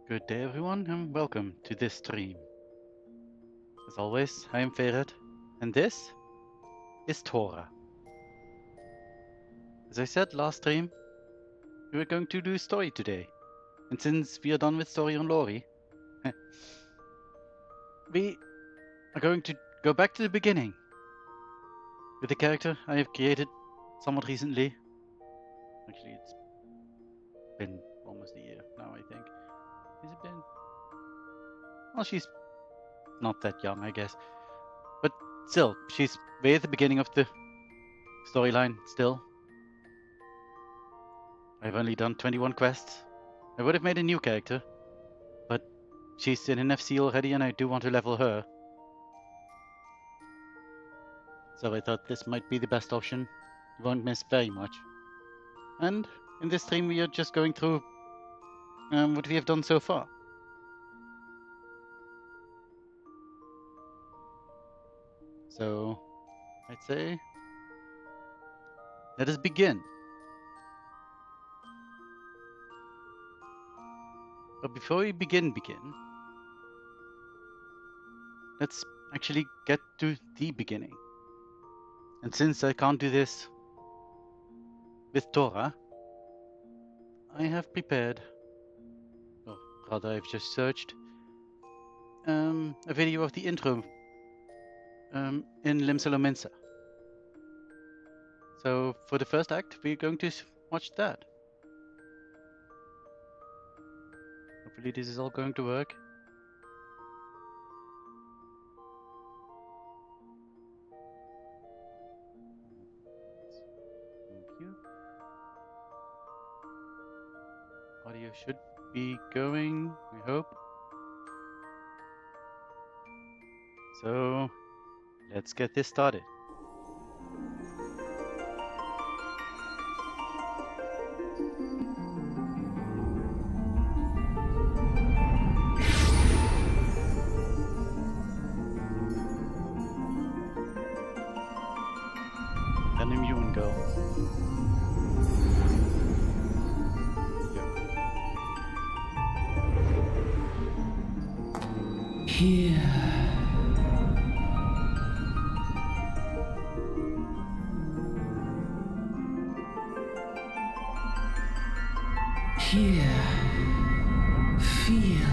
Good day everyone and welcome to this stream. As always, I am Fae'ret and this is Tora. As I said last stream, we were going to do a story today. And since we are done with story on Lori, we are going to go back to the beginning with a character I have created somewhat recently. Actually, it's been almost a year now, I think. Has it been? Well, she's not that young, I guess. But still, she's way at the beginning of the storyline still. I've only done 21 quests. I would have made a new character, but she's in an FC already and I do want to level her. So I thought this might be the best option. You won't miss very much. And in this stream we are just going through what we have done so far. So I'd say let us begin. But before we begin, let's actually get to the beginning. And since I can't do this with Tora, I have prepared, or rather I've just searched, a video of the intro in Limsalominsa. So for the first act, we're going to watch that. Hopefully this is all going to work. Thank you. Audio should be going, we hope. So let's get this started. An immune girl. Here. Here. Feel.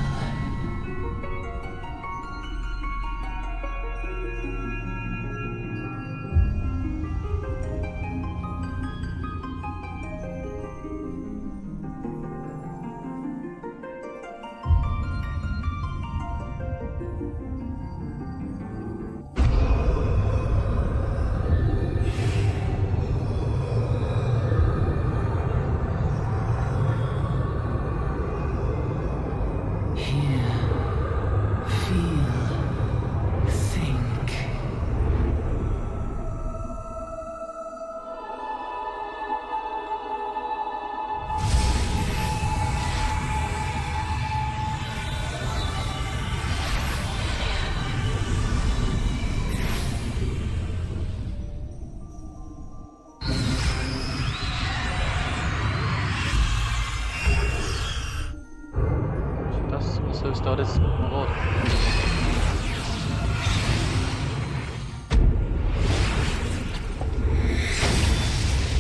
So start as more.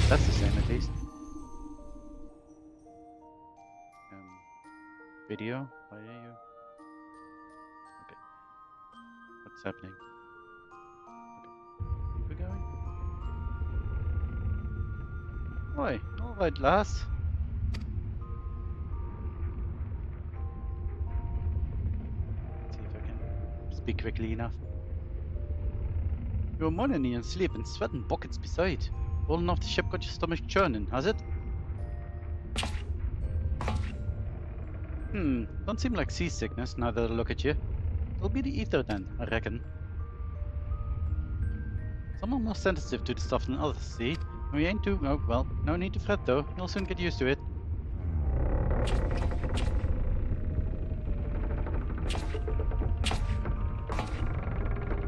That's the same at least. Video, why are you? Okay. What's happening? Okay. Keep it going. Oi, alright lass. Speak quickly enough. You're morning and sleep and sweating buckets beside. Rolling off the ship got your stomach churning, has it? Don't seem like seasickness now that I look at you. It'll be the ether then, I reckon. Some are more sensitive to the stuff than others, see? And we ain't too, oh, well, no need to fret though, you'll soon get used to it.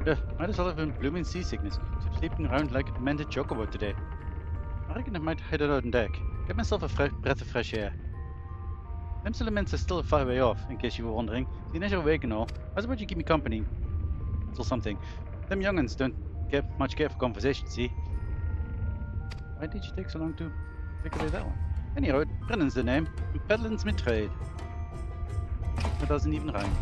Yeah, might as well have been blooming seasickness. Keep sleeping around like a demented chocobo today. I reckon I might head out on deck. Get myself a breath of fresh air. Limsalaments is still a far way off, in case you were wondering. Seeing as you're awake and all, how's about you keep me company? Until something. Them young'uns don't much care for conversation, see? Why did you take so long to pick away that one? Anyhow, Brennan's the name, and peddling's my trade. It doesn't even rhyme.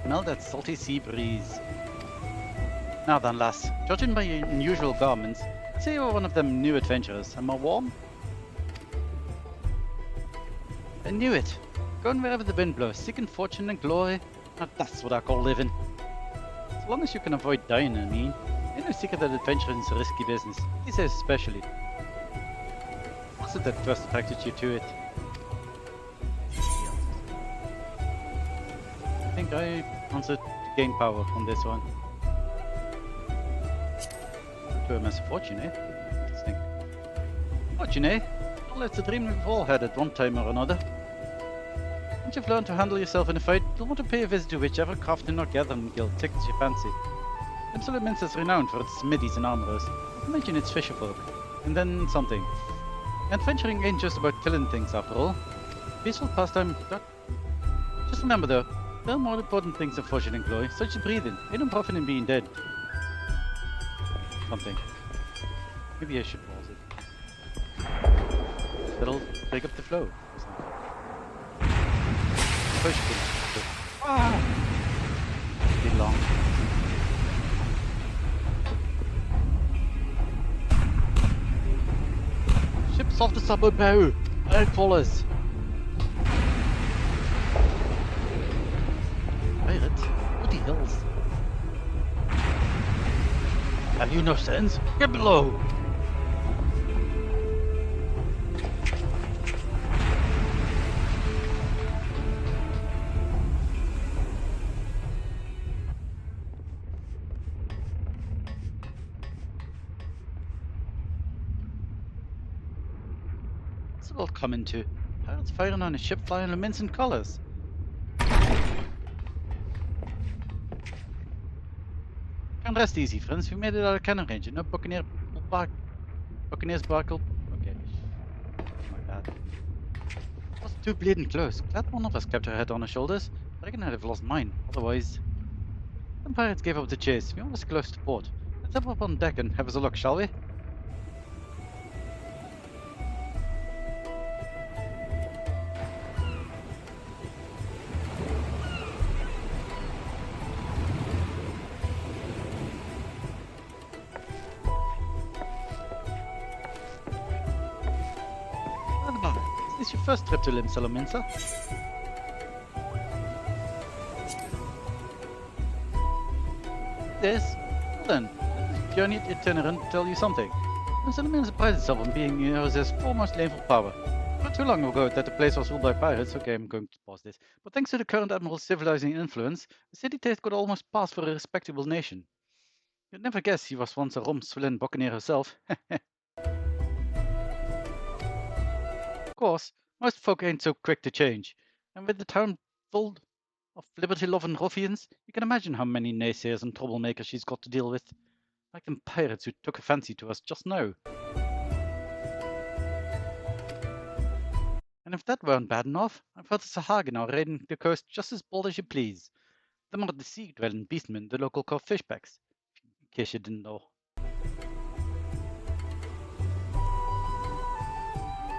Smell that salty sea breeze. Now then, lass, judging by your unusual garments, I'd say you're one of them new adventurers. Am I warm? I knew it. Going wherever the wind blows, seeking fortune and glory. Now that's what I call living. As long as you can avoid dying, I mean. Ain't no secret that adventuring's a risky business. These days especially. What's it that first attracted you to it? I think I answered to gain power on this one. To amass a fortune, eh? Interesting. Fortune, eh? Well, it's a dream we've all had at one time or another. Once you've learned to handle yourself in a fight, you'll want to pay a visit to whichever crafting or gathering guild tickles your fancy. Limsalaments is renowned for its smithies and armorers, not to mention its fisherfolk. And then something. Adventuring ain't just about killing things after all. Peaceful pastime, just remember though, there are more important things than fortune and glory, such as breathing. Ain't no profit in being dead. Something. Maybe I should pause it. That'll break up the flow or something. Push it. Ah! Be long. Ships off the starboard bow! Outfallers! Fae'ret? Bloody hills. Have you no sense? Get below! What's it all coming to? Pirates firing on a ship flying laments and colours. Can't rest easy, friends. We made it out of cannon range. No Buccaneers barkle. Okay. My bad. It was too bleeding close. Glad one of us kept her head on her shoulders. I reckon I'd have lost mine. Otherwise. Some pirates gave up the chase. We're almost close to port. Let's hop up on deck and have us a look, shall we? Is this your first trip to Limsalaments? Yes. Well then, journey itinerant tell you something. Limsalaments prides itself on being Euro's foremost naval power. Not too long ago that the place was ruled by pirates. Okay, I'm going to pause this. But thanks to the current admiral's civilizing influence, the city-state could almost pass for a respectable nation. You'd never guess he was once a rum-swilling buccaneer herself. Of course, most folk ain't so quick to change, and with the town full of liberty-loving ruffians, you can imagine how many naysayers and troublemakers she's got to deal with. Like them pirates who took a fancy to us just now. And if that weren't bad enough, I've heard the Sahagin now raiding the coast just as bold as you please. Them are the sea-dwelling beastmen the local call fishbacks, in case you didn't know.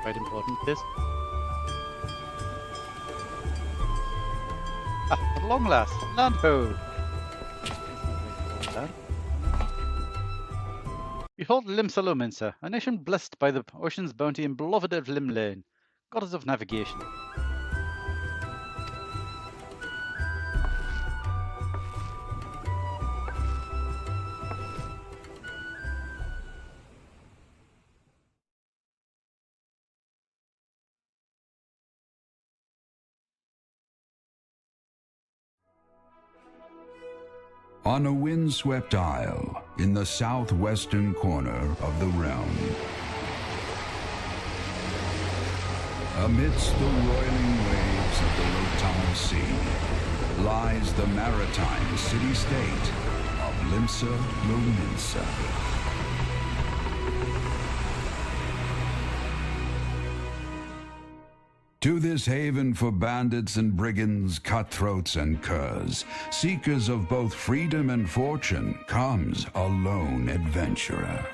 Quite important, this. Ah, at long last, land ho! Behold Limsalaments, a nation blessed by the ocean's bounty and beloved of Limlane, goddess of navigation. On a windswept isle in the southwestern corner of the realm, amidst the roiling waves of the Rotal Sea, lies the maritime city-state of Limsa Lominsa. To this haven for bandits and brigands, cutthroats and curs, seekers of both freedom and fortune, comes a lone adventurer.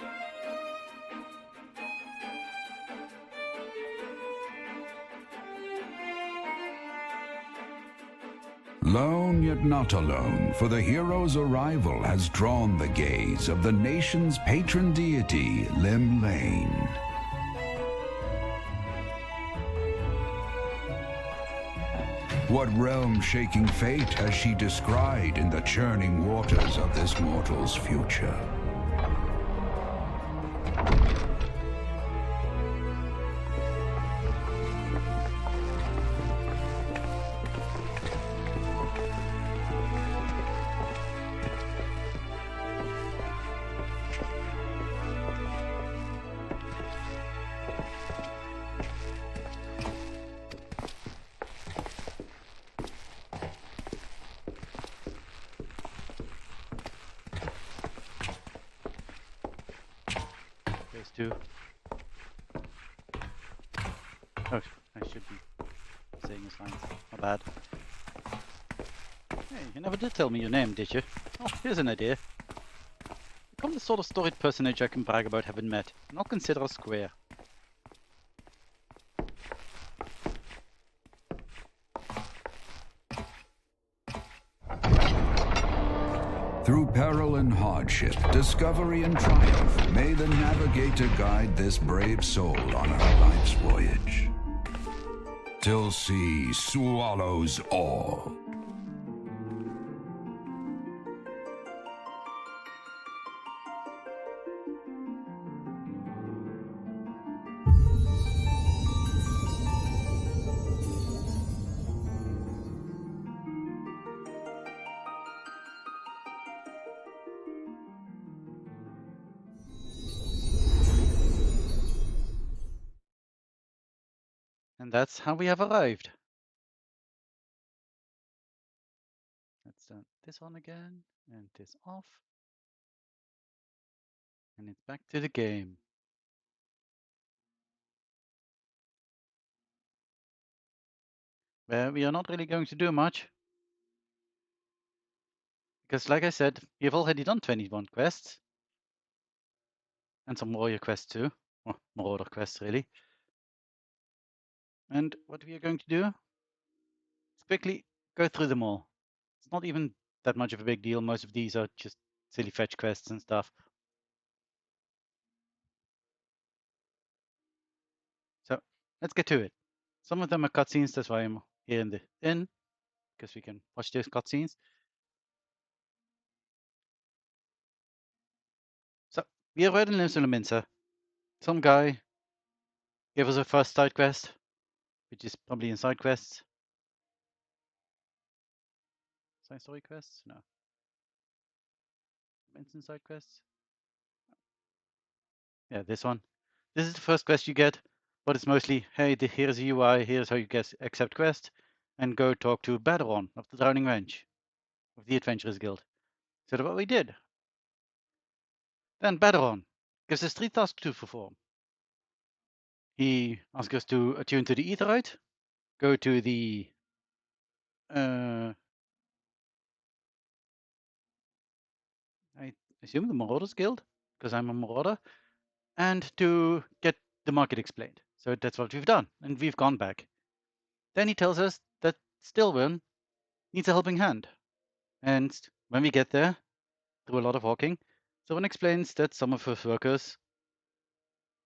Lone yet not alone, for the hero's arrival has drawn the gaze of the nation's patron deity, Lim Lane. What realm-shaking fate has she descried in the churning waters of this mortal's future? Two. Oh, I should be saying his lines. Not bad. Hey, you never did tell me your name, did you? Oh, here's an idea. Become the sort of storied personage I can brag about having met, and I'll consider us square. Through peril and hardship, discovery and triumph, may the navigator guide this brave soul on her life's voyage, till sea swallows all. And that's how we have arrived. Let's turn this on again, and this off. And it's back to the game. Where we are not really going to do much. Because like I said, we've already done 21 quests. And some warrior quests too. Or marauder quests really. And what we are going to do is quickly go through them all. It's not even that much of a big deal. Most of these are just silly fetch quests and stuff. So let's get to it. Some of them are cutscenes, that's why I'm here in the inn, because we can watch those cutscenes. So we arrived in Limsa Lominsa. Some guy gave us a first side quest, which is probably in side quests. Side story quests? No. Instant side quests? Yeah, this one. This is the first quest you get, but it's mostly, hey, here's a UI, here's how you accept quest, and go talk to Baderon of the Drowning Ranch, of the Adventurers Guild. So that's what we did. Then Baderon gives us 3 tasks to perform. He asks us to attune to the Aetherite, go to the I assume the Marauders Guild, because I'm a Marauder, and to get the market explained. So that's what we've done, and we've gone back. Then he tells us that Stillburn needs a helping hand. And when we get there, through a lot of walking, someone explains that some of his workers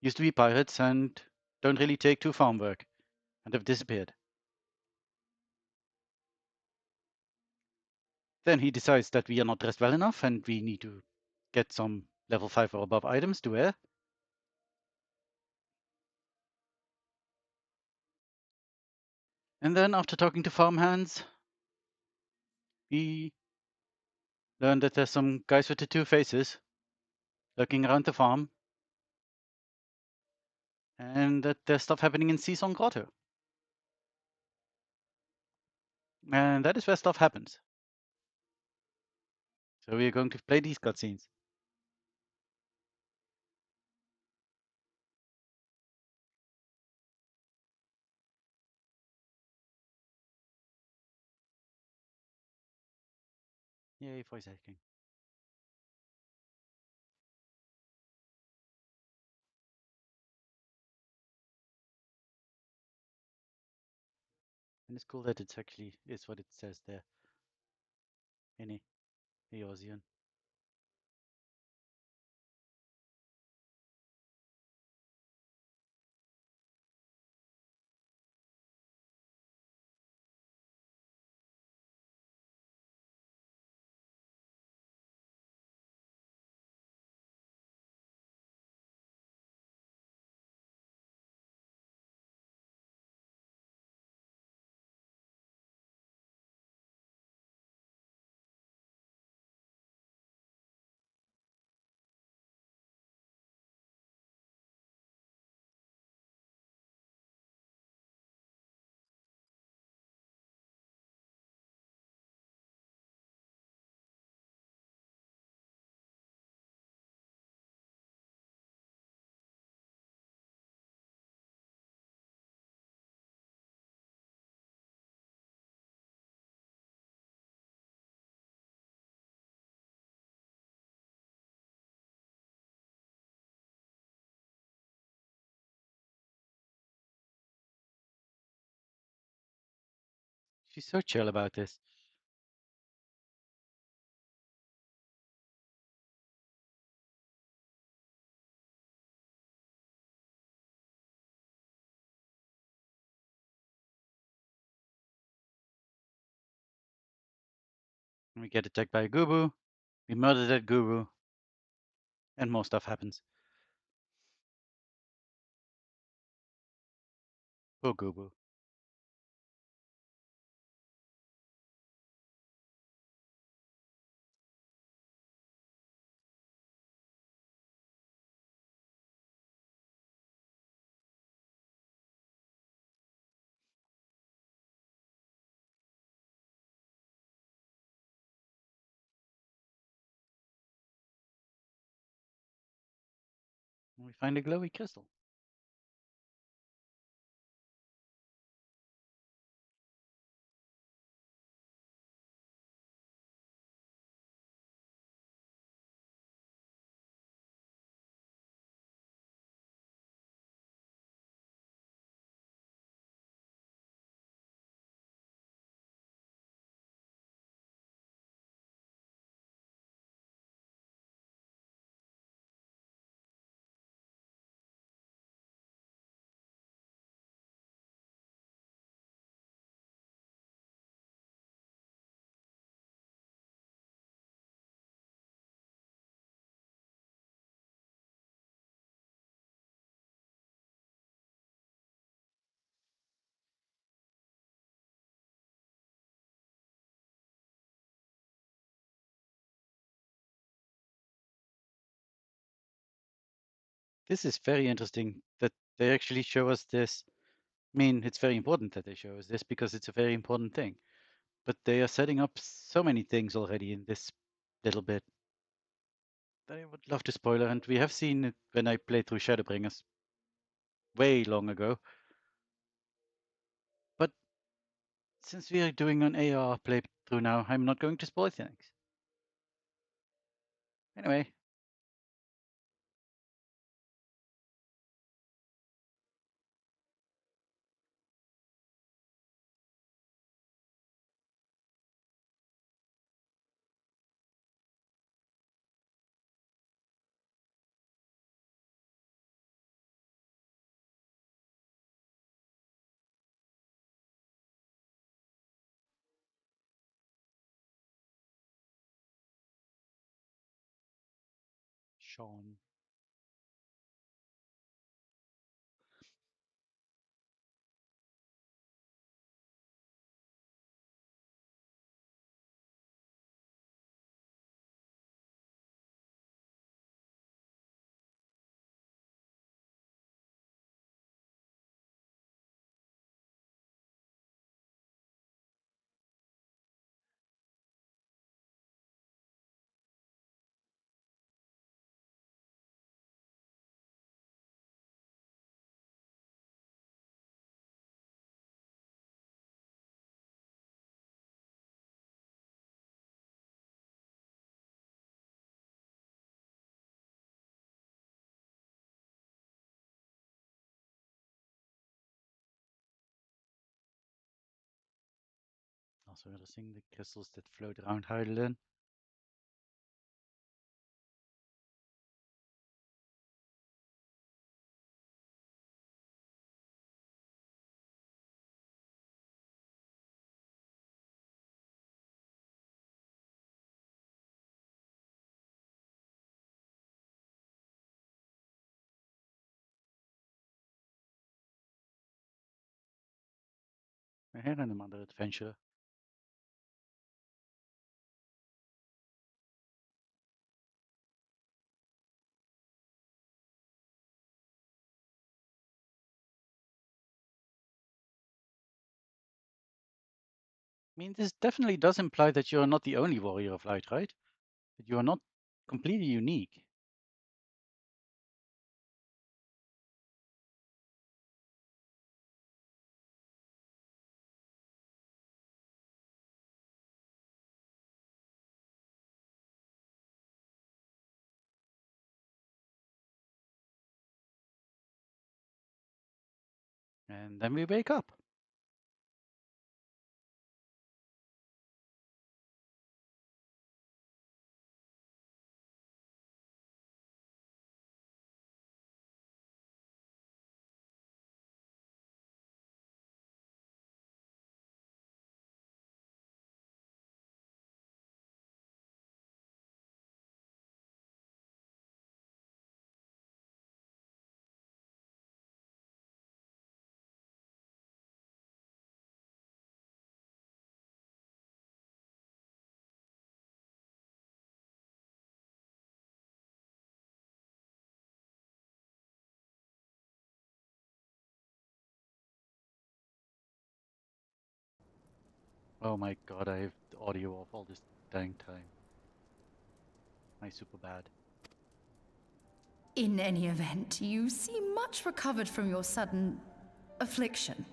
used to be pirates and don't really take to farm work and have disappeared. Then he decides that we are not dressed well enough and we need to get some level 5 or above items to wear. And then after talking to farmhands, we learn that there's some guys with the two faces lurking around the farm, and that there's stuff happening in Seasong Grotto. And that is where stuff happens. So we are going to play these cutscenes. Yay, voice acting. And it's cool that it's actually is what it says there. In Eosian. She's so chill about this. We get attacked by a Gubu. We murder that Gubu. And more stuff happens. Poor Gubu. And we find a glowy crystal. This is very interesting that they actually show us this. I mean, it's very important that they show us this because it's a very important thing. But they are setting up so many things already in this little bit. I would love to spoiler, and we have seen it when I played through Shadowbringers way long ago. But since we are doing an AR playthrough now, I'm not going to spoil things. Anyway, Sean. Also interesting, the crystals that float around Heidelin. And another adventure. I mean, this definitely does imply that you are not the only warrior of light, right? That you are not completely unique. And then we wake up. Oh my god, I have the audio off all this dang time. My super bad. In any event, you seem much recovered from your sudden affliction.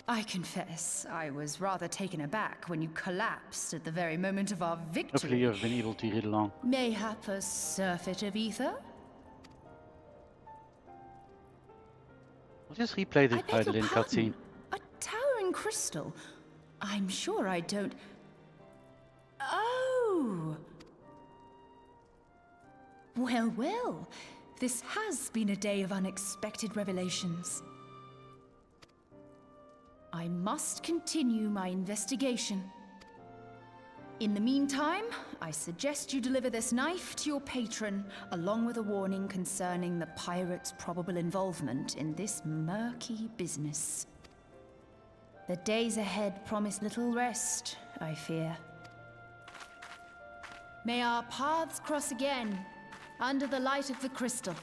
I confess, I was rather taken aback when you collapsed at the very moment of our victory. Hopefully you have been able to read along. Mayhap a surfeit of ether? I'll just replay the I beg your Heidelin cutscene. pardon. A towering crystal. I'm sure I don't... Oh! Well, well. This has been a day of unexpected revelations. I must continue my investigation. In the meantime, I suggest you deliver this knife to your patron, along with a warning concerning the pirate's probable involvement in this murky business. The days ahead promise little rest, I fear. May our paths cross again, under the light of the crystal.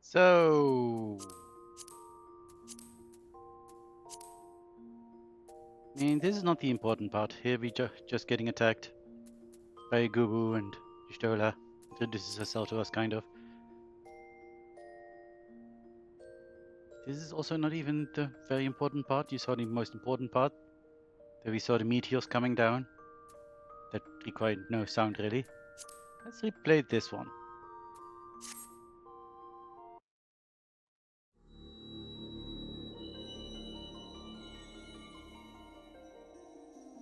So... I mean, this is not the important part. Here we just getting attacked by Gubu, and Stola introduces herself to us, kind of. This is also not even the very important part. You saw the most important part. There we saw the meteors coming down. That required no sound, really. Let's replay this one.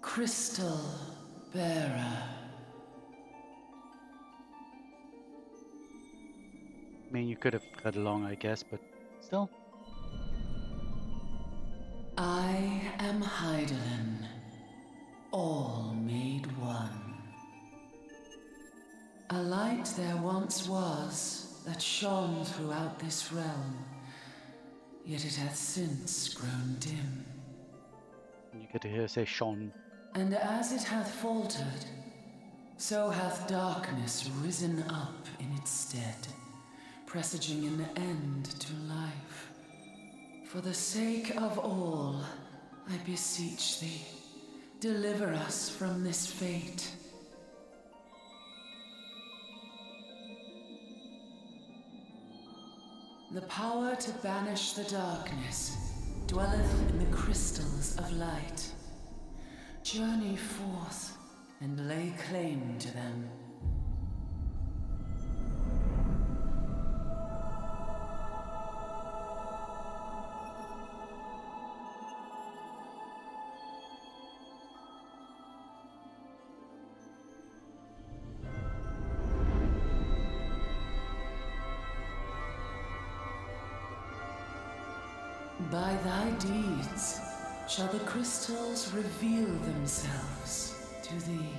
Crystal Bearer. I mean, you could have read along, I guess, but still. I am Heidelin, all made one. A light there once was that shone throughout this realm, yet it hath since grown dim. You get to hear her say Sean. And as it hath faltered, so hath darkness risen up in its stead, presaging an end to life. For the sake of all, I beseech thee, deliver us from this fate. The power to banish the darkness dwelleth in the crystals of light. Journey forth and lay claim to them. By thy deeds shall the crystals reveal themselves to thee.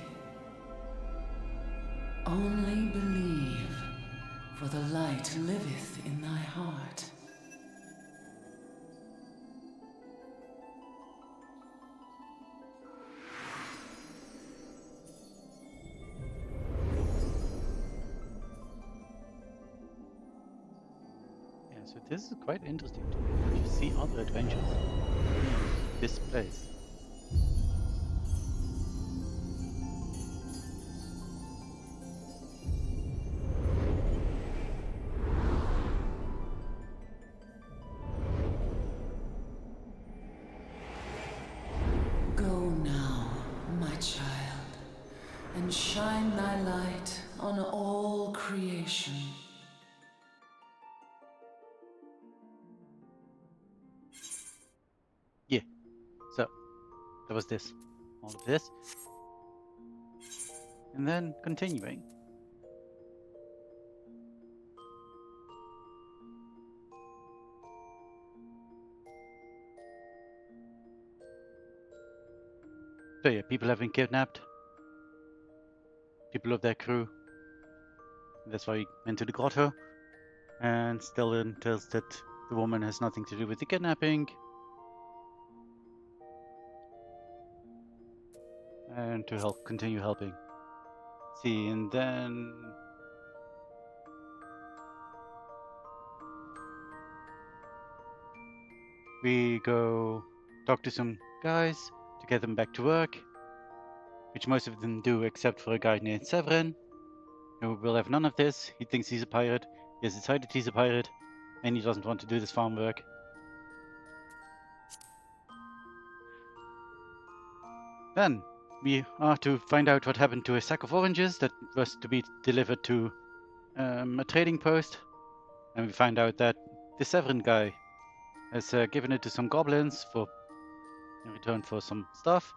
Only believe, for the light liveth in thy heart. Yeah, so this is quite interesting to me. You see other adventures in this place. Go now, my child, and shine thy light on all creation. Yeah, so there was this, all of this, and then continuing. So yeah, people have been kidnapped. People of their crew. That's why he went to the grotto. And Stellan tells that the woman has nothing to do with the kidnapping. And to help continue helping. See, and then we go talk to some guys to get them back to work, which most of them do except for a guy named Severin, who will have none of this. He thinks he's a pirate. He has decided he's a pirate, and he doesn't want to do this farm work. Then we are to find out what happened to a sack of oranges that was to be delivered to a trading post, and we find out that the Severin guy has given it to some goblins in return for some stuff.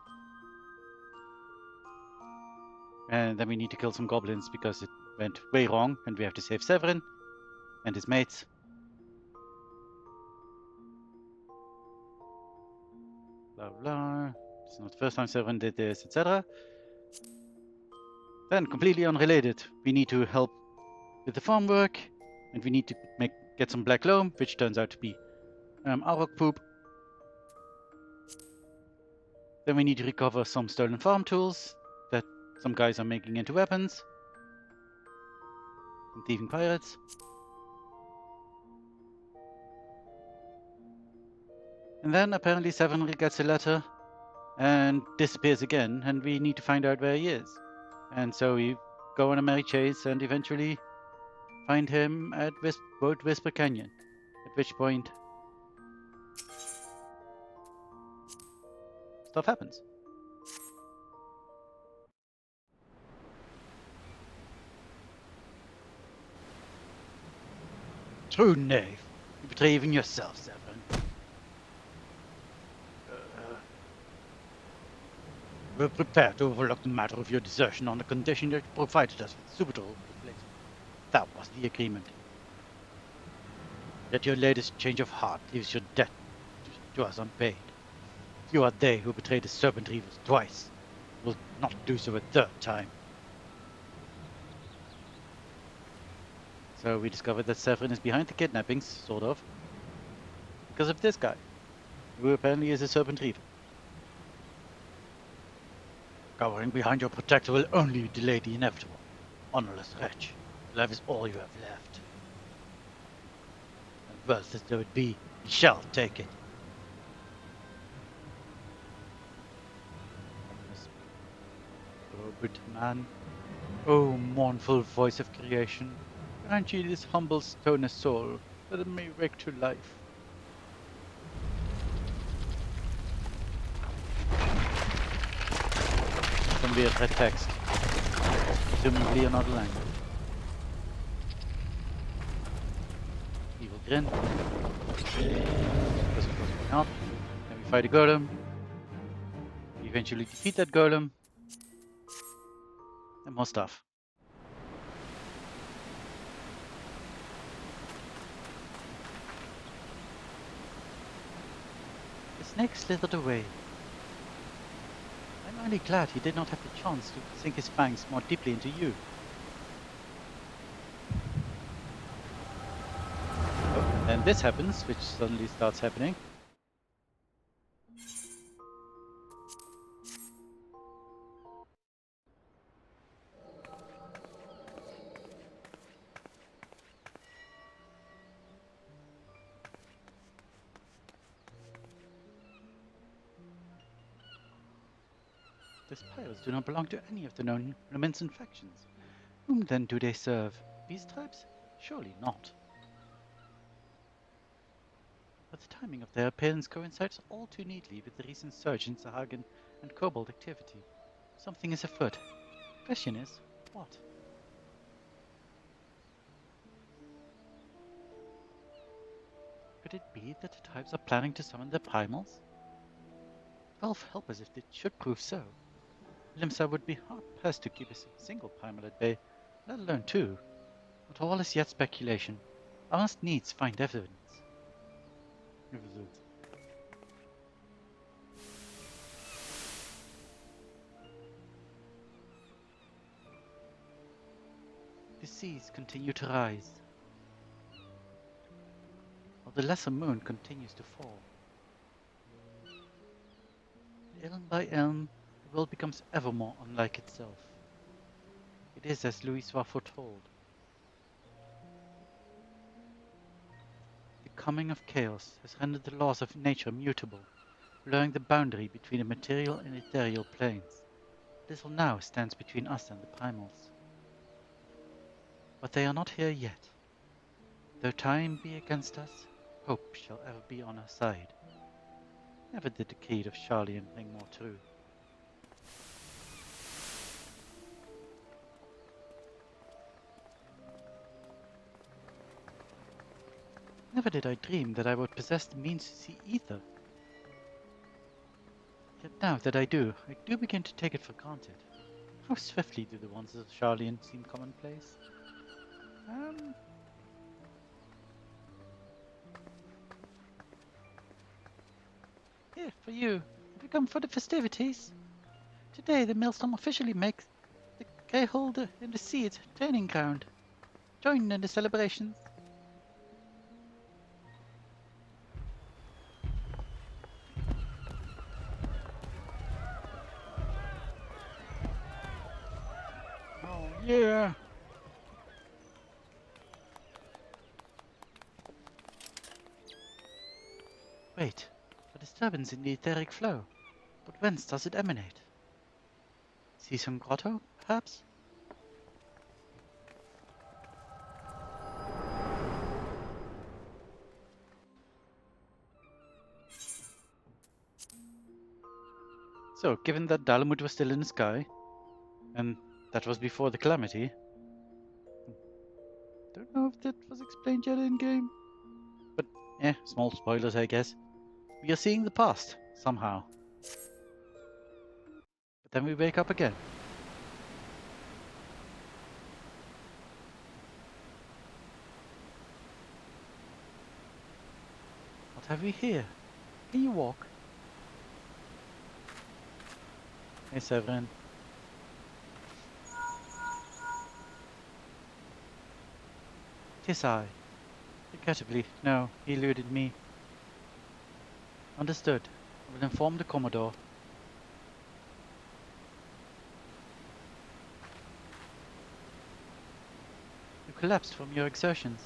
And then we need to kill some goblins because it went way wrong, and we have to save Severin and his mates. Blah blah. It's not the first time Severin did this, etc. Then, completely unrelated, we need to help with the farm work, and we need to get some black loam, which turns out to be Arok poop. Then we need to recover some stolen farm tools that some guys are making into weapons from thieving pirates. And then apparently Severin gets a letter and disappears again, and we need to find out where he is. And so we go on a merry chase and eventually find him at Whisper Canyon, at which point stuff happens. True knave, you betray even yourself, Severin. We're prepared to overlook the matter of your desertion on the condition that you provided us with suitable replacement. That was the agreement. Yet your latest change of heart leaves your debt to us unpaid. You are they who betrayed the Serpent Reavers twice. Will not do so a third time. So we discovered that Severin is behind the kidnappings, sort of, because of this guy, who apparently is a Serpent Reaver. Cowering behind your protector will only delay the inevitable. Honorless wretch, life is all you have left. And wealth as though it be, you shall take it. Oh, good man, oh mournful voice of creation, grant ye this humble stone a soul, that it may wake to life. Some weird red text, presumably another language. Evil grin. Doesn't cause me up. Then we fight a golem. We eventually defeat that golem. And more stuff. The snake slithered away. I'm only glad he did not have the chance to sink his fangs more deeply into you. Oh, and this happens, which suddenly starts happening. These pirates do not belong to any of the known Luminescent factions. Whom then do they serve? These tribes? Surely not. But the timing of their appearance coincides all too neatly with the recent surge in Sahagin and Kobold activity. Something is afoot. Question is, what? Could it be that the tribes are planning to summon their primals? 12 help us if it should prove so. Limsa would be hard-pressed to keep a single primal at bay, let alone two. But all is yet speculation. I must needs find evidence. The seas continue to rise, while the lesser moon continues to fall. Elm by elm, the world becomes ever more unlike itself. It is as Louisoix foretold. The coming of chaos has rendered the laws of nature mutable, blurring the boundary between the material and ethereal planes. Little now stands between us and the primals. But they are not here yet. Though time be against us, hope shall ever be on our side. Never did the creed of Charlian ring more true. Never did I dream that I would possess the means to see ether. Yet now that I do begin to take it for granted. How swiftly do the wonders of Charlian seem commonplace? Here, for you. Have you come for the festivities? Today the Maelstrom officially makes the Greyhold in the Sea its training ground. Join in the celebrations. Oh, yeah! Wait, a disturbance in the etheric flow. But whence does it emanate? Seasong Grotto, perhaps? So, given that Dalamud was still in the sky, and that was before the calamity, don't know if that was explained yet in-game, but small spoilers I guess. We are seeing the past, somehow. But then we wake up again. What have we here? Can you walk? Hey, Severin. "'Tis I." Regrettably, no, he eluded me. Understood. I will inform the Commodore. You collapsed from your exertions.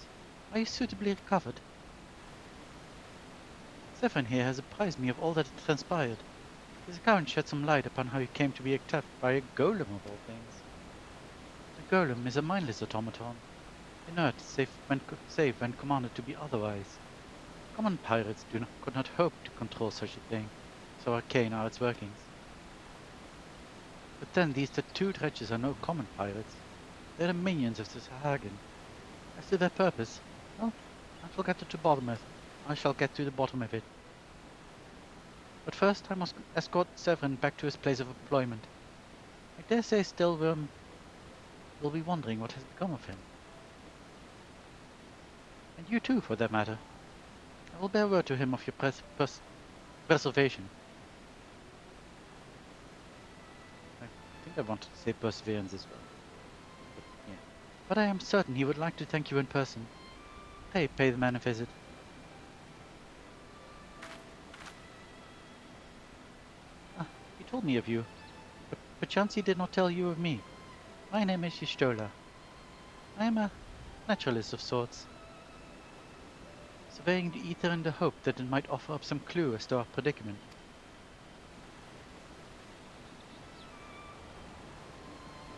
Are you suitably recovered? Severin here has apprised me of all that transpired. His account shed some light upon how you came to be attacked by a golem of all things. The golem is a mindless automaton, inert save when commanded to be otherwise. Common pirates could not hope to control such a thing, so arcane are its workings. But then these tattooed wretches are no common pirates. They're the minions of the Sahagin. As to their purpose, well, I shall get to the bottom of it. But first I must escort Severin back to his place of employment. I dare say Stillworm will be wondering what has become of him. And you too, for that matter. I will bear word to him of your Preservation. I think I wanted to say perseverance as well. But, yeah. But I am certain he would like to thank you in person. Pay the man a visit. Ah, he told me of you. But perchance he did not tell you of me. My name is Y'shtola. I am a naturalist of sorts, surveying the ether in the hope that it might offer up some clue as to our predicament.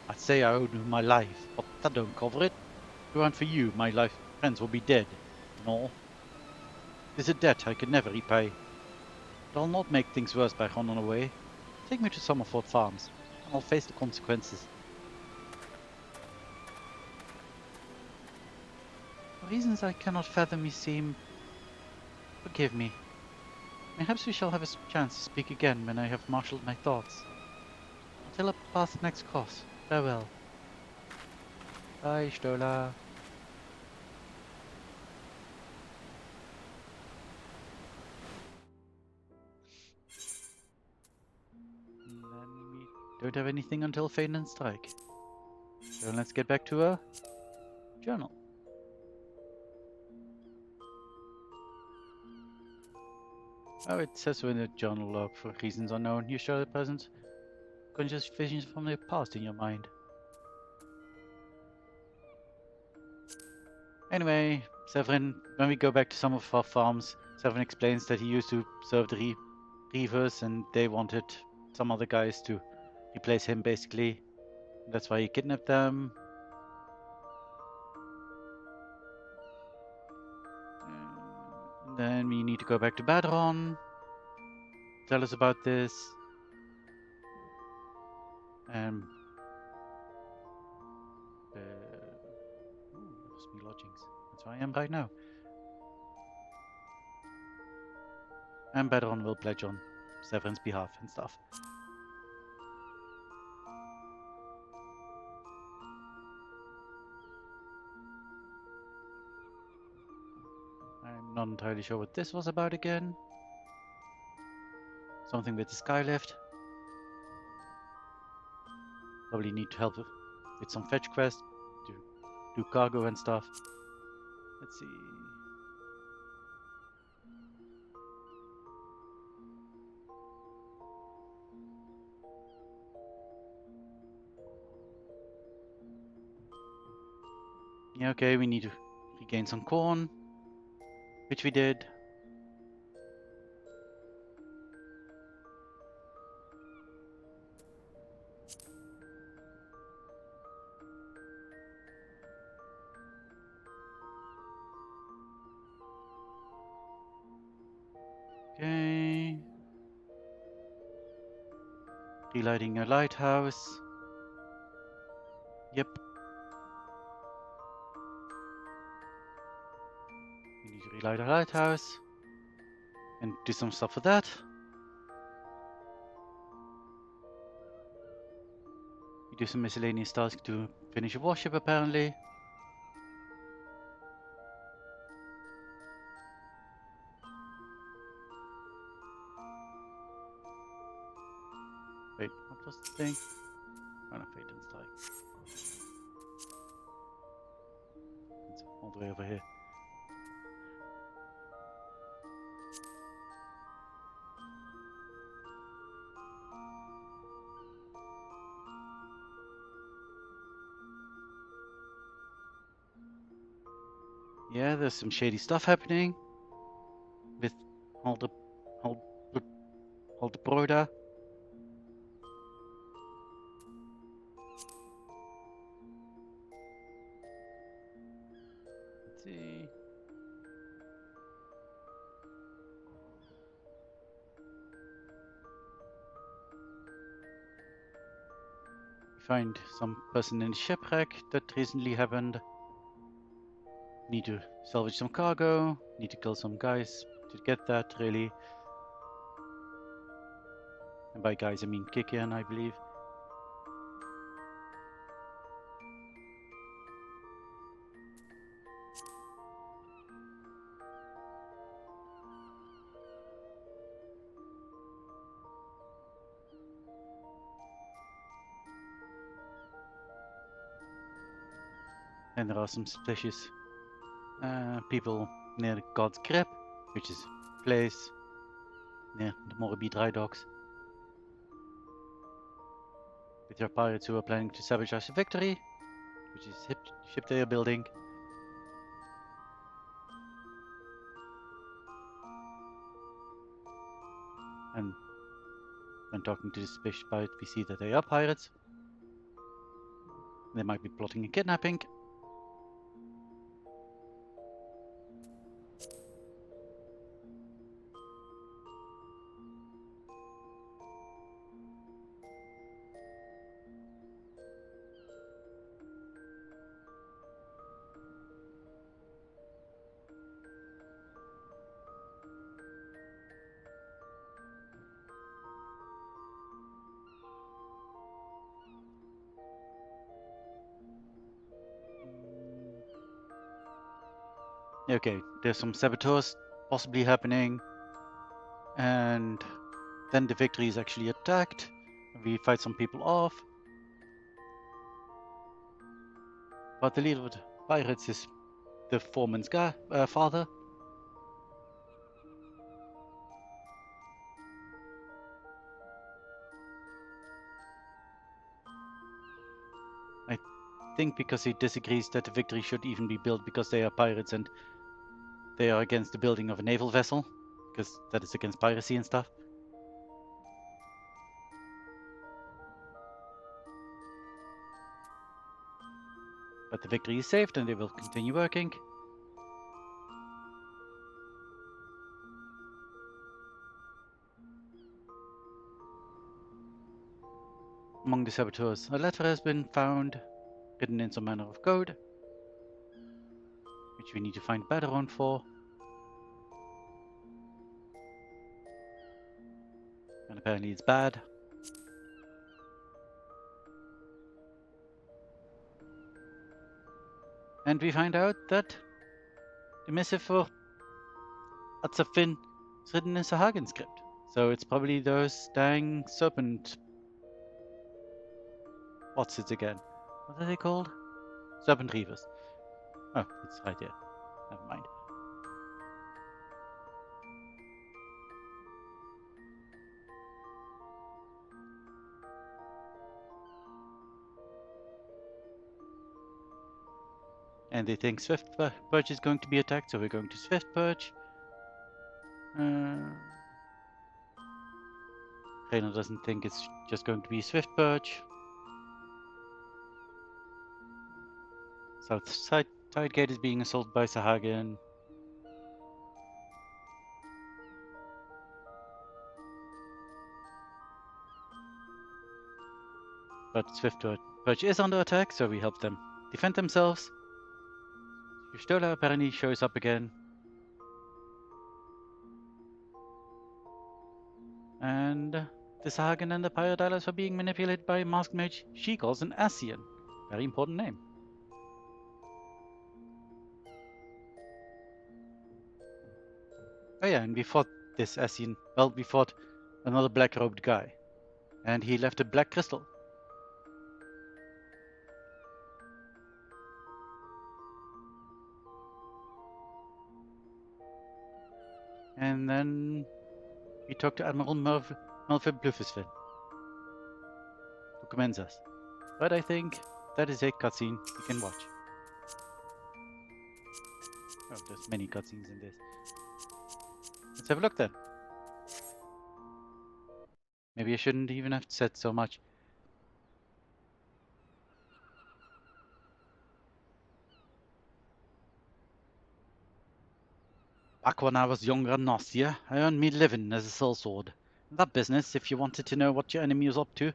I'd say I owed you my life, but that don't cover it. If it weren't for you, my life friends will be dead, and all. It's a debt I could never repay. But I'll not make things worse by running away. Take me to Summerford Farms, and I'll face the consequences. For reasons I cannot fathom, you seem... Forgive me. Perhaps we shall have a chance to speak again when I have marshaled my thoughts. Until our path's next cross, farewell. Bye, Stola. And then we don't have anything until Fade and Strike. So let's get back to our journal. Oh, it says so in the journal log, for reasons unknown. You show the present conscious visions from the past in your mind. Anyway, Severin, when we go back to some of our farms, Severin explains that he used to serve the Reavers and they wanted some other guys to replace him, basically. That's why he kidnapped them. And then we need to go back to Badron. Tell us about this. Ooh, lost me lodgings. That's where I am right now. And Badron will pledge on Severin's behalf and stuff. I'm not entirely sure what this was about again. Something with the skylift. Probably need to help with some fetch quests to do cargo and stuff. Let's see. Yeah, okay, we need to regain some corn, which we did. Okay. Relighting a lighthouse. Yep. We need to relight a lighthouse. And do some stuff for that. We do some miscellaneous tasks to finish a warship, apparently. Wait, what was the thing? Oh no, Fate and Strike. It's all the way over here. Yeah, there's some shady stuff happening with all the Broda. Let's see. We find some person in the shipwreck that recently happened. Need to salvage some cargo. Need to kill some guys to get that, really. And by guys, I mean Kikian, I believe. And there are some suspicious people near the God's Grip, which is a place near the Morbi dry docks. With your pirates who are planning to sabotage the Victory, which is ship they are building. And when talking to the suspicious pirates, we see that they are pirates. They might be plotting a kidnapping. Okay, there's some saboteurs possibly happening, and then the Victory is actually attacked. We fight some people off, but the leader of the pirates is the foreman's father. I think because he disagrees that the Victory should even be built because they are pirates and they are against the building of a naval vessel, because that is against piracy and stuff. But the Victory is saved and they will continue working. Among the saboteurs, a letter has been found, written in some manner of code, which we need to find background for. And apparently it's bad. And we find out that the missive for ARR is written in Sahagin script. So it's probably those dang serpent... What's it again? What are they called? Serpent Reavers. Oh, it's right there. Never mind. And they think Swift Purge is going to be attacked, so we're going to Swift Purge. Rainer doesn't think it's just going to be Swift Purge. South Side Gate is being assaulted by Sahagin. But Swift Purge is under attack, so we help them defend themselves. Stola apparently shows up again. And the Sahagin and the Pirate Islands are being manipulated by a masked mage she calls an Asian. Very important name. Oh yeah, and we fought this Asian. Well, we fought another black-robed guy. And he left a black crystal. And then we talked to Admiral Melvin Bluffisfin, who commends us. But I think that is a cutscene we can watch. Oh, there's many cutscenes in this. Let's have a look then. Maybe I shouldn't even have said so much. Back when I was younger and nastier, I earned me living as a sellsword. In that business, if you wanted to know what your enemy was up to, you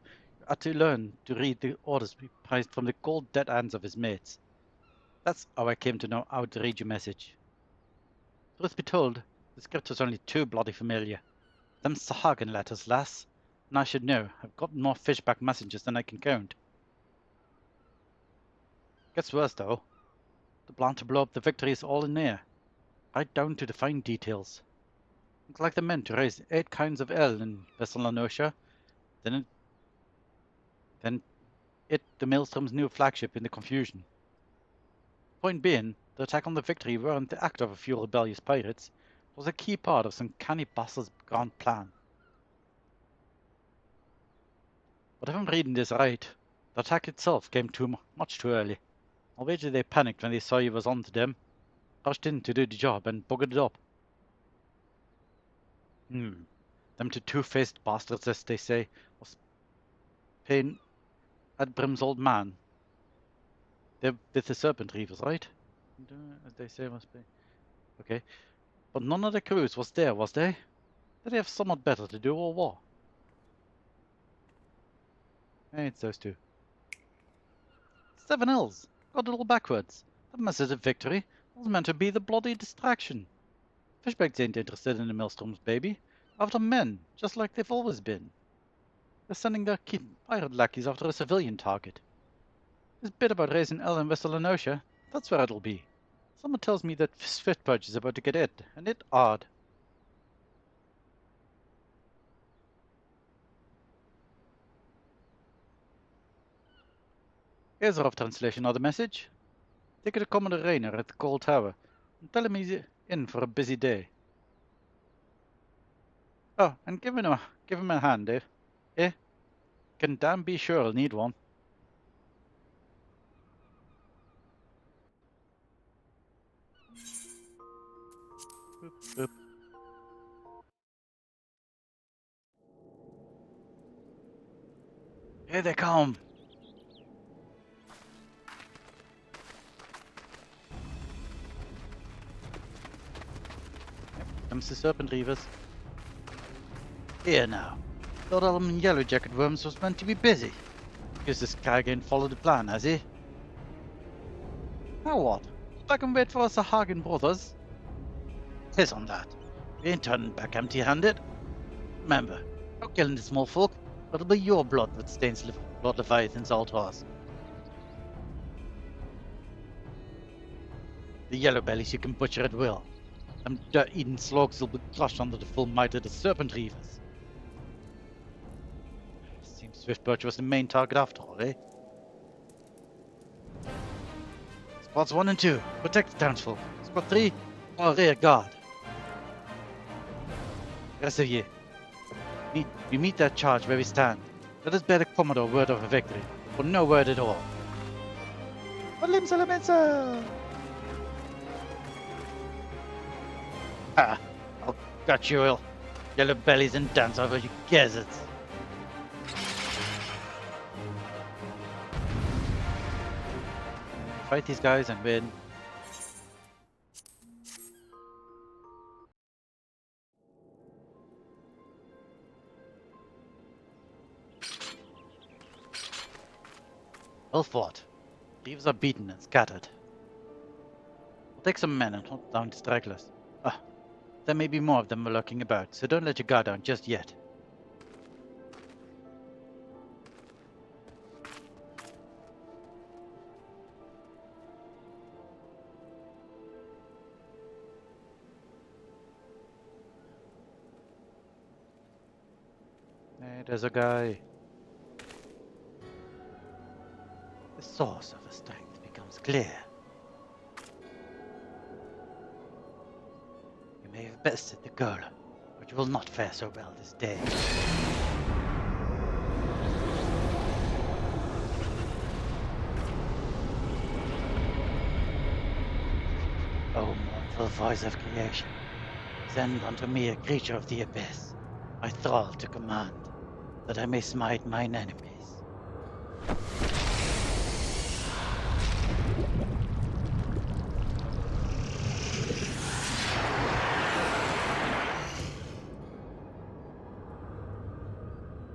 had to learn to read the orders we prized from the cold dead hands of his mates. That's how I came to know how to read your message. Truth be told, the script was only too bloody familiar. Them Sahagin letters, lass. And I should know, I've gotten more fishback messages than I can count. Gets worse though. The plan to blow up the Victory is all in there. Right down to the fine details. Looks like they meant to raise 8 kinds of ale in Thessalonica. Then it the Maelstrom's new flagship in the confusion. Point being, the attack on the Victory weren't the act of a few rebellious pirates. It was a key part of some canny bastard's grand plan. But if I'm reading this right, the attack itself came much too early. I'll wager they panicked when they saw you was onto them, rushed in to do the job and buggered it up. Them two-faced bastards, as they say, was paying at Brim's old man. They're with the Serpent Reavers, right? As they say, must be. Okay. But none of the crews was there, was they? Did they have somewhat better to do, or what? Hey, it's those two. 7 L's. Got it all backwards. That massive victory was meant to be the bloody distraction. Fishbags ain't interested in the Maelstroms, baby. After men, just like they've always been. They're sending their pirate lackeys after a civilian target. This bit about raising L in West Elanosha, that's where it'll be. Someone tells me that Swiftpurge is about to get it, and it odd. Here's a rough translation of the message. Take it to Commodore Rayner at the Cold Tower, and tell him he's in for a busy day. Oh, and give him a hand, eh? Eh? Can damn be sure I'll need one. Boop, boop. Here they come! Yep, comes the Serpent Reavers. Here now. Thought all them Yellow Jacket worms was meant to be busy. Guess this guy ain't followed the plan, has he? Now what? Back and wait for us Hagen brothers? Piss on that. We ain't turning back empty-handed. Remember, no killing the small folk, but it'll be your blood that stains Lord Leviathan's altars. The yellow bellies you can butcher at will. Them dirt-eating slugs will be crushed under the full might of the Serpent Reavers. Seems Swiftpurge was the main target after all, eh? Squads 1 and 2, protect the townsfolk. Squad 3, our rear guard. Rest of you, we meet that charge where we stand. Let us bear the Commodore word of a victory, or no word at all. Valim Salamensa! Ah, I'll gut you all, yellow bellies, and dance over you gazzards. Fight these guys and win. Well fought. Thieves are beaten and scattered. We'll take some men and hunt down the stragglers. There may be more of them lurking about, so don't let your guard down just yet. Hey, there's a guy. The source of her strength becomes clear. You may have bested the girl, but you will not fare so well this day. O mournful voice of creation, send unto me a creature of the abyss, my thrall to command, that I may smite mine enemies.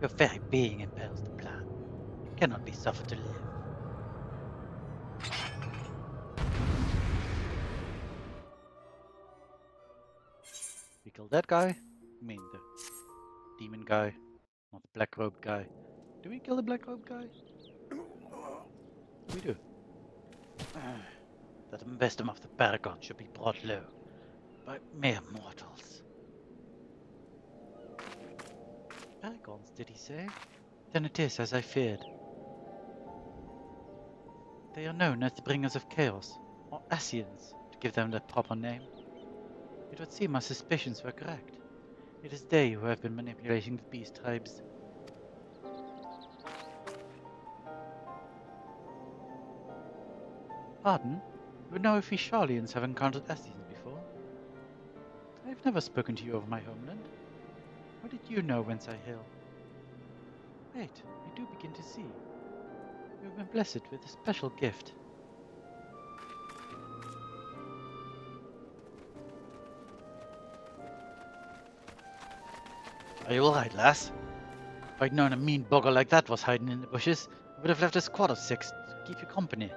Your very being impels the plan. You cannot be suffered to live. We killed that guy? I mean the demon guy, not the black robed guy. Do we kill the black robed guy? We do. That the wisdom of the Paragon should be brought low by mere mortals. Paragons, did he say? Then it is as I feared. They are known as the bringers of chaos. or Asians, to give them their proper name. It would seem my suspicions were correct. It is they who have been manipulating the beast tribes. Pardon? You would know if we Charlians have encountered Asians before? I have never spoken to you of my homeland. How did you know whence I hail? Wait, I do begin to see. You have been blessed with a special gift. Are you alright, lass? If I'd known a mean bugger like that was hiding in the bushes, I would have left a squad of 6 to keep you company.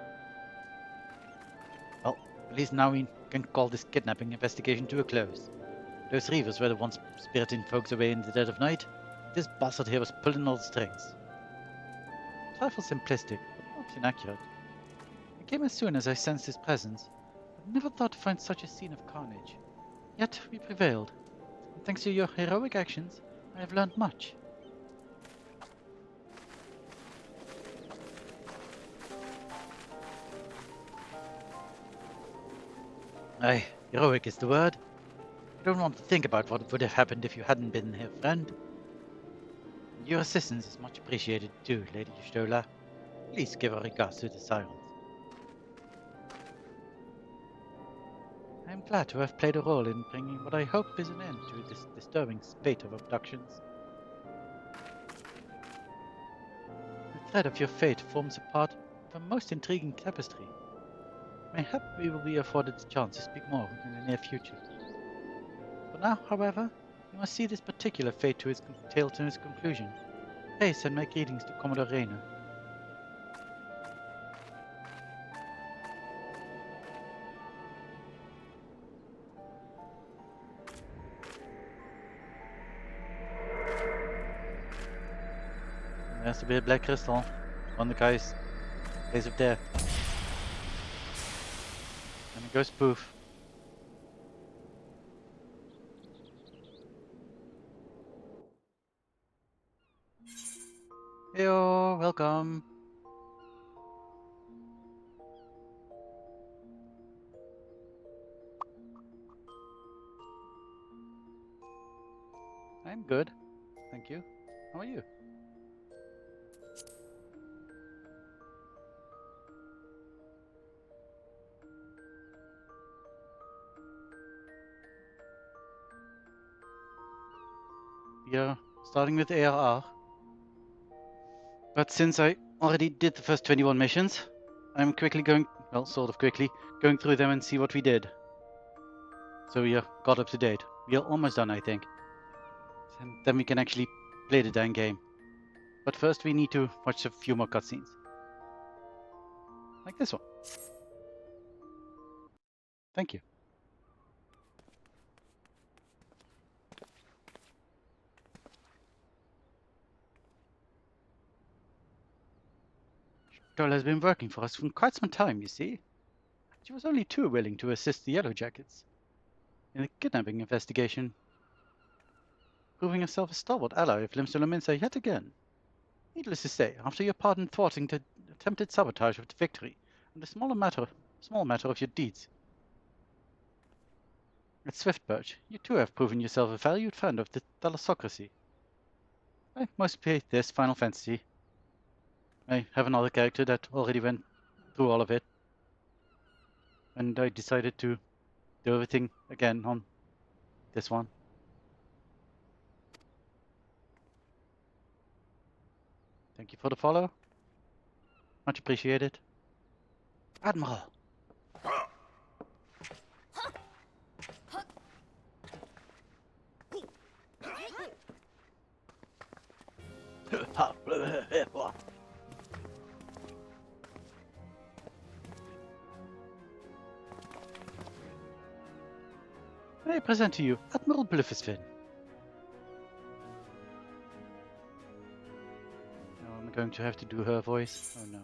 Well, at least now we can call this kidnapping investigation to a close. Those reavers were the ones spiriting folks away in the dead of night. This bastard here was pulling all the strings. A trifle simplistic, but not inaccurate. I came as soon as I sensed his presence, but never thought to find such a scene of carnage. Yet we prevailed, and thanks to your heroic actions, I have learned much. Aye, heroic is the word. I don't want to think about what would have happened if you hadn't been here, friend. Your assistance is much appreciated too, Lady Stola. Please give our regards to the sirens. I am glad to have played a role in bringing what I hope is an end to this disturbing spate of abductions. The thread of your fate forms a part of a most intriguing tapestry. Mayhap we will be afforded the chance to speak more in the near future. For now, however, you must see this particular fate to its tale to its conclusion. Pray send my greetings to Commodore Rayner. There has to be a black crystal on the guy's place of death. And it goes poof. Heyo, welcome. I'm good, thank you. How are you? We are starting with ARR. But since I already did the first 21 missions, I'm quickly going, well, sort of quickly, going through them and see what we did. So we are got up to date. We are almost done, I think. And then we can actually play the dang game. But first we need to watch a few more cutscenes. Like this one. Thank you. Girl has been working for us for quite some time, you see. She was only too willing to assist the Yellow Jackets in the kidnapping investigation, proving herself a stalwart ally of Limsolominsa yet again. Needless to say, after your pardon thwarting the attempted sabotage of the victory, and the small matter of your deeds. At Swiftbirch, you too have proven yourself a valued friend of the thalassocracy. I must play this Final Fantasy. I have another character that already went through all of it. And I decided to do everything again on this one. Thank you for the follow. Much appreciated. Admiral! I present to you Admiral Blufisfin. Now I'm going to have to do her voice. Oh no.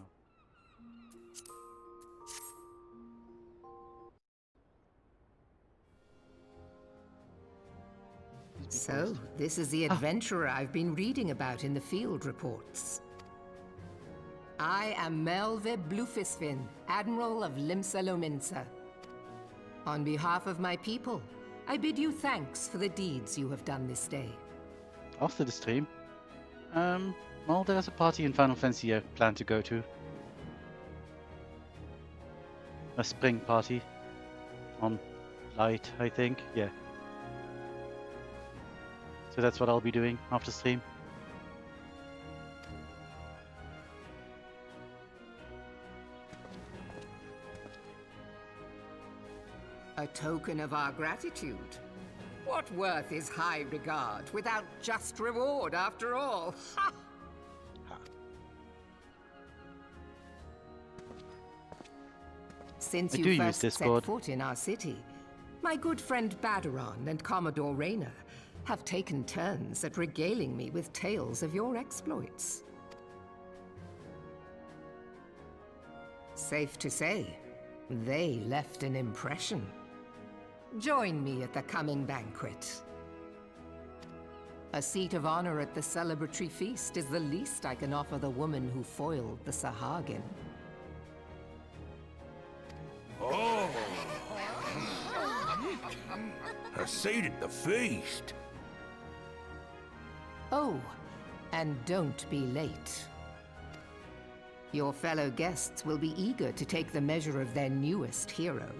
So, this is the adventurer I've been reading about in the field reports. I am Melve Blufisfin, Admiral of Limsa Lominsa. On behalf of my people, I bid you thanks for the deeds you have done this day. After the stream, well, there's a party in Final Fantasy I plan to go to. A spring party on Light, I think. Yeah. So that's what I'll be doing after stream. A token of our gratitude. What worth is high regard without just reward after all? Ha! Since I do you use first set Discord. foot in our city, my good friend Badaron and Commodore Rayner have taken turns at regaling me with tales of your exploits. Safe to say, they left an impression. Join me at the coming banquet. A seat of honor at the celebratory feast is the least I can offer the woman who foiled the Sahagin. Oh! A seat at the feast! Oh, and don't be late. Your fellow guests will be eager to take the measure of their newest hero,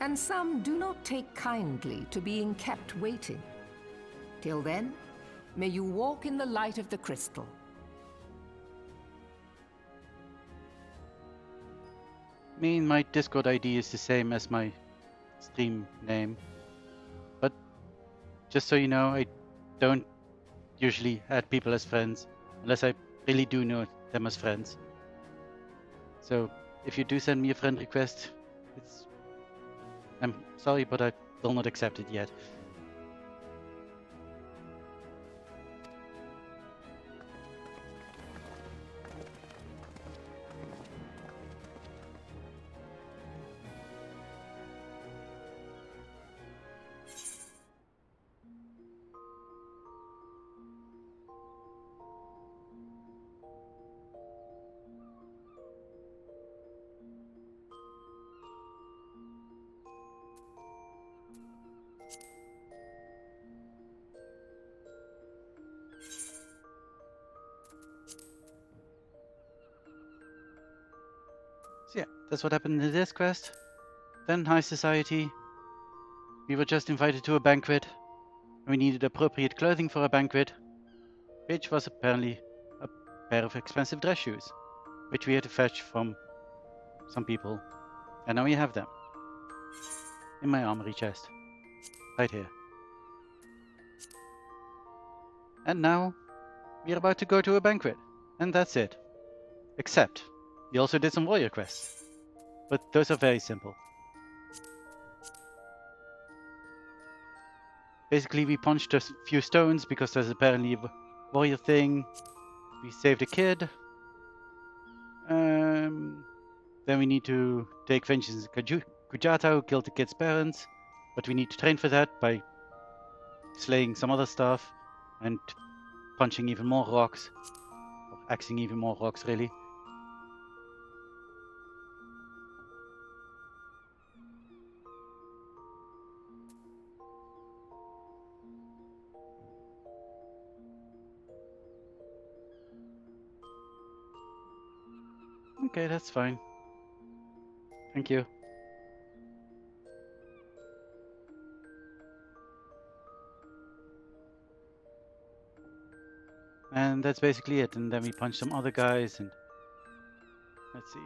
and some do not take kindly to being kept waiting. Till then, may you walk in the light of the crystal. My Discord ID is the same as my stream name. But just so you know, I don't usually add people as friends unless I really do know them as friends. So if you do send me a friend request, I'm sorry, but I will not accept it yet. So yeah, that's what happened in this quest. Then High Society. We were just invited to a banquet. We needed appropriate clothing for a banquet, which was apparently a pair of expensive dress shoes, which we had to fetch from some people. And now we have them. In my armory chest. Right here. And now, we're about to go to a banquet. And that's it. Except, we also did some warrior quests. But those are very simple. Basically, we punched a few stones because there's apparently a warrior thing. We saved a kid. Then we need to take vengeance on Kujata, who killed the kid's parents. But we need to train for that by slaying some other stuff and punching even more rocks. Or axing even more rocks, really. Okay, that's fine. Thank you. And that's basically it. And then we punch some other guys and... Let's see...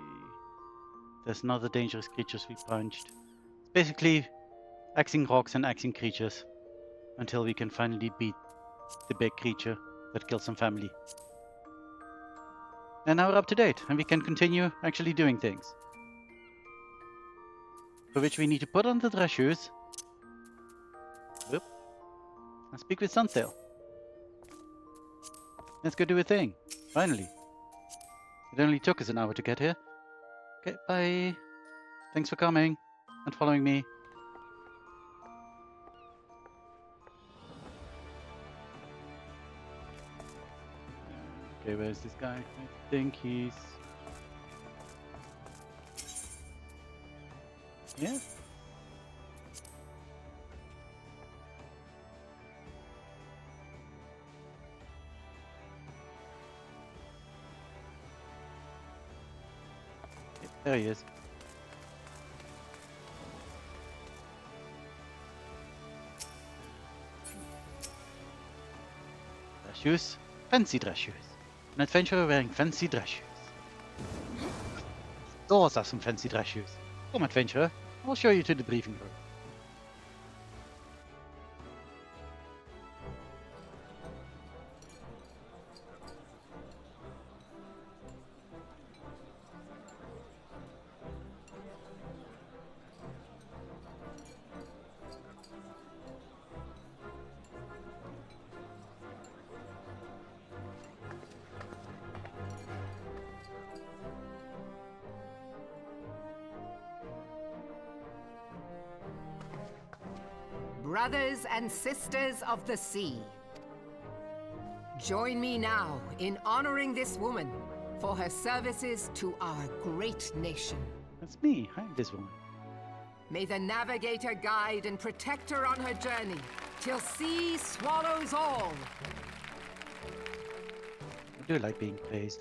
There's another dangerous creatures we punched. It's basically axing rocks and axing creatures. Until we can finally beat the big creature that killed some family. And now we're up to date. And we can continue actually doing things. For which we need to put on the dress shoes. Whoop. And speak with Sunsail. Let's go do a thing. Finally. It only took us an hour to get here. Okay, bye. Thanks for coming and following me. Okay, where's this guy? I think he's Yeah. There he is. Dress shoes. Fancy dress shoes. An adventurer wearing fancy dress shoes. Those are some fancy dress shoes. Come, adventurer. I'll show you to the briefing room. Brothers and sisters of the sea, join me now in honoring this woman for her services to our great nation. That's me. I'm this woman. May the navigator guide and protect her on her journey till sea swallows all. I do like being praised.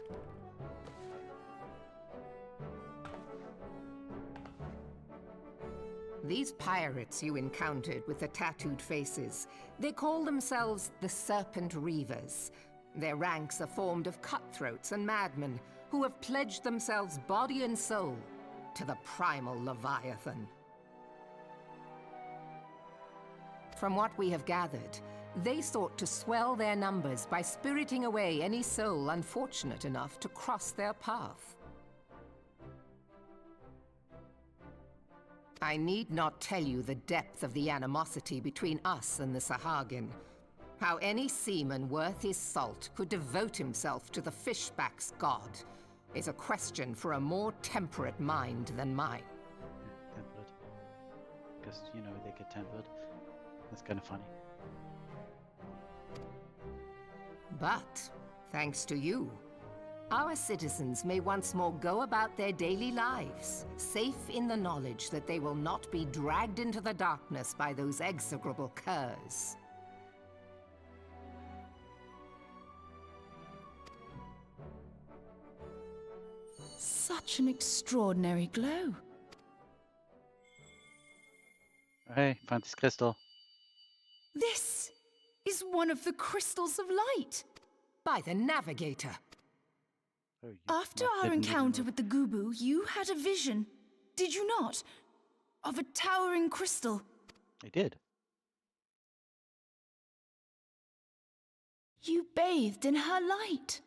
These pirates you encountered with the tattooed faces, they call themselves the Serpent Reavers. Their ranks are formed of cutthroats and madmen who have pledged themselves body and soul to the primal Leviathan. From what we have gathered, they sought to swell their numbers by spiriting away any soul unfortunate enough to cross their path. I need not tell you the depth of the animosity between us and the Sahagin. How any seaman worth his salt could devote himself to the fishback's god is a question for a more temperate mind than mine. Tempered. Because, you know, they get tempered. That's kind of funny. But, thanks to you, our citizens may once more go about their daily lives, safe in the knowledge that they will not be dragged into the darkness by those execrable curs. Such an extraordinary glow. Hey, found this crystal. This is one of the crystals of light. By the navigator! Oh, you After not our hidden even encounter more. with the Gubu, you had a vision, did you not? Of a towering crystal. I did. You bathed in her light.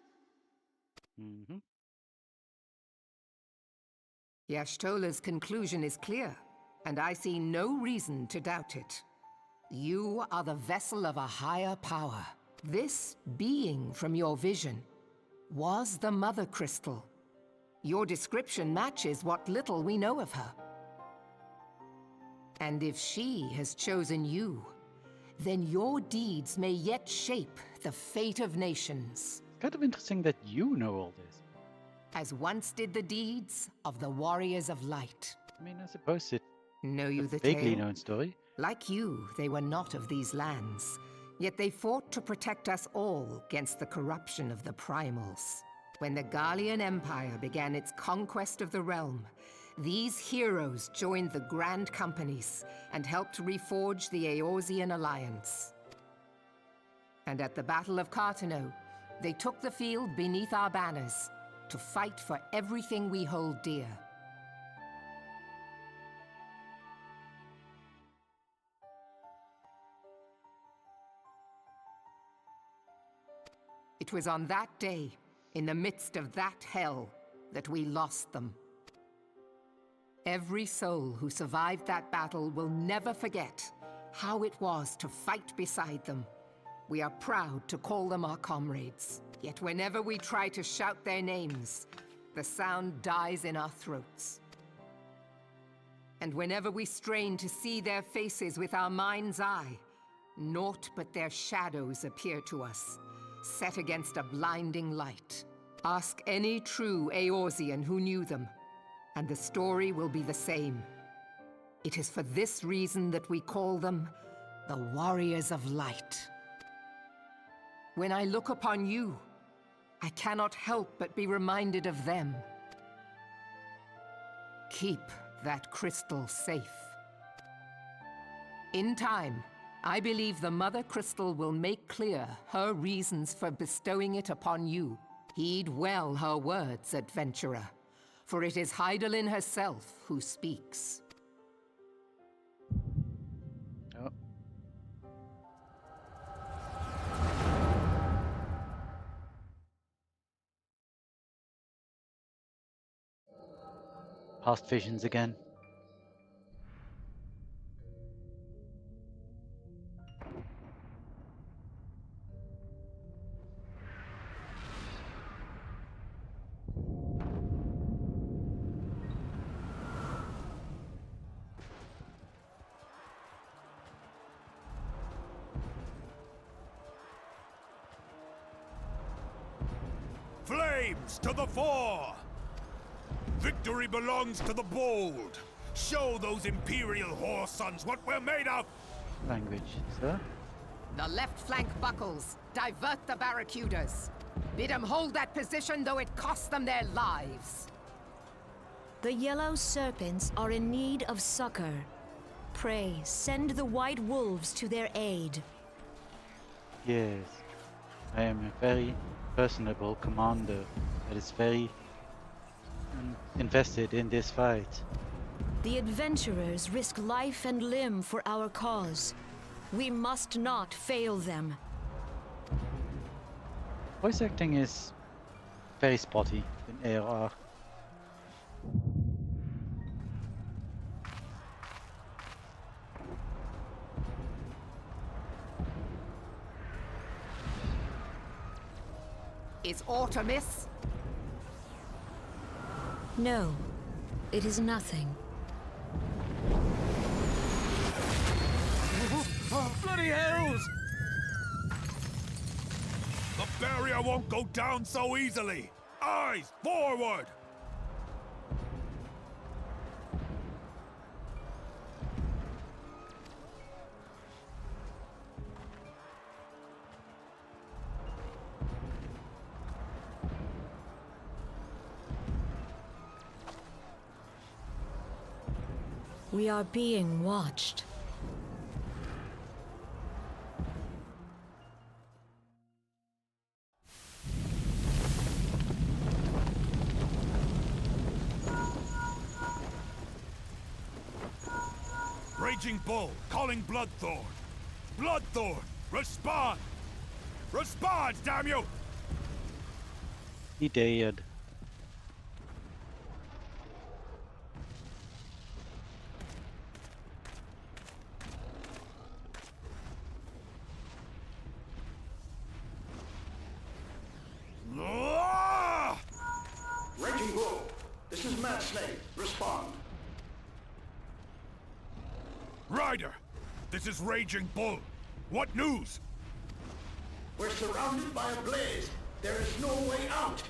Mm-hmm. Yashtola's conclusion is clear, and I see no reason to doubt it. You are the vessel of a higher power. This being from your vision was the Mother Crystal. Your description matches what little we know of her. And if she has chosen you, then your deeds may yet shape the fate of nations, Kind of interesting that you know all this. as once did the deeds of the Warriors of Light. I mean, I suppose it's Know a you the vaguely tale? known story. Like you, they were not of these lands, yet they fought to protect us all against the corruption of the primals. When the Garlean Empire began its conquest of the realm, these heroes joined the Grand Companies and helped reforge the Eorzean Alliance. And at the Battle of Cartano, they took the field beneath our banners to fight for everything we hold dear. It was on that day, in the midst of that hell, that we lost them. Every soul who survived that battle will never forget how it was to fight beside them. We are proud to call them our comrades. Yet whenever we try to shout their names, the sound dies in our throats. And whenever we strain to see their faces with our mind's eye, naught but their shadows appear to us, set against a blinding light. Ask any true Eorzean who knew them, and the story will be the same. It is for this reason that we call them the Warriors of Light. When I look upon you, I cannot help but be reminded of them. Keep that crystal safe. In time, I believe the Mother Crystal will make clear her reasons for bestowing it upon you. Heed well her words, adventurer, for it is Hydaelyn herself who speaks. Oh. Past visions again. Flames to the fore! Victory belongs to the bold! Show those Imperial whore sons what we're made of! Language, sir. The left flank buckles. Divert the barracudas. Bid them hold that position, though it costs them their lives. The yellow serpents are in need of succor. Pray, send the white wolves to their aid. Yes. I am a very personable commander that is very invested in this fight. The adventurers risk life and limb for our cause. We must not fail them. Voice acting is very spotty in ARR. Is aught amiss? No, it is nothing. Bloody hells! The barrier won't go down so easily! Eyes forward! We are being watched. Raging Bull, calling Bloodthorn! Bloodthorn, respond! Respond, damn you! He dared. Ah! Raging Bull, this is Mad Snake. Respond. Ryder, this is Raging Bull. What news? We're surrounded by a blaze. There is no way out.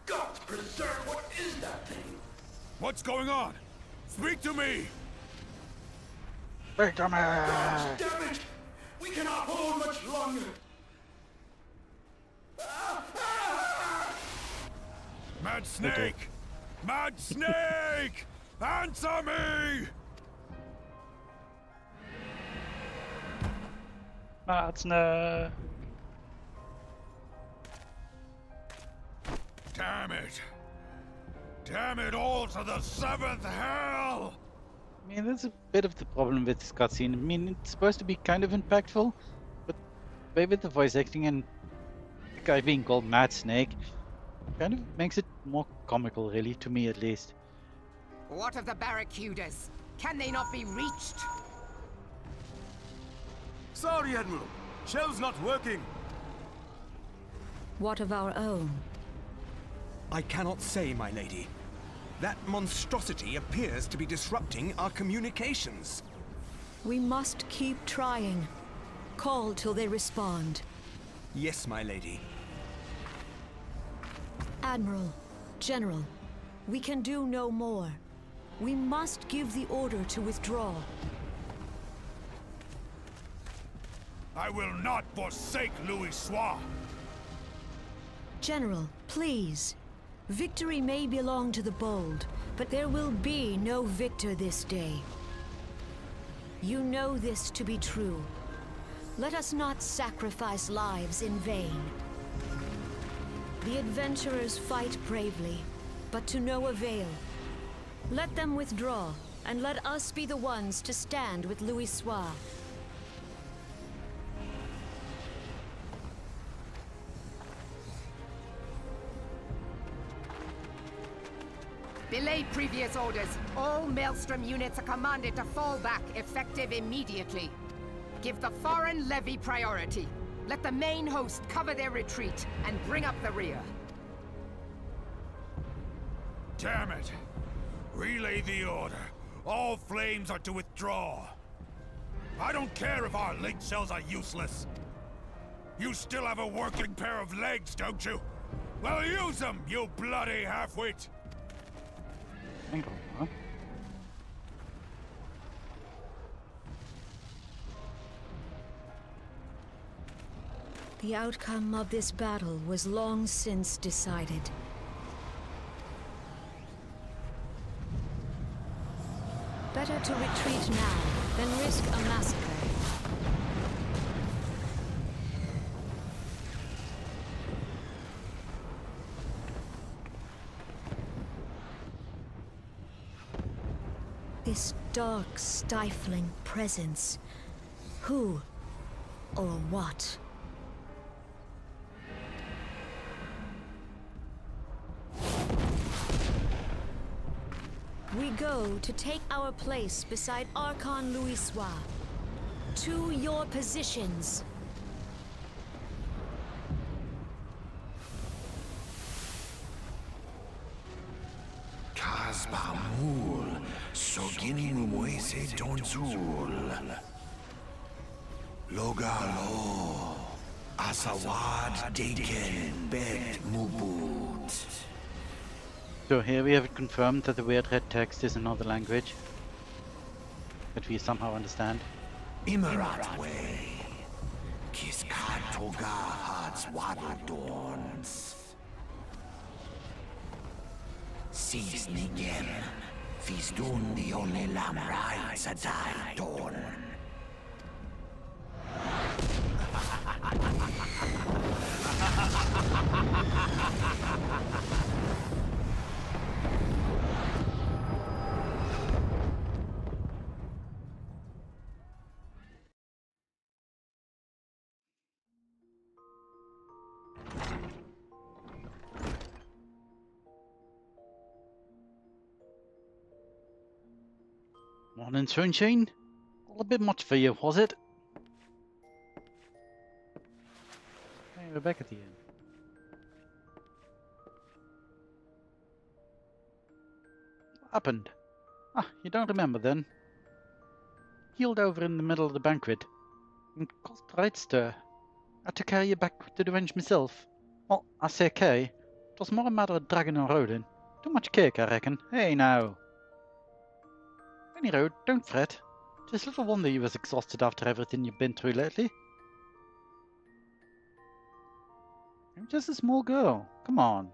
God preserve, what is that thing? What's going on? Speak to me! Speak to me! God damn it! We cannot hold much longer. Mad Snake! Mad Snake! Answer me! Matzner! Damn it! Damn it all to the seventh hell! I mean, that's a bit of the problem with this cutscene. I mean, it's supposed to be kind of impactful, but the way with the voice acting and the guy being called Mad Snake kind of makes it more comical, really, to me at least. What of the barracudas? Can they not be reached? Sorry, Admiral. Shell's not working. What of our own? I cannot say, my lady. That monstrosity appears to be disrupting our communications. We must keep trying. Call till they respond. Yes, my lady. Admiral, General, we can do no more. We must give the order to withdraw. I will not forsake Louis Soir. General, please. Victory may belong to the bold, but there will be no victor this day. You know this to be true. Let us not sacrifice lives in vain. The adventurers fight bravely, but to no avail. Let them withdraw, and let us be the ones to stand with Louis Soir. Belay previous orders. All Maelstrom units are commanded to fall back, effective immediately. Give the foreign levy priority. Let the main host cover their retreat and bring up the rear. Damn it! Relay the order. All flames are to withdraw. I don't care if our link cells are useless. You still have a working pair of legs, don't you? Well, use them, you bloody half-wit! Huh? The outcome of this battle was long since decided. Better to retreat now than risk a massacre. This dark, stifling presence. Who or what? We go to take our place beside Archon Louis Soir. To your positions. Kasbamul, Sogin Muese Donzul. Logalo, Asawad Deken Bet Mubut. So here we have it confirmed that the weird red text is another language that we somehow understand. Imarat way. Kiskat Toga Hards Waddle Dorns. Sees Nigem. Fizdun the only lamb rides a die dawn. Morning, sunshine. A little bit much for you, was it? Hey, we're back at the end. What happened? Ah, you don't remember then? Healed over in the middle of the banquet. And caused right stir. Had to carry you back to the range myself. Well, I say okay. It was more a matter of dragging and rolling. Too much cake, I reckon. Hey now. Any road, don't fret. Just little wonder you was exhausted after everything you've been through lately. I'm just a small girl. Come on.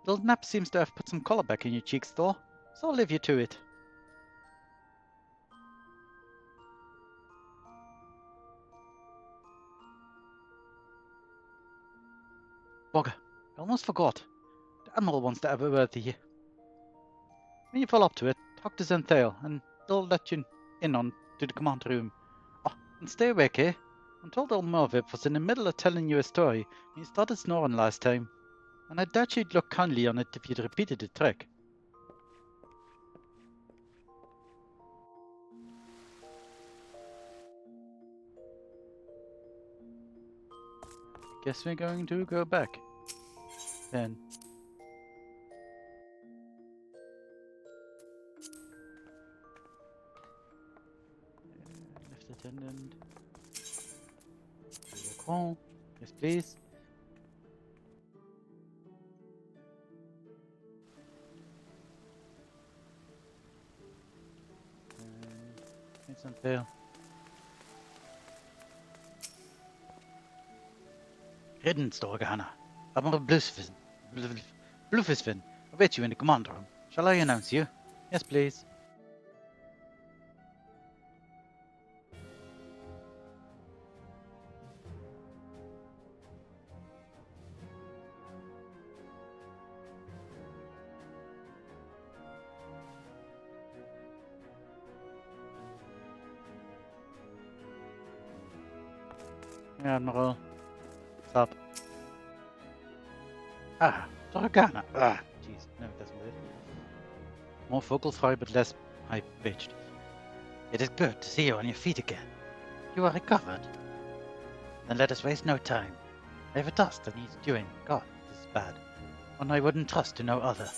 Little nap seems to have put some colour back in your cheeks though, so I'll leave you to it. Bugger, I almost forgot. The Admiral wants to have a word to you. When you fall up to it, talk to Zenthale, and they'll let you in on to the command room. Oh, and stay awake, eh? I'm told old Mervip was in the middle of telling you a story, and he started snoring last time. And I doubt you'd look kindly on it if you'd repeated the trick. Guess we're going to go back. Then. Lift attendant. Call. Yes, please. Instant fail. Hidden Toragana. Admiral Bluefisfin awaits you in the command room. Shall I announce you? Yes, please. Yeah, Admiral. Stop. Ah, Toragana. Ah, jeez. No, that's not it. More vocal fry, but less high-pitched. It is good to see you on your feet again. You are recovered. Then let us waste no time. I have a task that needs doing. God, this is bad. One I wouldn't trust to no other.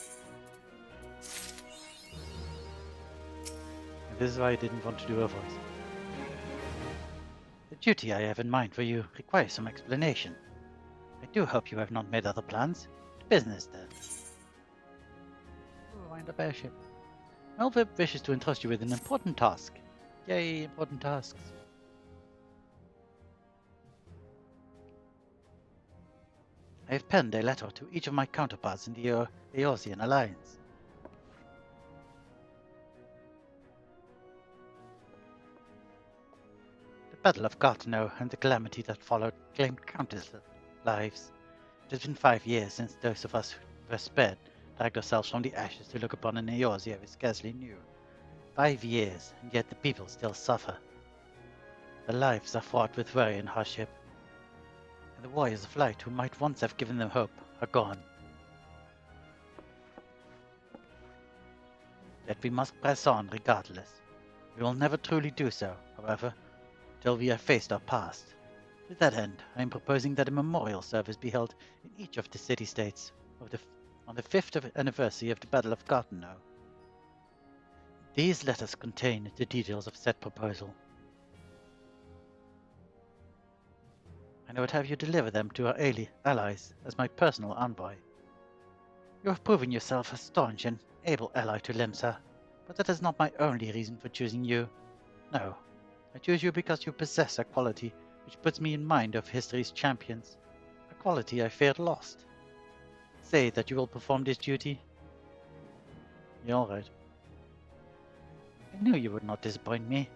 And this is why I didn't want to do a voice. The duty I have in mind for you requires some explanation. I do hope you have not made other plans. Business, then. Oh, find a airship. Melvip wishes to entrust you with an important task. Yay, important tasks. I have penned a letter to each of my counterparts in the Eorzean Alliance. The Battle of Gartano and the calamity that followed claimed countless lives. It has been 5 years since those of us who were spared dragged ourselves from the ashes to look upon an Eorzea we scarcely knew. 5 years, and yet the people still suffer. Their lives are fraught with worry and hardship, and the warriors of light who might once have given them hope are gone. Yet we must press on regardless. We will never truly do so, however, till we have faced our past. To that end, I am proposing that a memorial service be held in each of the city-states on the 5th anniversary of the Battle of Gartano. These letters contain the details of said proposal. And I would have you deliver them to our allies as my personal envoy. You have proven yourself a staunch and able ally to Limsa, but that is not my only reason for choosing you. No, I choose you because you possess a quality which puts me in mind of history's champions, a quality I feared lost. Say that you will perform this duty. You're all right. I knew you would not disappoint me.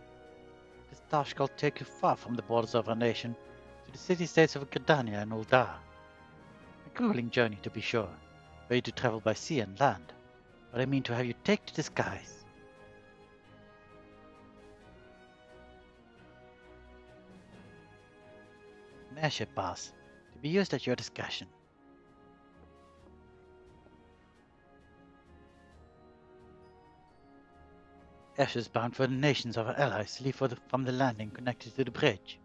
This task shall take you far from the borders of our nation, to the city-states of Gridania and Uldar. A grueling journey, to be sure, ready to travel by sea and land, but I mean to have you take to the skies. An airship pass, to be used at your discretion. Airships bound for the nations of our allies leave from the landing connected to the bridge.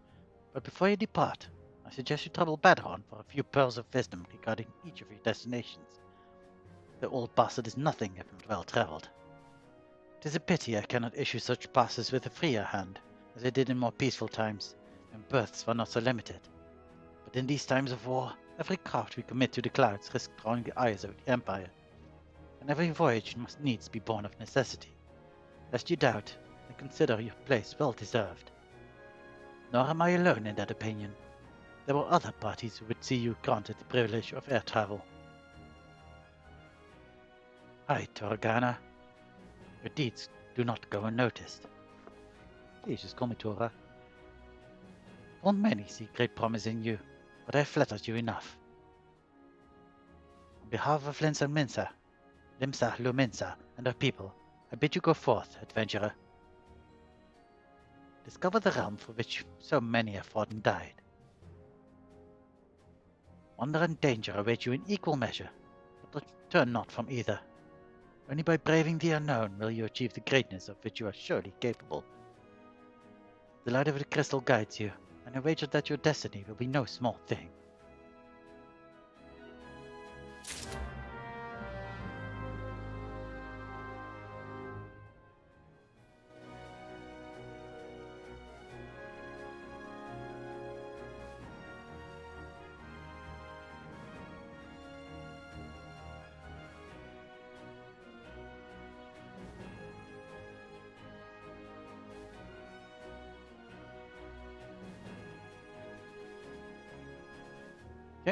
But before you depart, I suggest you travel Badron for a few pearls of wisdom regarding each of your destinations. The old bastard is nothing if not well traveled. It is a pity I cannot issue such passes with a freer hand, as I did in more peaceful times, when berths were not so limited. But in these times of war, every craft we commit to the clouds risks drawing the eyes of the Empire, and every voyage must needs be born of necessity. Lest you doubt, I consider your place well deserved. Nor am I alone in that opinion. There were other parties who would see you granted the privilege of air travel. Aye, Toragana. Your deeds do not go unnoticed. Please just call me Tora. Full many see great promise in you, but I have flattered you enough. On behalf of Limsa Luminsa, and our people, I bid you go forth, adventurer. Discover the realm for which so many have fought and died. Wonder and danger await you in equal measure, but turn not from either. Only by braving the unknown will you achieve the greatness of which you are surely capable. The light of the crystal guides you, and I wager that your destiny will be no small thing.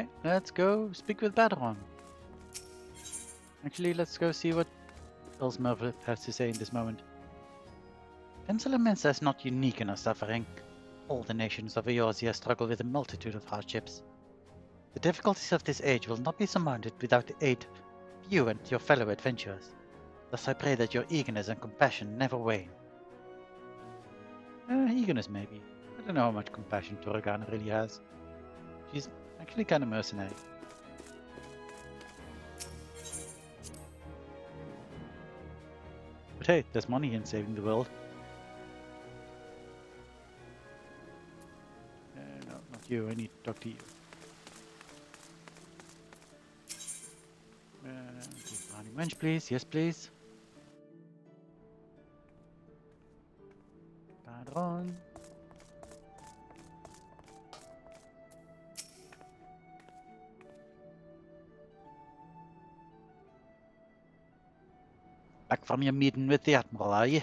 Okay, let's go speak with Badron. Actually, let's go see what else Merv has to say in this moment. Pencil Mensa is not unique in our suffering. All the nations of Eorzea struggle with a multitude of hardships. The difficulties of this age will not be surmounted without the aid of you and your fellow adventurers. Thus I pray that your eagerness and compassion never wane. Eagerness maybe. I don't know how much compassion Toragana really has. She's actually kind of mercenary. But hey, there's money in saving the world. No, not you. I need to talk to you. Running wench, please. Yes, please. Padron. Back from your meeting with the Admiral, are you?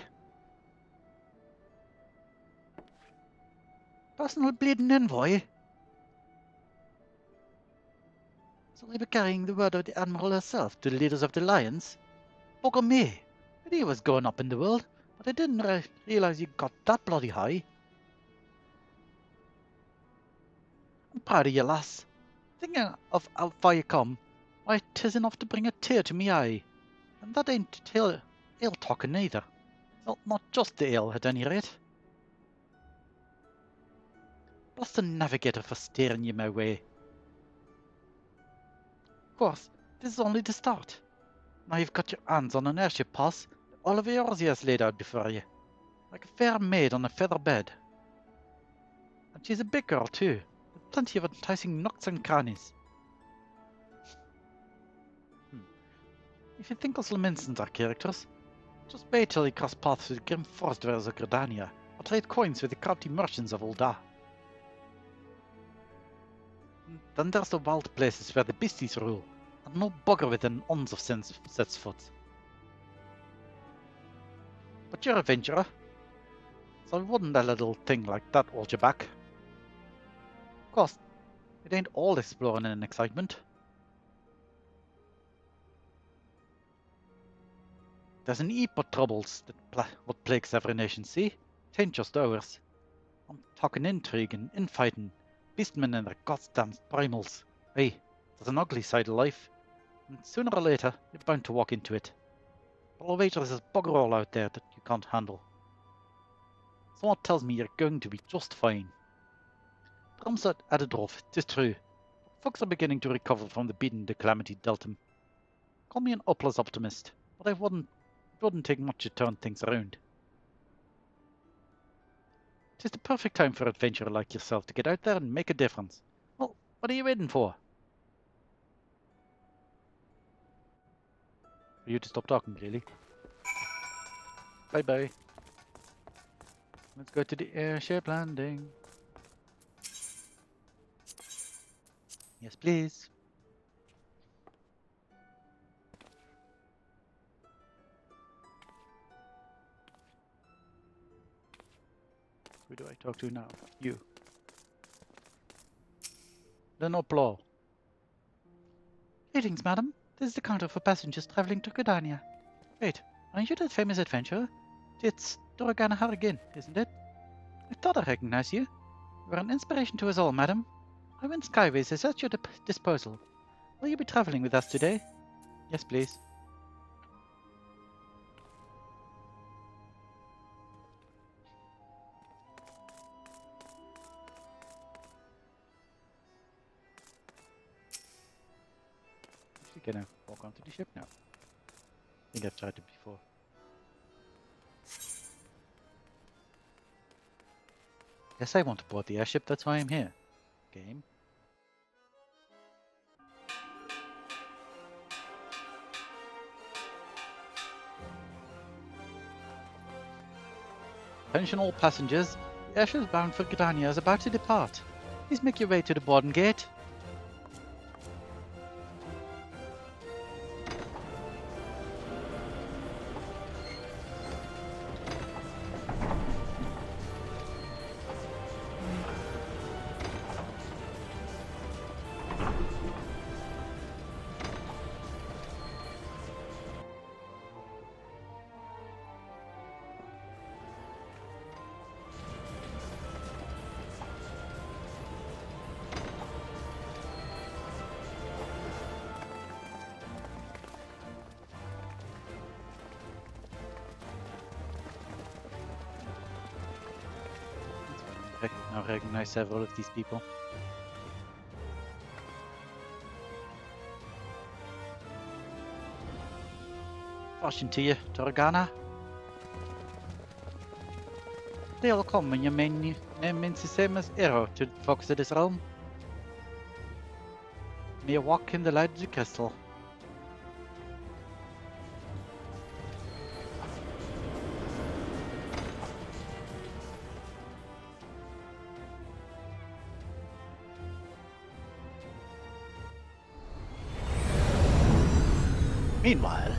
Personal bleeding envoy? So they were carrying the word of the Admiral herself to the leaders of the Lions? Bugger me! I knew he was going up in the world, but I didn't realize you got that bloody high. I'm proud of you, lass. Thinking of how far you come, why, 'tis enough to bring a tear to me eye. And that ain't ale talking neither. Well, not just the ale, at any rate. Bless the navigator for steering you my way. Of course, this is only the start. Now you've got your hands on an airship pass, all of Eorzea is laid out before you, like a fair maid on a feather bed. And she's a big girl too, with plenty of enticing nooks and crannies. If you think us Leminsons are characters, just wait till you cross paths with the grim forest dwellers of Gridania, or trade coins with the crafty merchants of Ul'dah. Then there's the wild places where the beasties rule, and no bugger with an ounce of sense sets foot. But you're a adventurer, so wouldn't a little thing like that hold you back? Of course, it ain't all exploring and excitement. There's an heap of troubles that what plagues every nation, see? It ain't just ours. I'm talking intrigue and infighting, beastmen and their goddamn primals. Hey, there's an ugly side of life, and sooner or later you're bound to walk into it. But I'll wager there's bugger all out there that you can't handle. Someone tells me you're going to be just fine. Drums at a drove, 'tis true. But folks are beginning to recover from the beating the calamity dealt them. Call me an hopeless optimist, but it wouldn't take much to turn things around. 'Tis the perfect time for an adventurer like yourself to get out there and make a difference. Well, what are you waiting for? For you to stop talking, really. Bye-bye. Let's go to the airship landing. Yes, please. Who do I talk to now? You. The Noplo. Greetings, madam. This is the counter for passengers traveling to Gridania. Wait, aren't you that famous adventurer? It's Toragana Harrigan, isn't it? I thought I recognized you. You are an inspiration to us all, madam. I went skyways is at your disposal. Will you be traveling with us today? Yes, please. Actually gonna walk onto the ship now. I think I've tried it before. Yes, I want to board the airship, that's why I'm here. Game. Attention all passengers, the airship bound for Gridania is about to depart. Please make your way to the boarding gate. now recognize several of these people. Fortune to you, Toragana. Deel kommer je min systems arrow to focus this realm. May you walk in the light of the crystal. Meanwhile,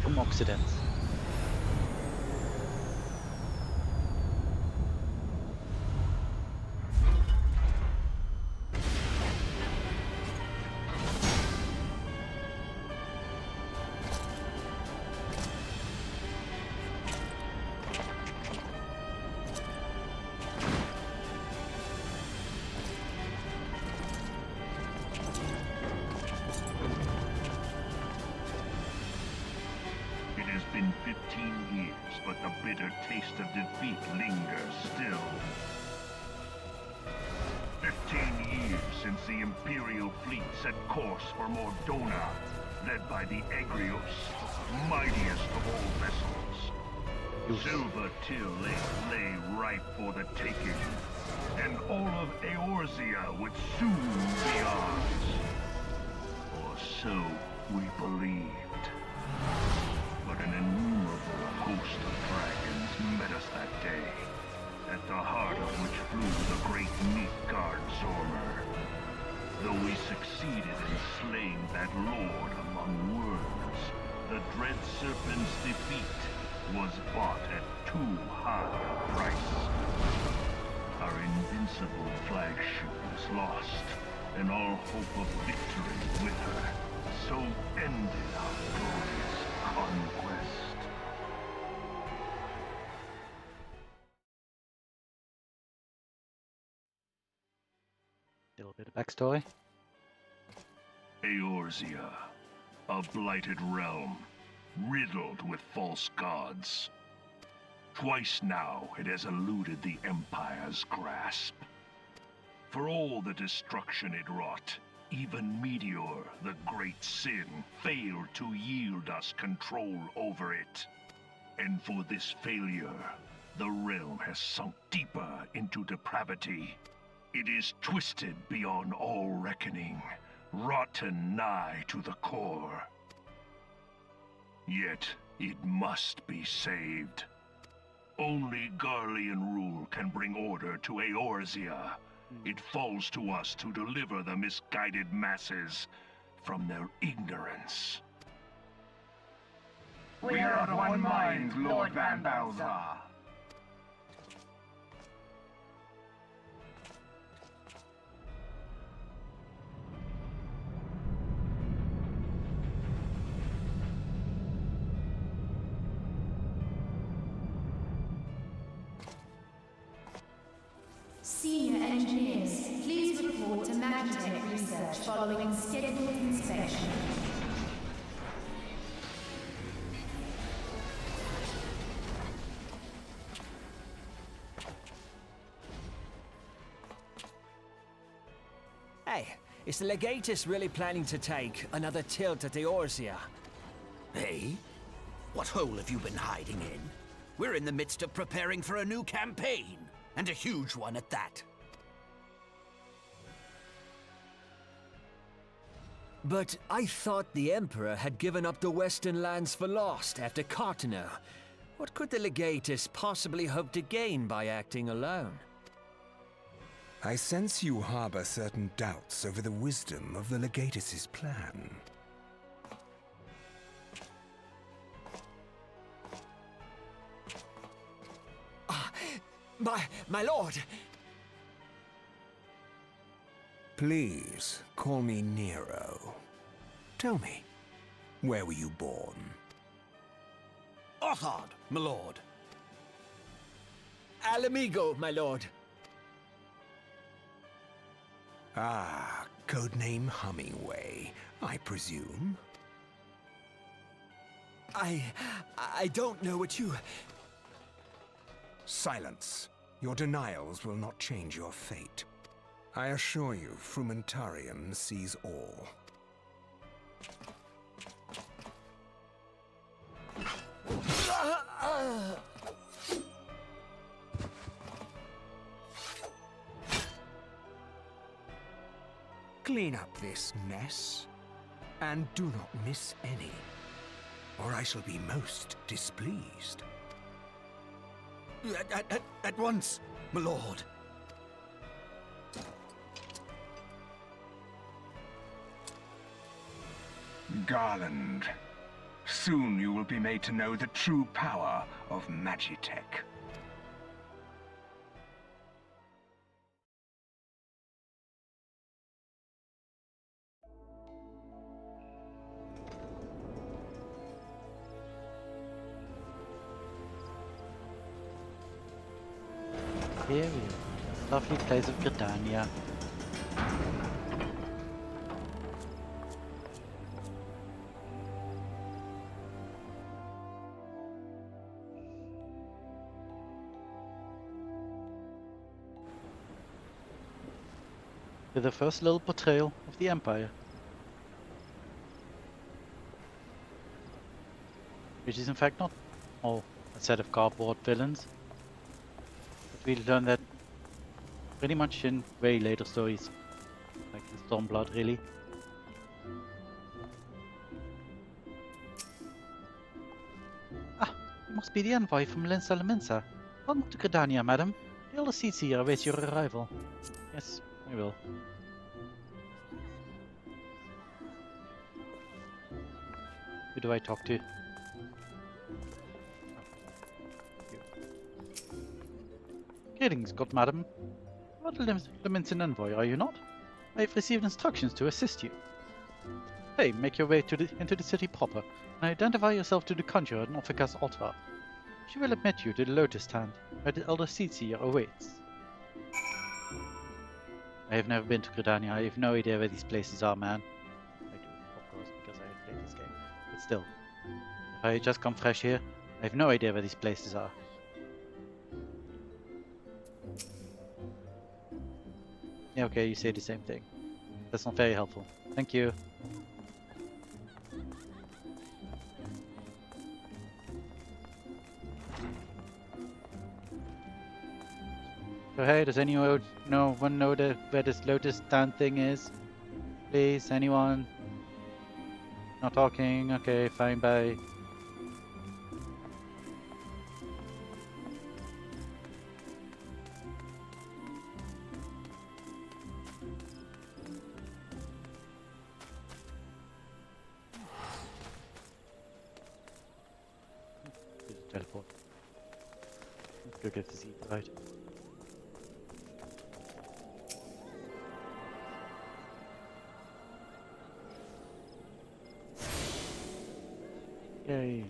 some accidents. It has been 15 years, but the bitter taste of defeat lingers still. 15 years since the Imperial fleet set course for Mordona, led by the Agrios, mightiest of all vessels. Silver Till lay ripe for the taking, and all of Eorzea would soon be ours. Or so we believed. But an innumerable host of dragons met us that day, at the heart of which flew the great Midgard Zormer. Though we succeeded in slaying that lord among worms, the dread serpent's defeat was bought at too high a price. Our invincible flagship was lost, and all hope of victory with her. So ended our glorious conquest. Little bit of backstory. Eorzea, a blighted realm, riddled with false gods. Twice now it has eluded the Empire's grasp. For all the destruction it wrought, even Meteor, the great sin, failed to yield us control over it. And for this failure, the realm has sunk deeper into depravity. It is twisted beyond all reckoning, rotten nigh to the core. Yet, it must be saved. Only Garlean rule can bring order to Eorzea. It falls to us to deliver the misguided masses from their ignorance. We are of one mind, Lord Van Balzar. Senior engineers, please report to Magitech Research following scheduled inspection. Hey, is the Legatus really planning to take another tilt at Eorzea? Hey? What hole have you been hiding in? We're in the midst of preparing for a new campaign, and a huge one at that. But I thought the Emperor had given up the Western lands for lost after Cartano. What could the Legatus possibly hope to gain by acting alone? I sense you harbor certain doubts over the wisdom of the Legatus's plan. My lord! Please, call me Nero. Tell me, where were you born? Othard, my lord. Alamigo, my lord. Ah, codename Hummingway, I presume? I don't know what you... Silence. Your denials will not change your fate. I assure you, Frumentarium sees all. Clean up this mess, and do not miss any, or I shall be most displeased. At once, my lord. Garland, soon you will be made to know the true power of Magitech. Here we are. Lovely place of Gridania. With the first little portrayal of the Empire. Which is in fact not all a set of cardboard villains. But we learn that pretty much in way later stories. Like in Stormblood, really. Ah, you must be the envoy from Lensa Laminsa. Welcome to Gridania, madam. The elder seats here awaits your arrival. Yes, I will. Who do I talk to? Greetings, good madam. You are the Laminsan envoy, are you not? I have received instructions to assist you. Hey, make your way into the city proper, and identify yourself to the conjurer at Northika's altar. She will admit you to the Lotus Stand, where the elder Seetsier awaits. I have never been to Gridania. I have no idea where these places are, man. I do, of course, because I have played this game. But still, if I just come fresh here, I have no idea where these places are. Yeah, okay, you say the same thing. That's not very helpful. Thank you. So hey, does anyone know where this Lotus Stand thing is? Please, anyone? Not talking? Okay, fine, bye. Teleport. Let's go get this eat, right? Yay.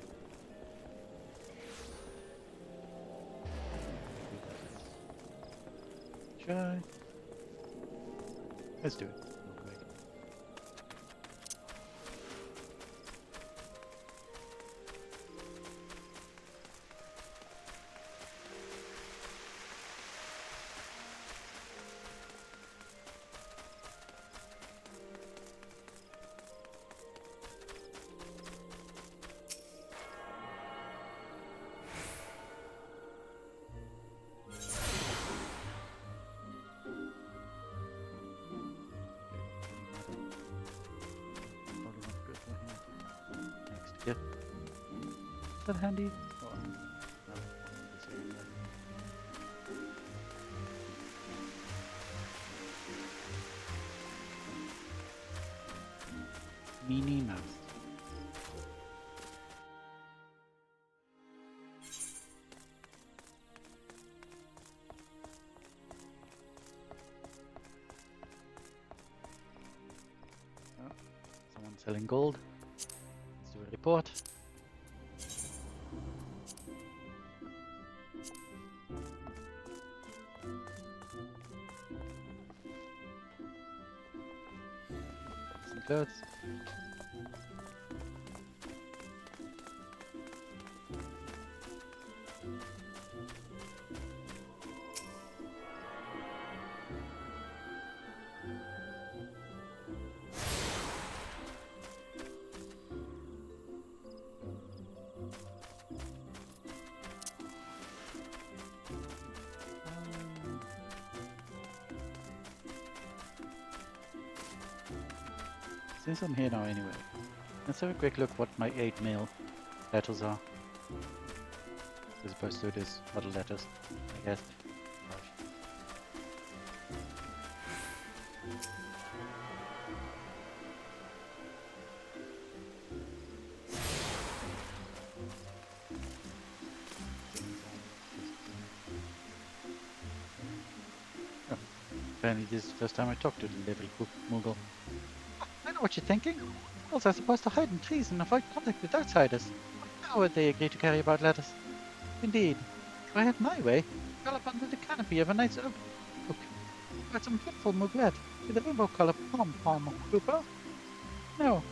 Try. Let's do it. Real quick. Yeah. Is that handy? Oh, no. Minnie Mouse. Oh, someone selling gold. Let's do a report. Some clothes. since I'm here now anyway, let's have a quick look what my 8mm letters are. As opposed to these other letters, I guess. Oh, apparently this is the first time I talked to the delivery Moogle. I know what you're thinking. Girls are supposed to hide in trees and avoid contact with outsiders. How would they agree to carry about letters? Indeed. If I had my way, curl up under the canopy of a nice oak. Got some beautiful muglet with a rainbow-colored pom-pom, Cooper. No.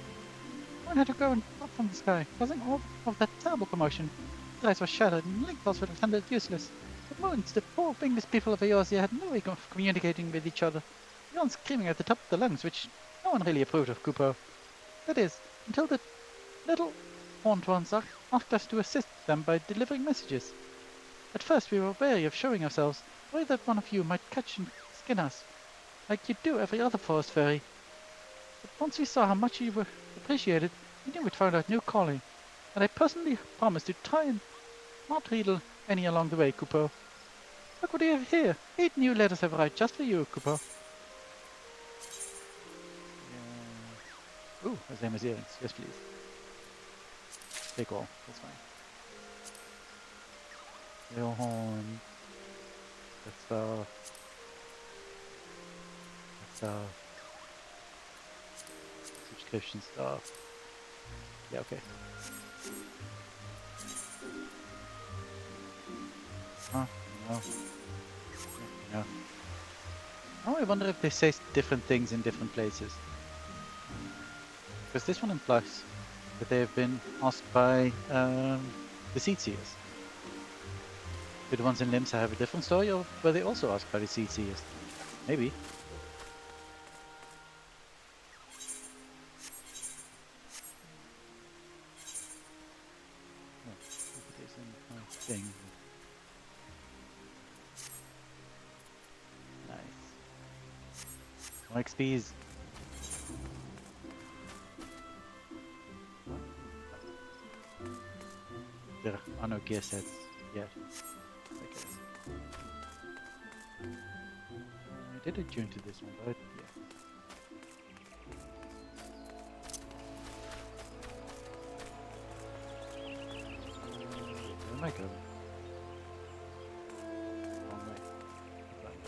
One had to go and drop from the sky, causing all of that terrible commotion. His eyes were shattered and link bells were rendered useless. For months, the poor English people of Eorzea had no way of communicating with each other, beyond screaming at the top of their lungs, which no one really approved of, Cooper. That is, until the little horned ones asked us to assist them by delivering messages. At first we were wary of showing ourselves, worried that one of you might catch and skin us, like you do every other forest fairy. But once we saw how much you were appreciated, we knew we'd found our new calling, and I personally promised to try and not wheedle any along the way, Cooper. Look what we have here! 8 new letters have arrived just for you, Cooper. Ooh, there's Emma's earrings. Yes, please. Take all. That's fine. Little horn. That's subscription stuff. Yeah, okay. Huh? No. No. Oh, I wonder if they say different things in different places. Because this one implies that they have been asked by the Seedseers. Did the ones in Limsa have a different story, or were they also asked by the Seedseers? Maybe. Oh, look at this in my thing. Nice. More XPs. There are no gear sets yet, I guess. I did attune to this one, but yeah. Where am I going? Wrong way. Right.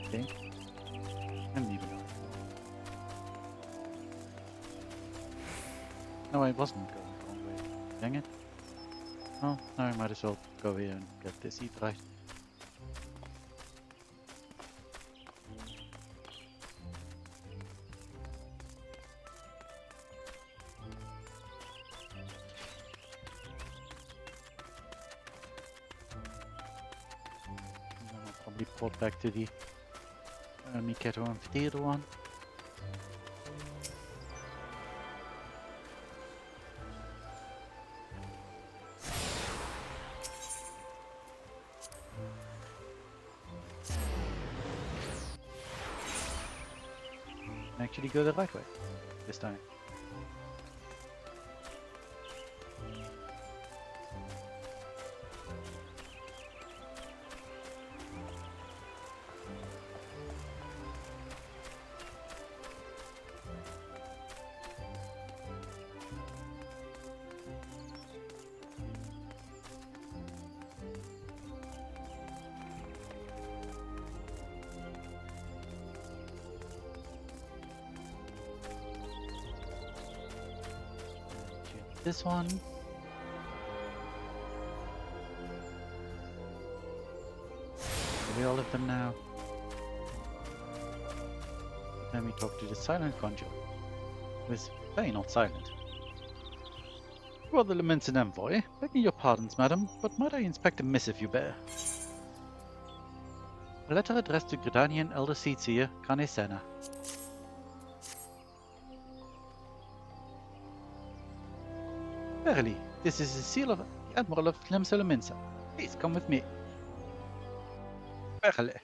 Okay. I don't even know. No, I wasn't going the wrong way. Dang it. Well, now I might as well go here and get this eat right. And then I'll probably port back to the Miketo Amphitheater one. Actually go the right way this time. This one. Maybe all of them now. Then we talk to the silent conjurer, who is very not silent. Brother laments an envoy, begging your pardons, madam, but might I inspect a missive you bear? A letter addressed to Gridanian Elder Seedseer Kanesena. Verily, this is the seal of the Admiral of Limsa. Please come with me. Verily.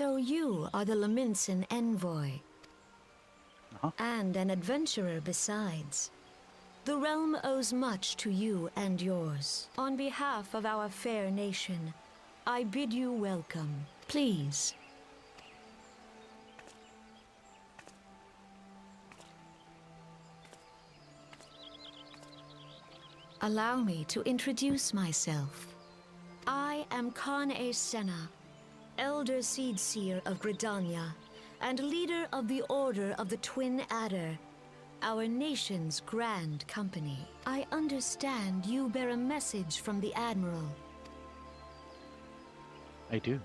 So you are the Laminson envoy. And an adventurer besides. The realm owes much to you and yours. On behalf of our fair nation, I bid you welcome. Please. Allow me to introduce myself. I am Khan-e Senna, Elder Seedseer of Gridania, and leader of the Order of the Twin Adder, our nation's grand company. I understand you bear a message from the Admiral. I do.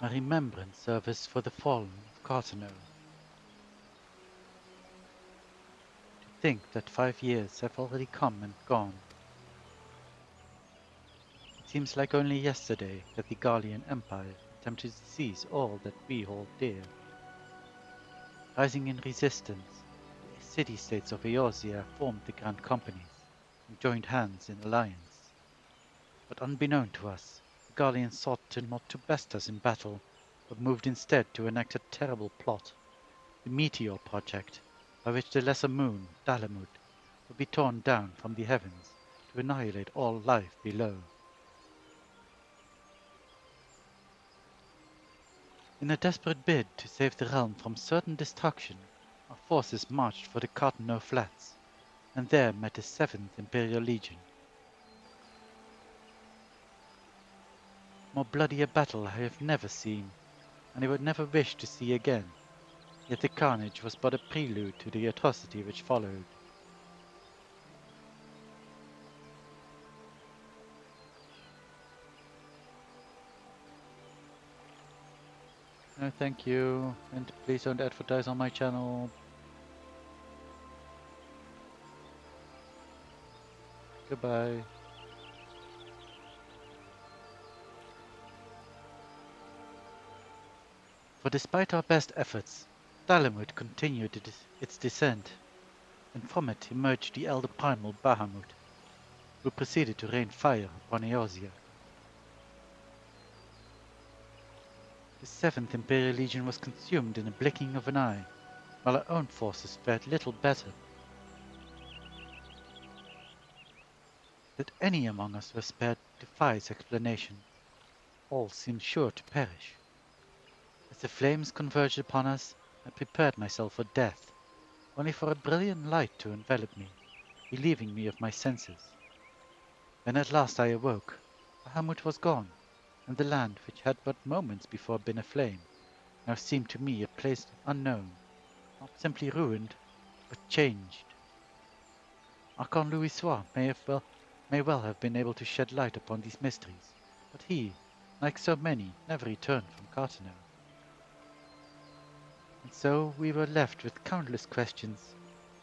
A remembrance service for the fallen of Cartano. To think that 5 years have already come and gone. It seems like only yesterday that the Gallian Empire attempted to seize all that we hold dear. Rising in resistance, the city-states of Eorzea formed the Grand Companies and joined hands in alliance. But unbeknown to us, the Gallians sought not to best us in battle, but moved instead to enact a terrible plot, the Meteor Project, by which the lesser moon, Dalamud, would be torn down from the heavens to annihilate all life below. In a desperate bid to save the realm from certain destruction, our forces marched for the Cartano Flats, and there met the 7th Imperial Legion. More bloody a battle I have never seen, and I would never wish to see again, yet the carnage was but a prelude to the atrocity which followed. No, thank you, and please don't advertise on my channel. Goodbye. For despite our best efforts, Dalamud continued its descent, and from it emerged the elder primal Bahamut, who proceeded to rain fire upon Eorzea. The 7th Imperial Legion was consumed in a blinking of an eye, while our own forces fared little better. That any among us were spared defies explanation. All seemed sure to perish. As the flames converged upon us, I prepared myself for death, only for a brilliant light to envelop me, relieving me of my senses. When at last I awoke, Bahamut was gone, and the land which had but moments before been aflame, now seemed to me a place unknown, not simply ruined, but changed. Archon Louisoix may well have been able to shed light upon these mysteries, but he, like so many, never returned from Cartano. And so we were left with countless questions,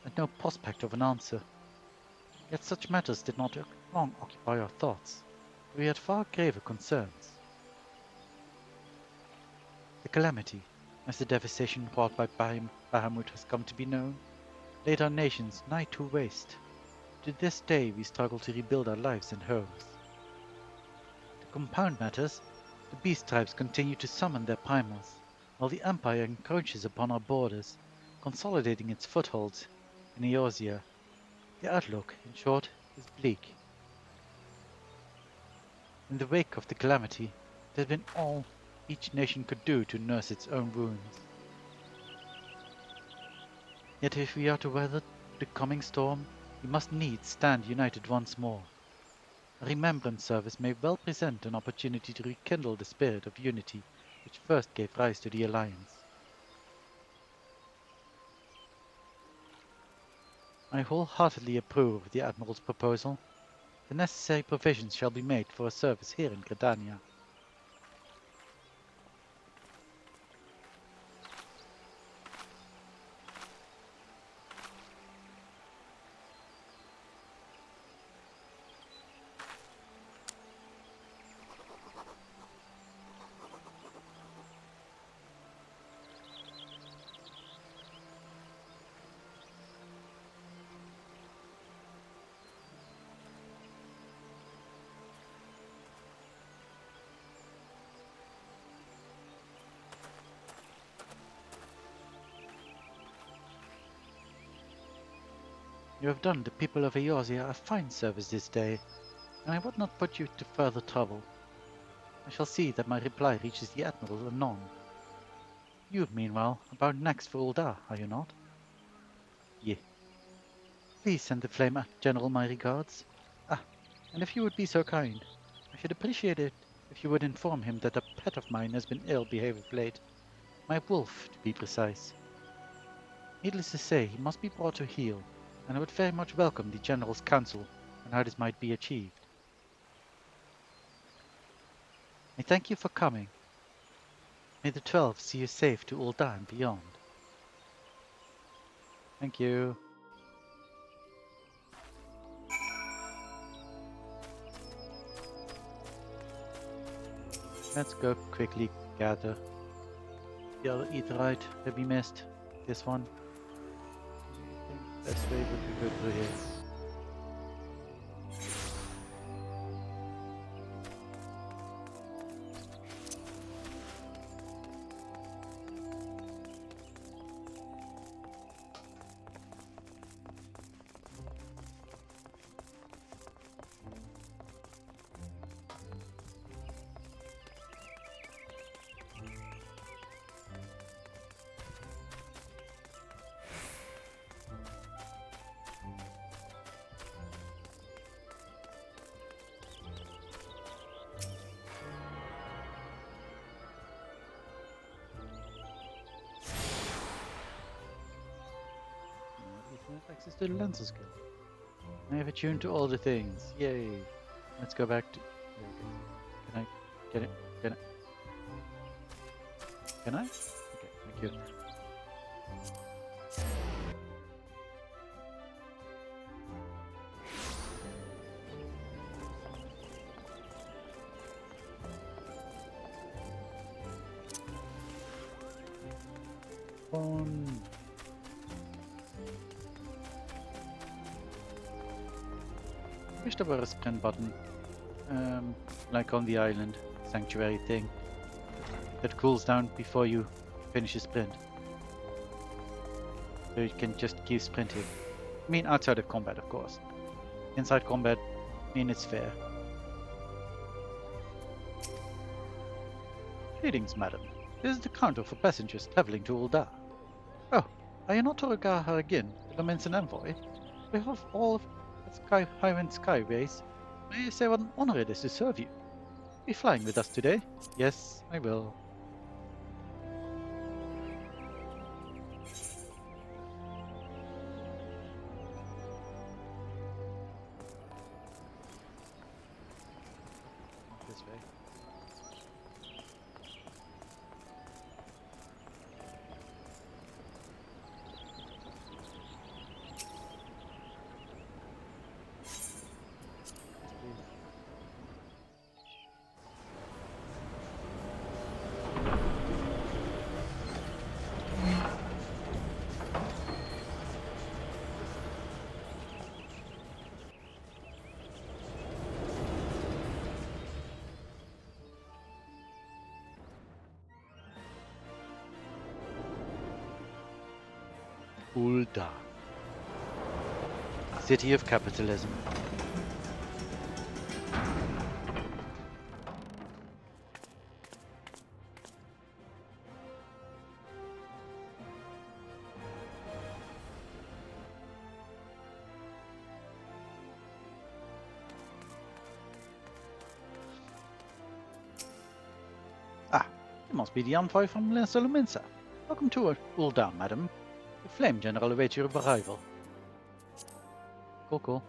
and no prospect of an answer. Yet such matters did not long occupy our thoughts. We had far graver concerns. The calamity, as the devastation wrought by Bahamut has come to be known, laid our nations nigh to waste. To this day we struggle to rebuild our lives and homes. To compound matters, the beast tribes continue to summon their primals, while the Empire encroaches upon our borders, consolidating its footholds in Eorzea. The outlook, in short, is bleak. In the wake of the calamity, it has been all each nation could do to nurse its own wounds. Yet if we are to weather the coming storm, we must needs stand united once more. A remembrance service may well present an opportunity to rekindle the spirit of unity which first gave rise to the Alliance. I wholeheartedly approve of the Admiral's proposal. The necessary provisions shall be made for a service here in Gridania. You have done the people of Eorzea a fine service this day, and I would not put you to further trouble. I shall see that my reply reaches the Admiral anon. You, meanwhile, about next for Ul'dah, are you not? Ye. Please send the Flame General my regards. Ah, and if you would be so kind, I should appreciate it if you would inform him that a pet of mine has been ill-behaved of late. My wolf, to be precise. Needless to say, he must be brought to heel, and I would very much welcome the General's counsel on how this might be achieved. I thank you for coming. May the 12 see you safe to Ul'dah and beyond. Thank you. Let's go quickly gather the other Aetheryte that we missed. This one. I think the best way would be go through here. Access to the Lancer skill. I have attuned to all the things. Yay! Let's go back to. Can I get it? Can I? Can I? Okay, thank you. Wish there were a sprint button, like on the island sanctuary thing, that cools down before you finish a sprint. So you can just keep sprinting. I mean, outside of combat, of course. Inside combat, I mean, it's fair. Greetings, madam. This is the counter for passengers traveling to Ul'dah. Oh, are you not Toragana again, the Lamenson envoy? We have all of Highwind Skyways. May I say what an honor it is to serve you? Be flying with us today? Yes, I will. This way. Ul'dah, city of capitalism. Ah, it must be the envoy from Luminsa. Welcome to Ul'dah, madam. The Flame General awaits your arrival. Cool.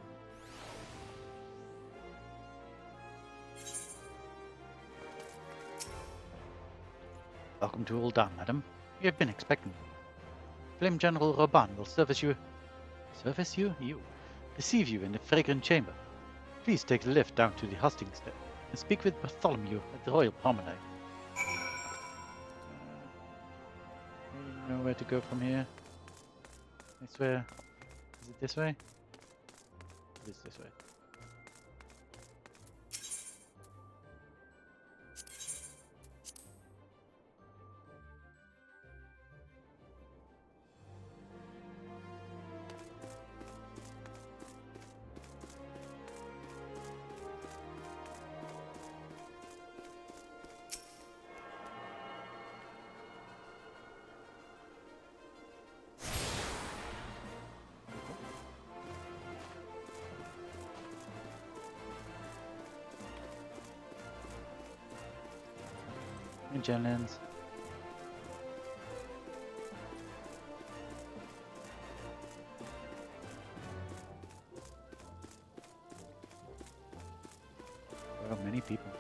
Welcome to Ul'dah, madam. We have been expecting you. Flame General Roban will service you? You? Receive you in the fragrant chamber. Please take the lift down to the hustings deck and speak with Bartholomew at the Royal Promenade. I don't know where to go from here. I swear. Is it this way? It is this way. Genlands. There are many people.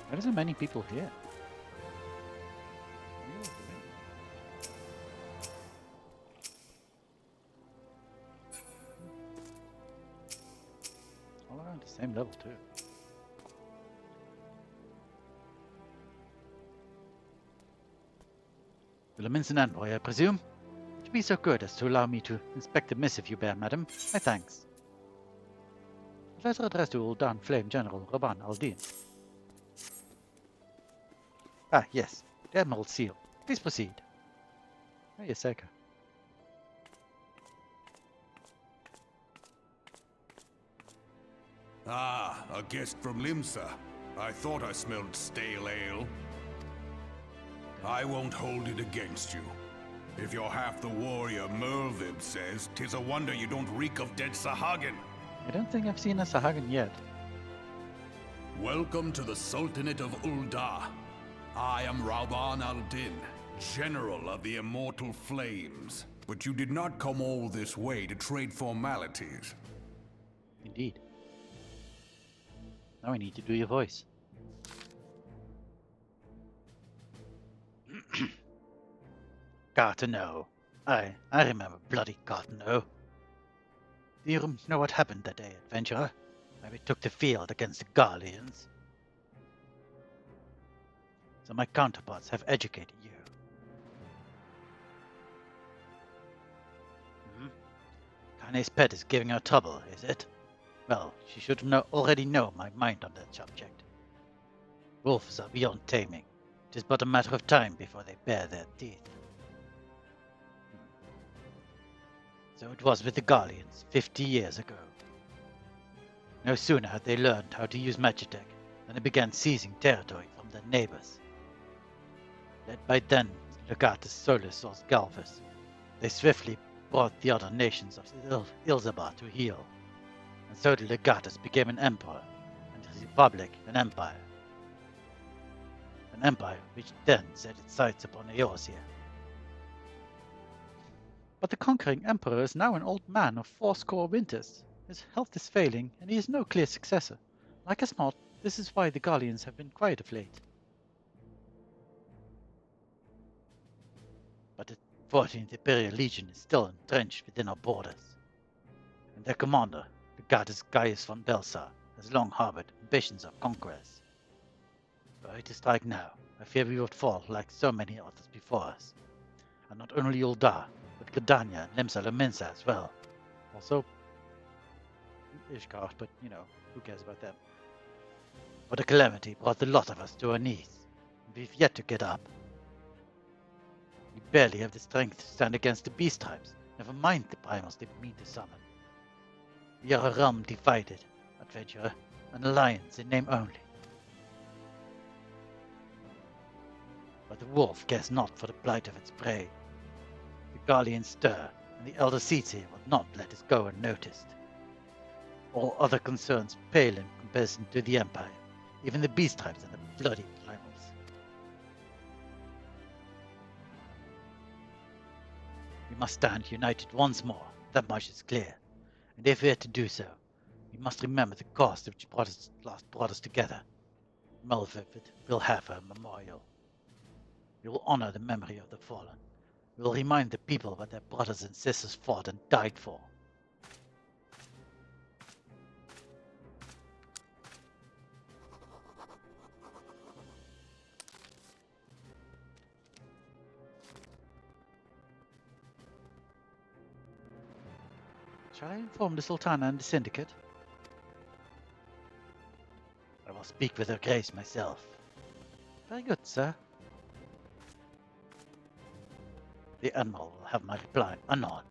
Why are there many people here? All around the same level too. Willemins and Envoy, I presume? Would you be so good as to allow me to inspect the missive you bear, madam? My thanks. Letter addressed to Ul'Dan Flame General Raban al-Din. Ah, yes. The Emerald Seal. Please proceed. Oh, yes, Seka. Ah, a guest from Limsa. I thought I smelled stale ale. I won't hold it against you. If you're half the warrior Merlvib says, 'tis a wonder you don't reek of dead Sahagin. I don't think I've seen a Sahagin yet. Welcome to the Sultanate of Ul'Da. I am Raban al-Din, General of the Immortal Flames. But you did not come all this way to trade formalities. Indeed. Now I need to do your voice. Cartano. I remember bloody Cartano. Do you know what happened that day, adventurer? When we took the field against the Guardians? So my counterparts have educated you. Kane's pet is giving her trouble, is it? Well, she should already know my mind on that subject. Wolves are beyond taming. It is but a matter of time before they bare their teeth. So it was with the Guardians 50 years ago. No sooner had they learned how to use Magitech than they began seizing territory from their neighbors. Led by then Legatus Solus or Galvus, they swiftly brought the other nations of Ilzabar to heel, and so the Legatus became an emperor, and the Republic an empire. An empire which then set its sights upon Eorzea. But the conquering emperor is now an old man of 80 winters. His health is failing, and he is no clear successor. Like as not, this is why the Guardians have been quiet of late. But the 14th Imperial Legion is still entrenched within our borders. And their commander, the goddess Gaius von Belsar, has long harbored ambitions of conquest. Were he to strike now, I fear we would fall like so many others before us. And not only Ul'Da, but Gridania and Limsa Lominsa as well. Also, Ishgard, but you know, who cares about them? But the calamity brought the lot of us to our knees, and we've yet to get up. We barely have the strength to stand against the beast tribes, never mind the primals they mean to summon. We are a realm divided, adventurer, an alliance in name only. But the wolf cares not for the plight of its prey. The Guardians stir, and the Elder Seats here will not let us go unnoticed. All other concerns pale in comparison to the Empire, even the beast tribes and the bloody primals. We must stand united once more, that much is clear. And if we are to do so, we must remember the cause which last brought us together. Merlvib will have her memorial. We will honor the memory of the fallen. We will remind the people what their brothers and sisters fought and died for. Shall I inform the Sultana and the Syndicate? I will speak with her grace myself. Very good, sir. The Admiral will have my reply anon.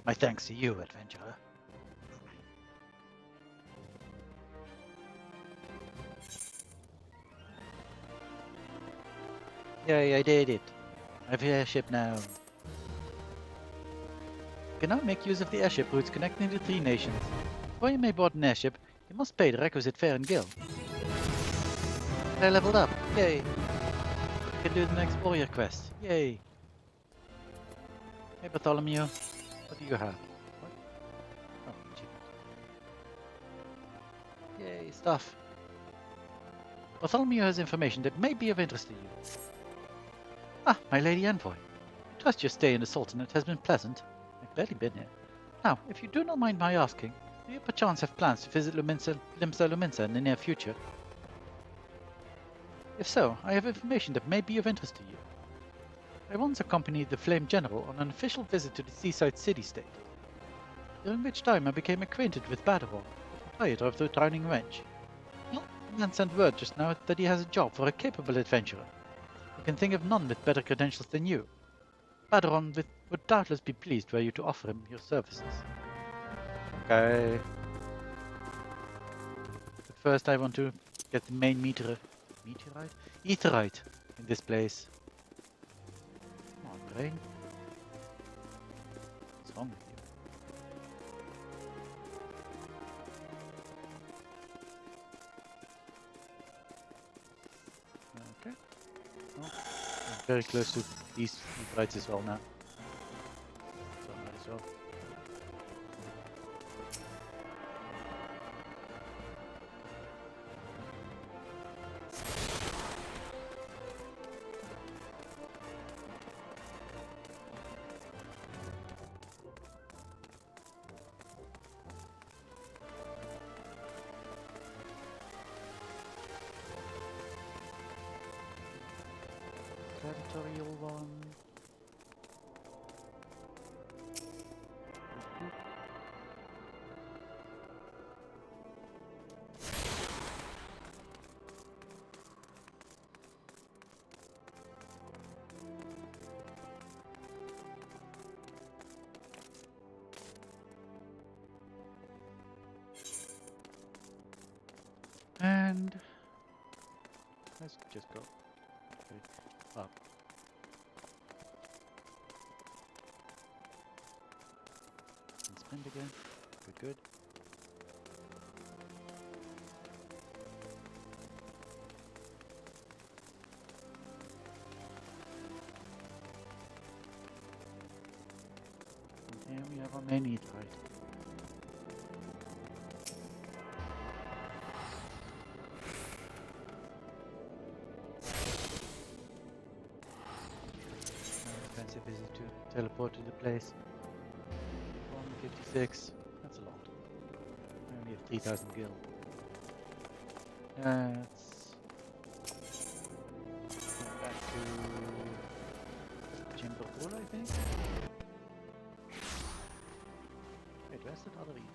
My thanks to you, adventurer. Yay, I did it. I have an airship now. You cannot make use of the airship routes connecting the 3 nations. Before you may board an airship, you must pay the requisite fare and guild. I leveled up. Yay! I can do the next warrior quest. Yay! Hey Bartholomew, what do you have? What? Oh, achievement. Yay, stuff. Bartholomew has information that may be of interest to you. Ah, my lady envoy. I trust your stay in the Sultanate has been pleasant. I've barely been here. Now, if you do not mind my asking, do you perchance have plans to visit Limsa Luminsa in the near future? If so, I have information that may be of interest to you. I once accompanied the Flame General on an official visit to the seaside city-state, during which time I became acquainted with Badaron, the proprietor of the Drowning Wrench. Well, the man sent word just now that he has a job for a capable adventurer. I can think of none with better credentials than you. Badaron would doubtless be pleased were you to offer him your services. Okay. But first I want to get the main meteorite in this place. Come on, brain. What's wrong with you? Okay. Oh, I'm very close to these meteorites as well now. So might as well. Territorial one. And let's just go up. And spin again. Good, good. And here we have our main meteorite. Busy to teleport to the place. 156. That's a lot. I only have 3,000 gil. Let's go back to Chamber Pool, I think. Wait, where's that other event?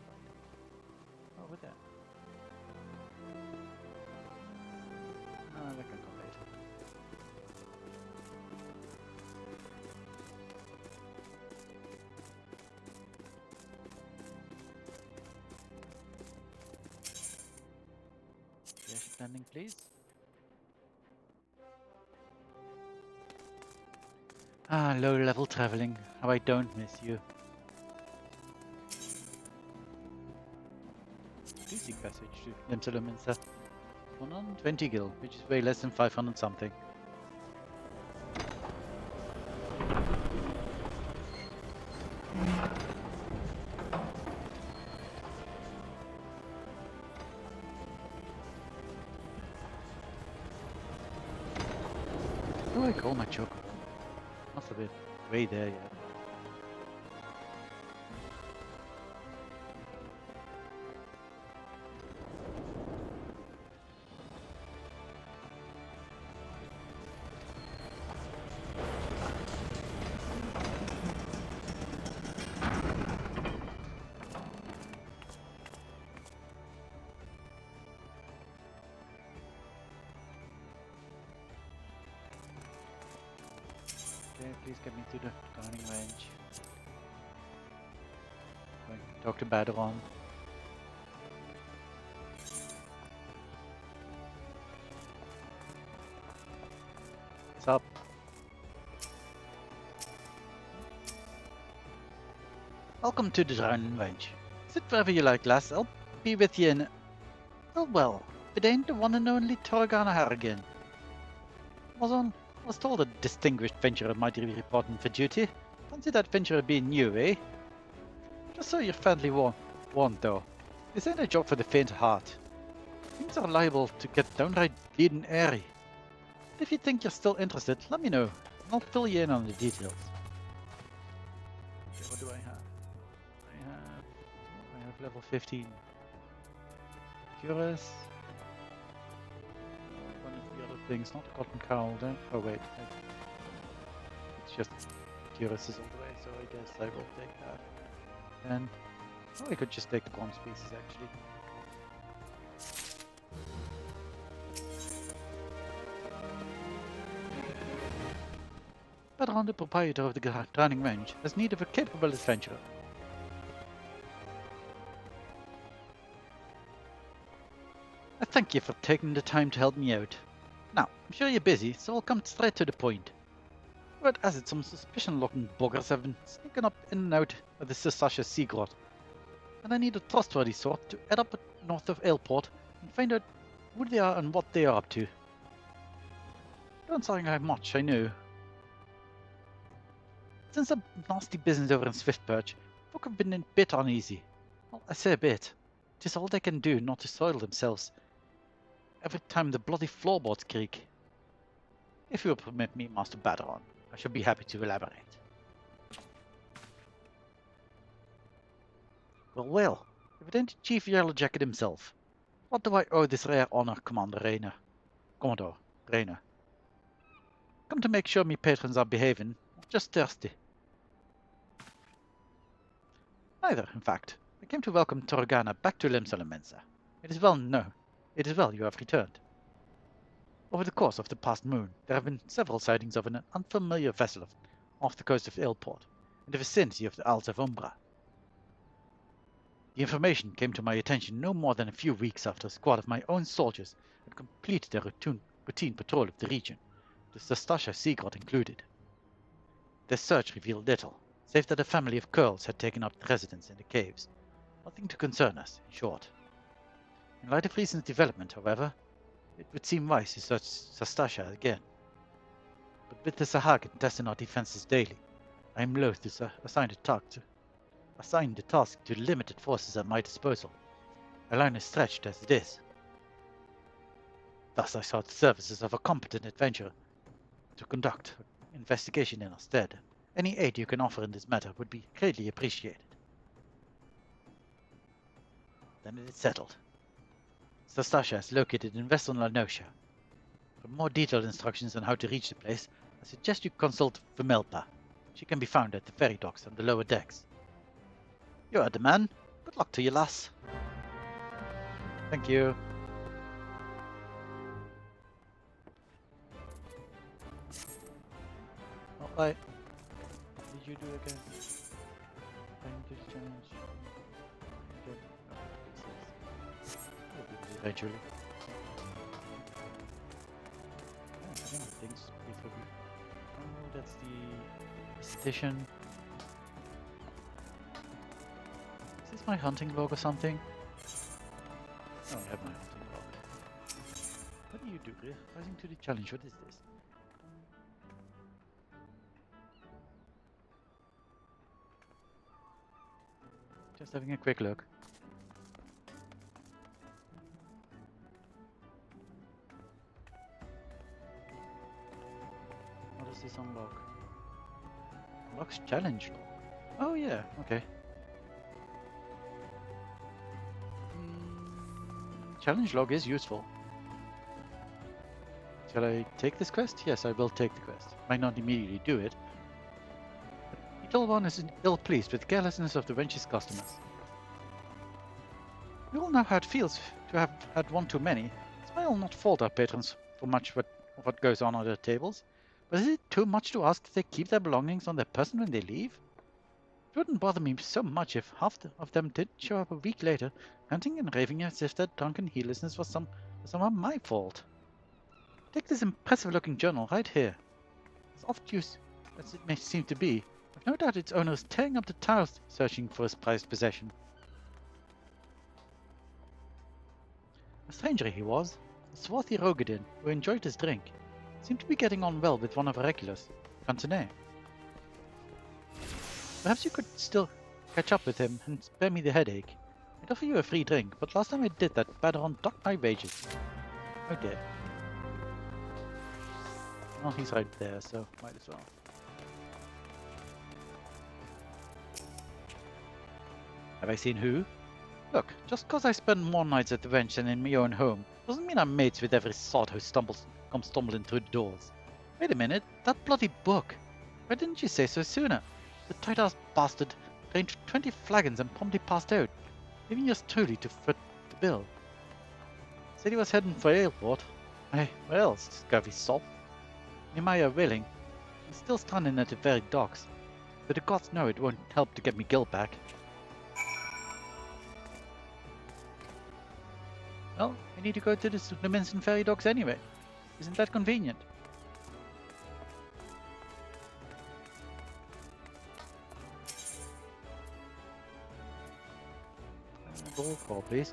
Oh, over there. No, that can come later. Landing, please. Ah, low-level traveling. How I don't miss you. Easy passage to Limsa Luminsa. 120 gil, which is way less than 500 something. What do I call my choco? Must have been way there yet. Okay, please get me to the Drowning Wrench. Going to talk to Badaron. What's up? Welcome to the Drowning Wrench. Sit wherever you like, lass. I'll be with you in... oh, well, it ain't the one and only Toragana Harrigan. Was told a distinguished venturer might be reporting for duty. Fancy that venturer being you, eh? Just so you're fairly warned though. This ain't a job for the faint of heart. Things are liable to get downright bleeding airy. But if you think you're still interested, let me know, and I'll fill you in on the details. Okay, what do I have? I have level 15. Curious. One of the other things, not cotton cowl, don't. Oh wait, it's just Curious is all the way, so I guess I will take that. And I could just take the bronze pieces actually. Badron, the proprietor of the Drowning Range, has need of a capable adventurer. I thank you for taking the time to help me out. Now, I'm sure you're busy, so I'll come straight to the point. Word has it some suspicious-looking buggers have been sneaking up in and out of the Sasasha Sea Grot, and I need a trustworthy sort to head up north of Aleport and find out who they are and what they are up to. Don't sound like much, I know. Since the nasty business over in Swiftperch, folk have been a bit uneasy. Well, I say a bit. 'Tis all they can do not to soil themselves every time the bloody floorboards creak. If you will permit me, Master Badron, I shall be happy to elaborate. Well, if it ain't Chief Yellow Jacket himself, what do I owe this rare honor, Commodore Rayner? Come to make sure me patrons are behaving, or just thirsty? Neither, in fact. I came to welcome Toragana back to Limsalamensa. It is well you have returned. Over the course of the past moon, there have been several sightings of an unfamiliar vessel off the coast of Aleport, in the vicinity of the Isles of Umbra. The information came to my attention no more than a few weeks after a squad of my own soldiers had completed their routine patrol of the region, the Sastasha Sea Grot included. Their search revealed little, save that a family of Curls had taken up residence in the caves. Nothing to concern us, in short. In light of recent development, however, it would seem wise to search Sastasha again. But with the Sahagin testing our defenses daily, I am loath to assign the task to limited forces at my disposal. A line is stretched as it is. Thus I sought the services of a competent adventurer to conduct an investigation in our stead. Any aid you can offer in this matter would be greatly appreciated. Then it is settled. Sastasha is located in western Lanosha. For more detailed instructions on how to reach the place, I suggest you consult Vimelpa. She can be found at the ferry docks on the lower decks. You are the man. Good luck to you, lass. Thank you. What did you do again? Challenge. Eventually. Things before we... Oh, that's the station. Is this my hunting log or something? Oh, I have my hunting log. What do you do? Rising to the challenge. What is this? Just having a quick look. What does this unlock? Unlocks challenge log. Oh yeah, okay. Challenge log is useful. Shall I take this quest? Yes, I will take the quest. Might not immediately do it. Little one is ill-pleased with the carelessness of the wench's customers. We all know how it feels to have had one too many, so I'll not fault our patrons for much of what goes on their tables. But is it too much to ask that they keep their belongings on their person when they leave? It wouldn't bother me so much if half of them did show up a week later, ranting and raving as if their drunken heedlessness was somehow my fault. Take this impressive-looking journal right here. As oft used as it may seem to be, I've no doubt its owner is tearing up the tiles searching for his prized possession. A stranger he was, a swarthy Rogadin who enjoyed his drink. Seemed to be getting on well with one of our regulars, Cantonet. Perhaps you could still catch up with him and spare me the headache. I'd offer you a free drink, but last time I did that, Baderon docked my wages. Okay. Well, he's right there, so might as well. Have I seen who? Look, just cause I spend more nights at the bench than in my own home, doesn't mean I'm mates with every sod who comes stumbling through the doors. Wait a minute, that bloody book! Why didn't you say so sooner? The tight-ass bastard drained 20 flagons and promptly passed out, leaving yours truly to foot the bill. Said he was heading for airport. Well, scurvy sop. Nehemiah willing. He's still standing at the very docks, but the gods know it won't help to get me guilt back. Well, I need to go to the Leminson ferry docks anyway. Isn't that convenient? Roll call, please.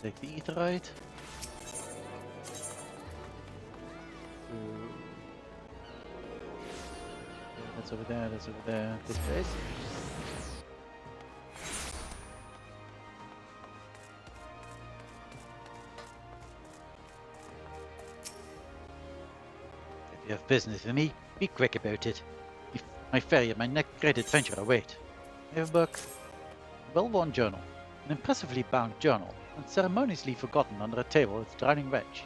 Take the etherite. That's over there, that's over there. This place. If you have business with me, be quick about it. My ferry and my next great adventure await. I have a book, a well-worn journal, an impressively bound journal, and ceremoniously forgotten under a table with drowning wretch.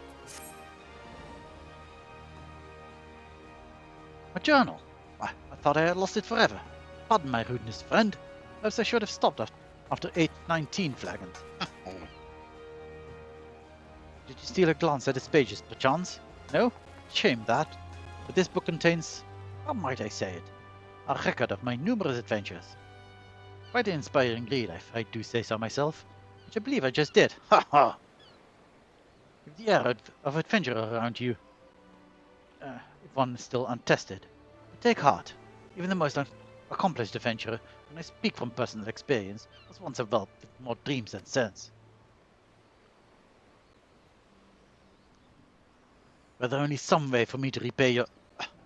A journal! I thought I had lost it forever. Pardon my rudeness, friend. Perhaps I should have stopped after 819 flagons. Did you steal a glance at its pages, perchance? No? Shame that. But this book contains, how might I say it, a record of my numerous adventures. Quite an inspiring read, if I do say so myself. Which I believe I just did. Ha ha! With the air of adventurer around you, if one is still untested. But take heart. Even the most accomplished adventurer, and I speak from personal experience, was once enveloped with more dreams than sense. Were there only some way for me to repay your...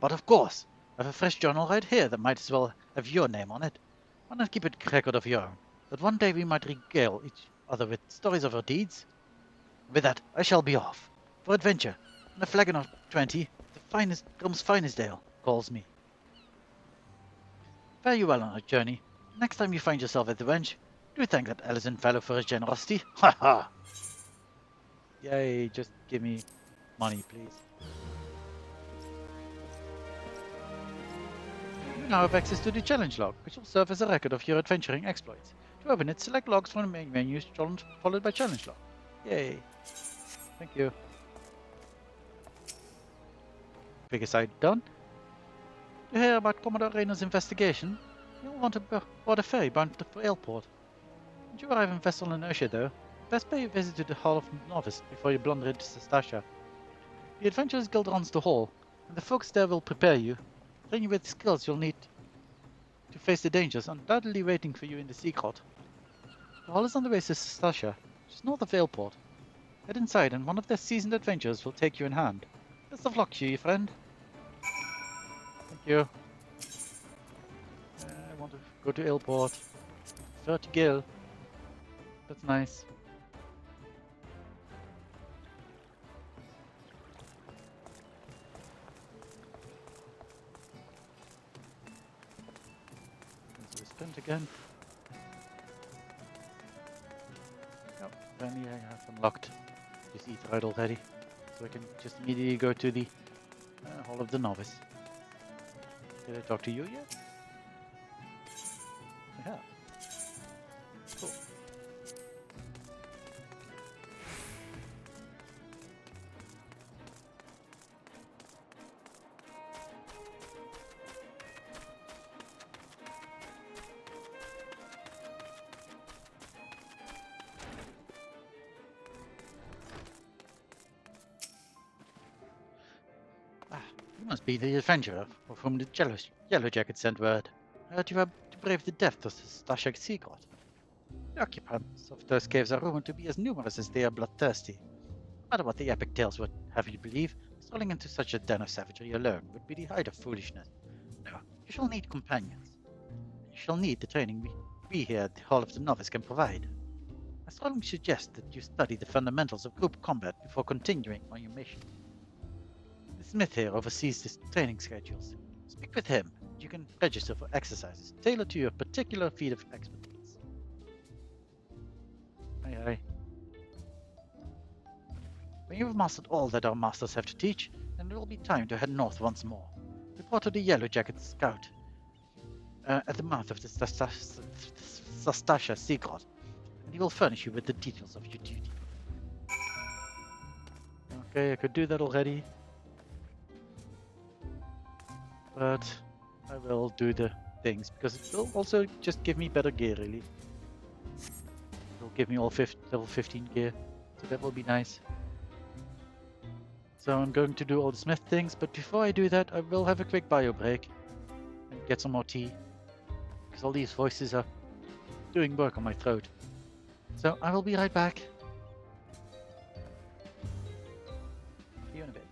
But of course! I have a fresh journal right here that might as well have your name on it. Why not keep a record of your own? That one day we might regale each other with stories of our deeds. With that, I shall be off. For adventure, and a flagon of 20, the finest, Rome's finest ale, calls me. Fare you well on our journey. Next time you find yourself at the bench, do thank that Ellison fellow for his generosity. Ha ha! Yay, just give me money, please. You now have access to the challenge log, which will serve as a record of your adventuring exploits. To open it, select logs from the main menu, followed by challenge log. Yay. Thank you. Quick aside done. To hear about Commodore Rayner's investigation, you'll want to board a ferry bound for airport. Once you arrive in vessel inertia though, best pay a visit to the Hall of Novice before you blunder into Sestasha. The Adventurers Guild runs the hall, and the folks there will prepare you, train you with the skills you'll need to face the dangers undoubtedly waiting for you in the sea grot. The hall is on the way to Sestasha, just north of Airport. Head inside and one of their seasoned adventurers will take you in hand. Best of luck to you, friend. Thank you. I want to go to Airport. 30 gil. That's nice. Let's sprint again. Oh, apparently I have unlocked this etherite already. So I can just immediately go to the Hall of the Novice. Did I talk to you yet? I have. Cool. must be the adventurer of whom the Yellow Jacket sent word. I heard you were to brave the depths of the Stasha Seagrot. The occupants of those caves are rumored to be as numerous as they are bloodthirsty. No matter what the epic tales would have you believe, strolling into such a den of savagery alone would be the height of foolishness. No, you shall need companions. You shall need the training we here at the Hall of the Novice can provide. I strongly suggest that you study the fundamentals of group combat before continuing on your mission. The smith here oversees the training schedules. Speak with him, and you can register for exercises tailored to your particular field of expertise. Aye. When you have mastered all that our masters have to teach, then there will be time to head north once more. Report to the Yellow Jacket Scout at the mouth of the Stasha Seagrot, and he will furnish you with the details of your duty. Okay, I could do that already, but I will do the things because it will also just give me better gear, really. It will give me all level 15 gear, so that will be nice. So I'm going to do all the smith things, but before I do that, I will have a quick bio break and get some more tea, because all these voices are doing work on my throat. So I will be right back. See you in a bit.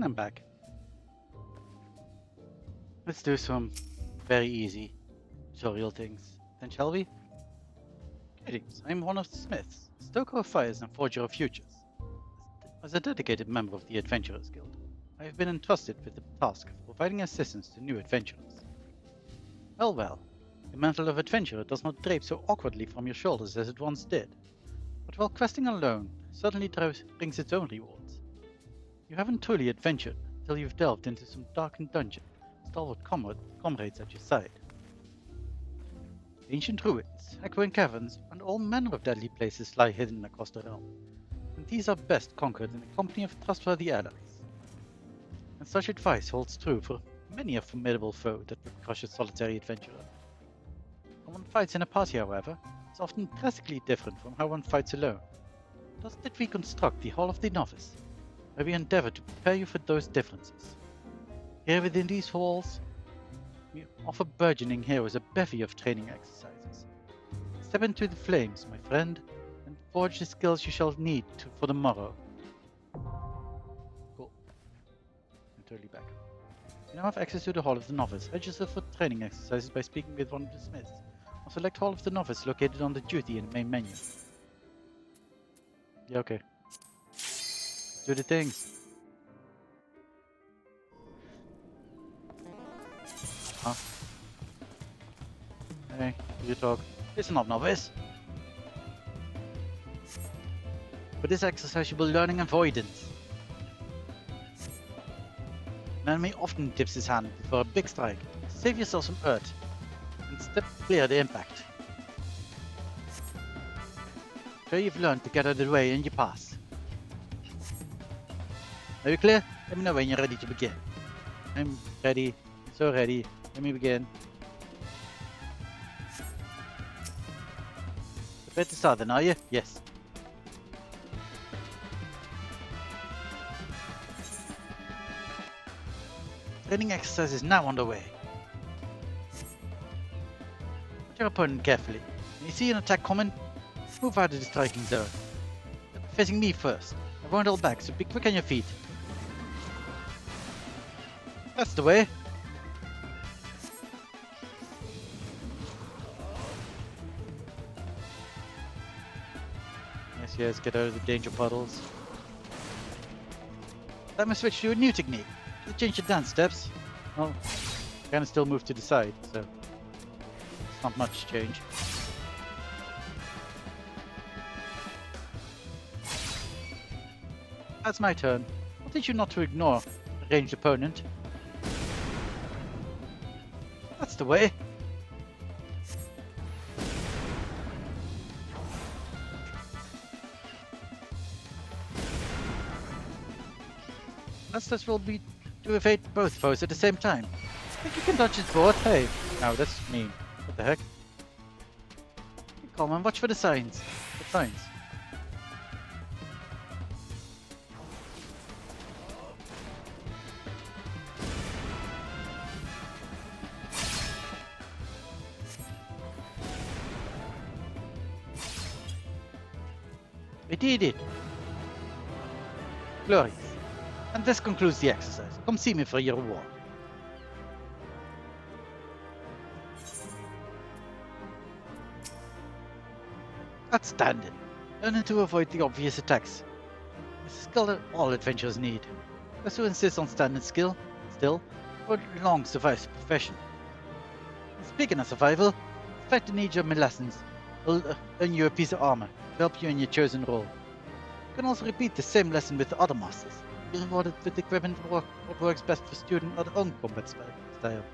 And I'm back. Let's do some very easy tutorial things, then shall we? Greetings, I'm one of the smiths, stoker of fires and forger of futures. As a dedicated member of the Adventurers Guild, I have been entrusted with the task of providing assistance to new adventurers. Well, the mantle of adventurer does not drape so awkwardly from your shoulders as it once did, but while questing alone certainly brings its own rewards. You haven't truly adventured until you've delved into some darkened dungeon, stalwart comrades at your side. Ancient ruins, echoing caverns, and all manner of deadly places lie hidden across the realm, and these are best conquered in the company of trustworthy allies. And such advice holds true for many a formidable foe that would crush a solitary adventurer. How one fights in a party, however, is often drastically different from how one fights alone. Thus did we construct the Hall of the Novice, where we endeavor to prepare you for those differences. Here within these halls, we offer burgeoning heroes a bevy of training exercises. Step into the flames, my friend, and forge the skills you shall need for the morrow. Cool. I'm totally back. You now have access to the Hall of the Novice. Register for training exercises by speaking with one of the smiths, or select Hall of the Novice located on the duty in the main menu. Yeah, okay. Do the things. Huh? Hey, you talk. Listen up, novice. For this exercise you will learn avoidance. An enemy often dips his hand before a big strike. Save yourself some earth and step clear the impact. So you've learned to get out of the way and you pass. Are you clear? Let me know when you're ready to begin. I'm ready. So ready. Let me begin. Prepared to start then, are you? Yes. Training exercise is now underway. Watch your opponent carefully. When you see an attack coming, move out of the striking zone. Facing me first. I won't hold back, so be quick on your feet. That's the way. Yes, get out of the danger puddles. Let me switch to a new technique. To change your dance steps. Well, I can still move to the side, so it's not much change. That's my turn. I'll teach you not to ignore a ranged opponent. That's the way. Last test will be to evade both foes at the same time. Think you can dodge his board? Hey, no, that's mean. What the heck? Be calm and watch for the signs. What signs? We did it! Glorious. And this concludes the exercise. Come see me for your reward. Outstanding. Learning to avoid the obvious attacks. It's a skill that all adventurers need. Those who insist on standing still would long survive the profession. And speaking of survival, fight the need of my lessons will earn you a piece of armor to help you in your chosen role. You can also repeat the same lesson with the other masters. Be rewarded with equipment for what works best for student or their own combat style.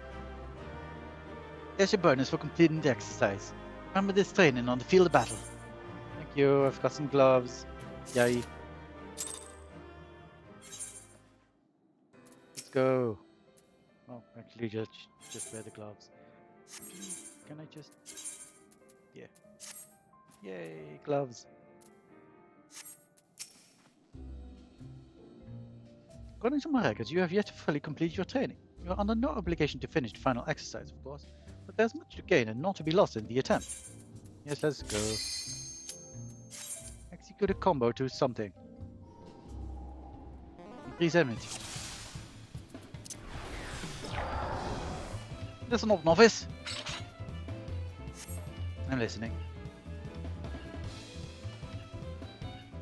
Here's your bonus for completing the exercise. Remember this training on the field of battle. Thank you, I've got some gloves. Yay. Let's go. Oh, actually just wear the gloves. Can I just... Yeah. Yay, gloves. According to my records, you have yet to fully complete your training. You are under no obligation to finish the final exercise, of course, but there's much to gain and not to be lost in the attempt. Yes, let's go. Execute a combo to something. Increase energy. Listen up, novice. I'm listening.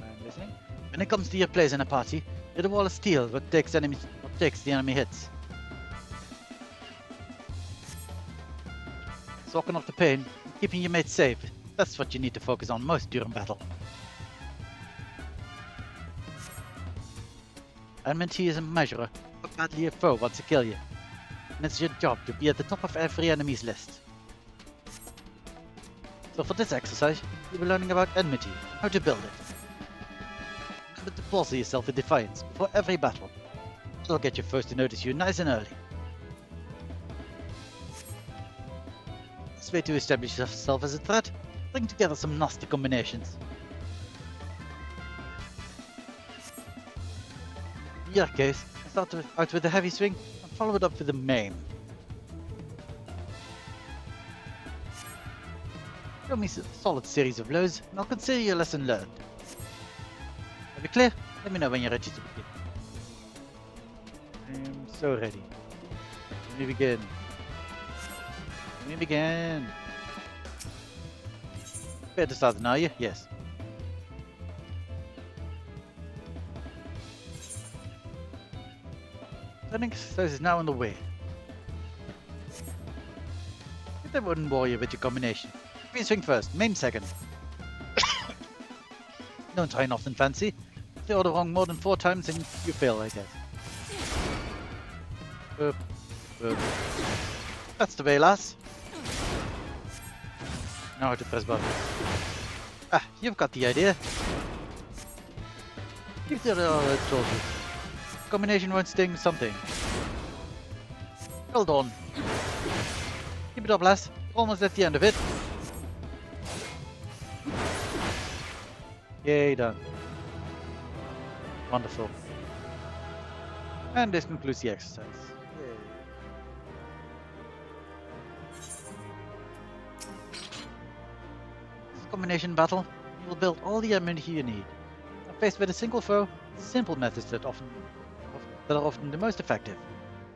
I'm listening. When it comes to your place in a party, you're the wall of steel what takes the enemy hits. Soaking off the pain, keeping your mates safe. That's what you need to focus on most during battle. Enmity is a measure of how badly a foe wants to kill you. And it's your job to be at the top of every enemy's list. So for this exercise, you'll be learning about enmity and how to build it. Remember to bolster yourself with defiance before every battle. It'll get your foes to notice you nice and early. Best way to establish yourself as a threat, bring together some nasty combinations. In your case, start out with a heavy swing and follow it up with a maim. Show me a solid series of blows, and I'll consider your lesson learned. Are we clear? Let me know when you're ready to begin. I am so ready. Let me begin. Let me begin. Prepared to start now, are you? Yes. Training exercise is now on the way. Get that wooden warrior with your combination. Free swing first, main second. Don't try nothing fancy. If you order wrong more than 4 times, then you fail, I guess. That's the way, lass. Now how to press buttons. Ah, you've got the idea. Give the other told you. Combination won't sting something. Well done. Keep it up, lass. Almost at the end of it. Yay, done. Wonderful. And this concludes the exercise. Yay. This is a combination battle. You will build all the ammunition you need. When faced with a single foe, simple methods that are often the most effective.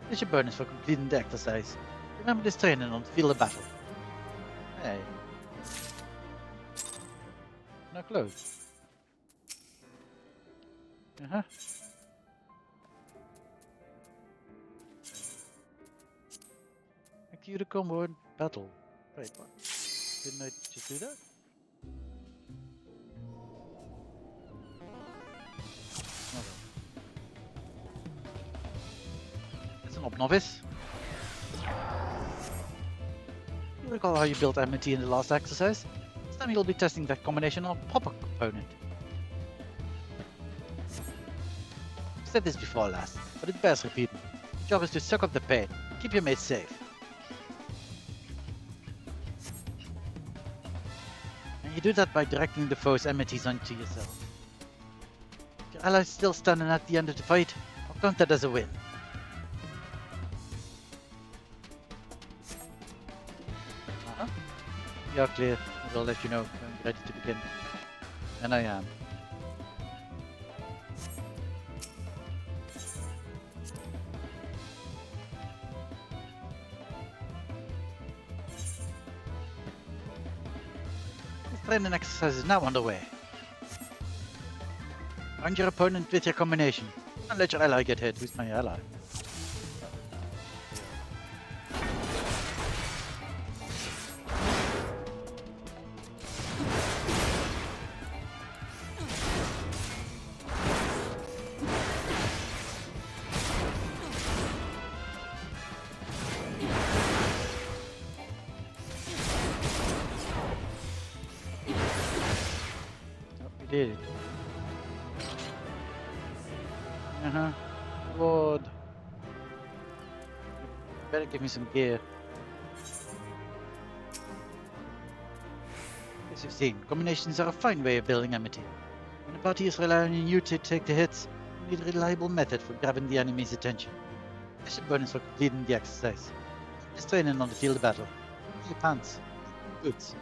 This is your bonus for completing the exercise. Remember this training on the field of battle. Hey. Now close. Execute a combo in battle. Wait, what? Didn't I just do that? Listen up, novice. You recall how you built enmity in the last exercise? This time you'll be testing that combination on a proper component. I've said this before last, but it bears repeating. Your job is to suck up the pain, keep your mates safe. And you do that by directing the foe's enmities onto yourself. If your ally's still standing at the end of the fight, I'll count that as a win. You're clear, and I'll let you know when you're ready to begin. And I am. This training exercise is now underway. Find your opponent with your combination. Don't let your ally get hit. Who's my ally? Did it. Lord. Better give me some gear. As you've seen, combinations are a fine way of building enmity. When a party is relying on you to take the hits, you need a reliable method for grabbing the enemy's attention. This is a bonus for completing the exercise. This training on the field of battle. Your pants. Boots.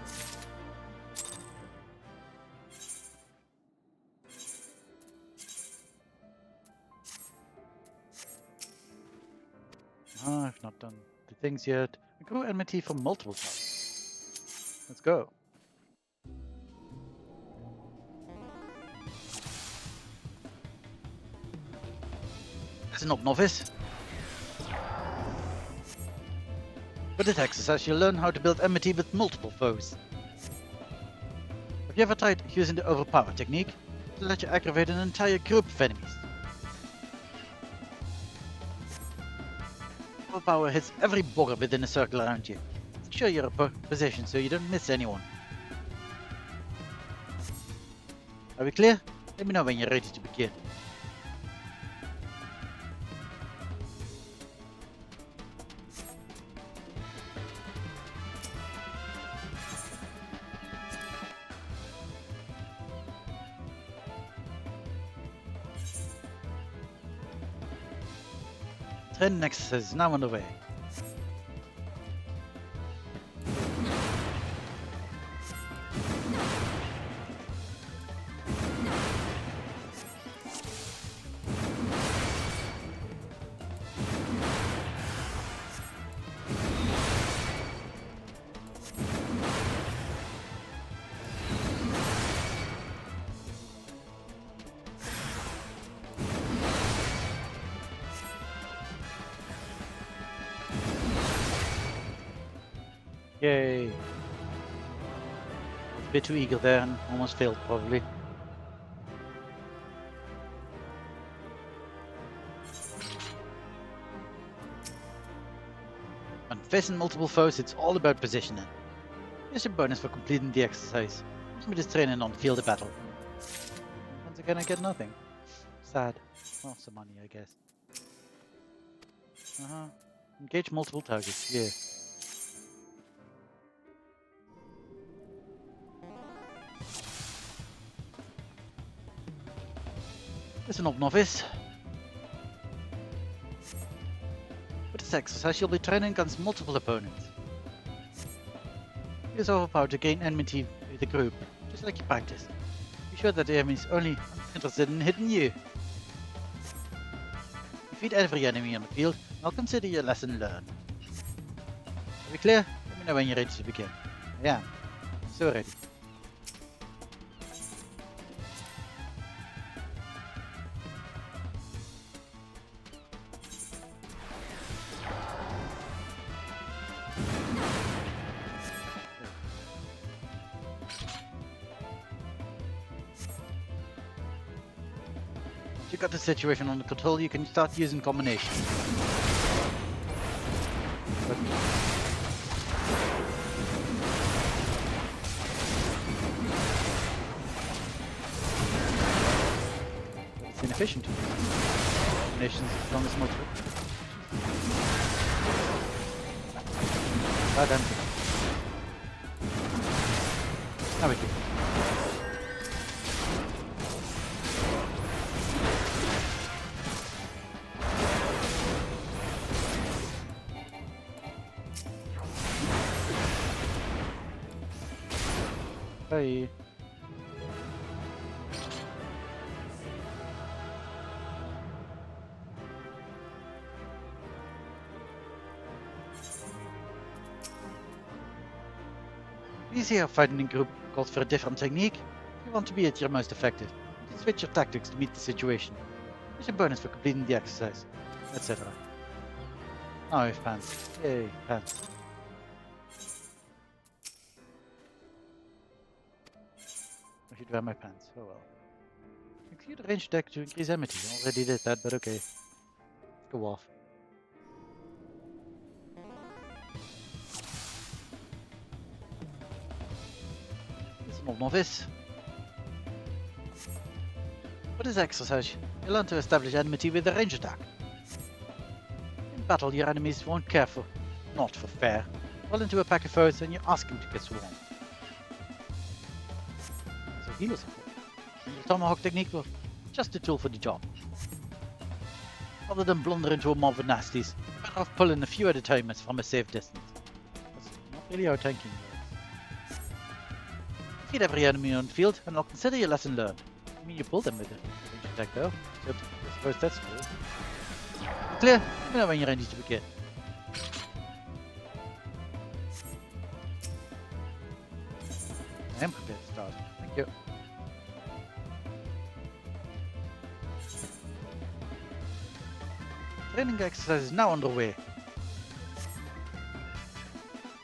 I've not done the things yet. Accrue enmity from multiple sides. Let's go. Listen up, novice. With this exercise, you'll learn how to build enmity with multiple foes. Have you ever tried using the overpower technique? It'll let you aggravate an entire group of enemies. Overpower hits every bugger within a circle around you. Secure your position so you don't miss anyone. Are we clear? Let me know when you're ready to begin. Training exercise is now underway. Yay. A bit too eager there and almost failed probably. When facing multiple foes, it's all about positioning. Here's your bonus for completing the exercise. Give me this training on the field of battle. Once again I get nothing. Sad. Oh, some money I guess. Engage multiple targets, yeah. Listen up, novice. With this exercise, you'll be training against multiple opponents. Use overpower to gain enmity with the group, just like you practiced. Be sure that the enemy is only interested in hitting you. Defeat every enemy on the field, and I'll consider your lesson learned. Are we clear? Let me know when you're ready to begin. I am. So ready. Once you got the situation under control, you can start using combinations. It's inefficient. Combinations as long as multiple. Bad ending. Now we do. Bye. Easier fighting in group calls for a different technique. If you want to be at your most effective, you can switch your tactics to meet the situation. There's a bonus for completing the exercise, etc. Now I have pants. Yay, pants. I should wear my pants. Oh well. Execute a ranged attack to increase enmity. I already did that, but okay. Let's go off. Listen up, novice. For this exercise, you learn to establish enmity with a ranged attack. In battle, your enemies won't care for, not for fair. Roll into a pack of foes and you ask them to get swarmed. Healers are for. And the tomahawk technique was just a tool for the job. Rather than blunder into a mob of nasties, you're better off pulling a few at a time from a safe distance. That's not really how tanking works. Defeat every enemy on the field and I'll consider your lesson learned. I mean, you pulled them with a ranged attack though, so I suppose that's cool. Clear? Let me know when you're ready to begin. get started. Thank you. Training exercise is now underway.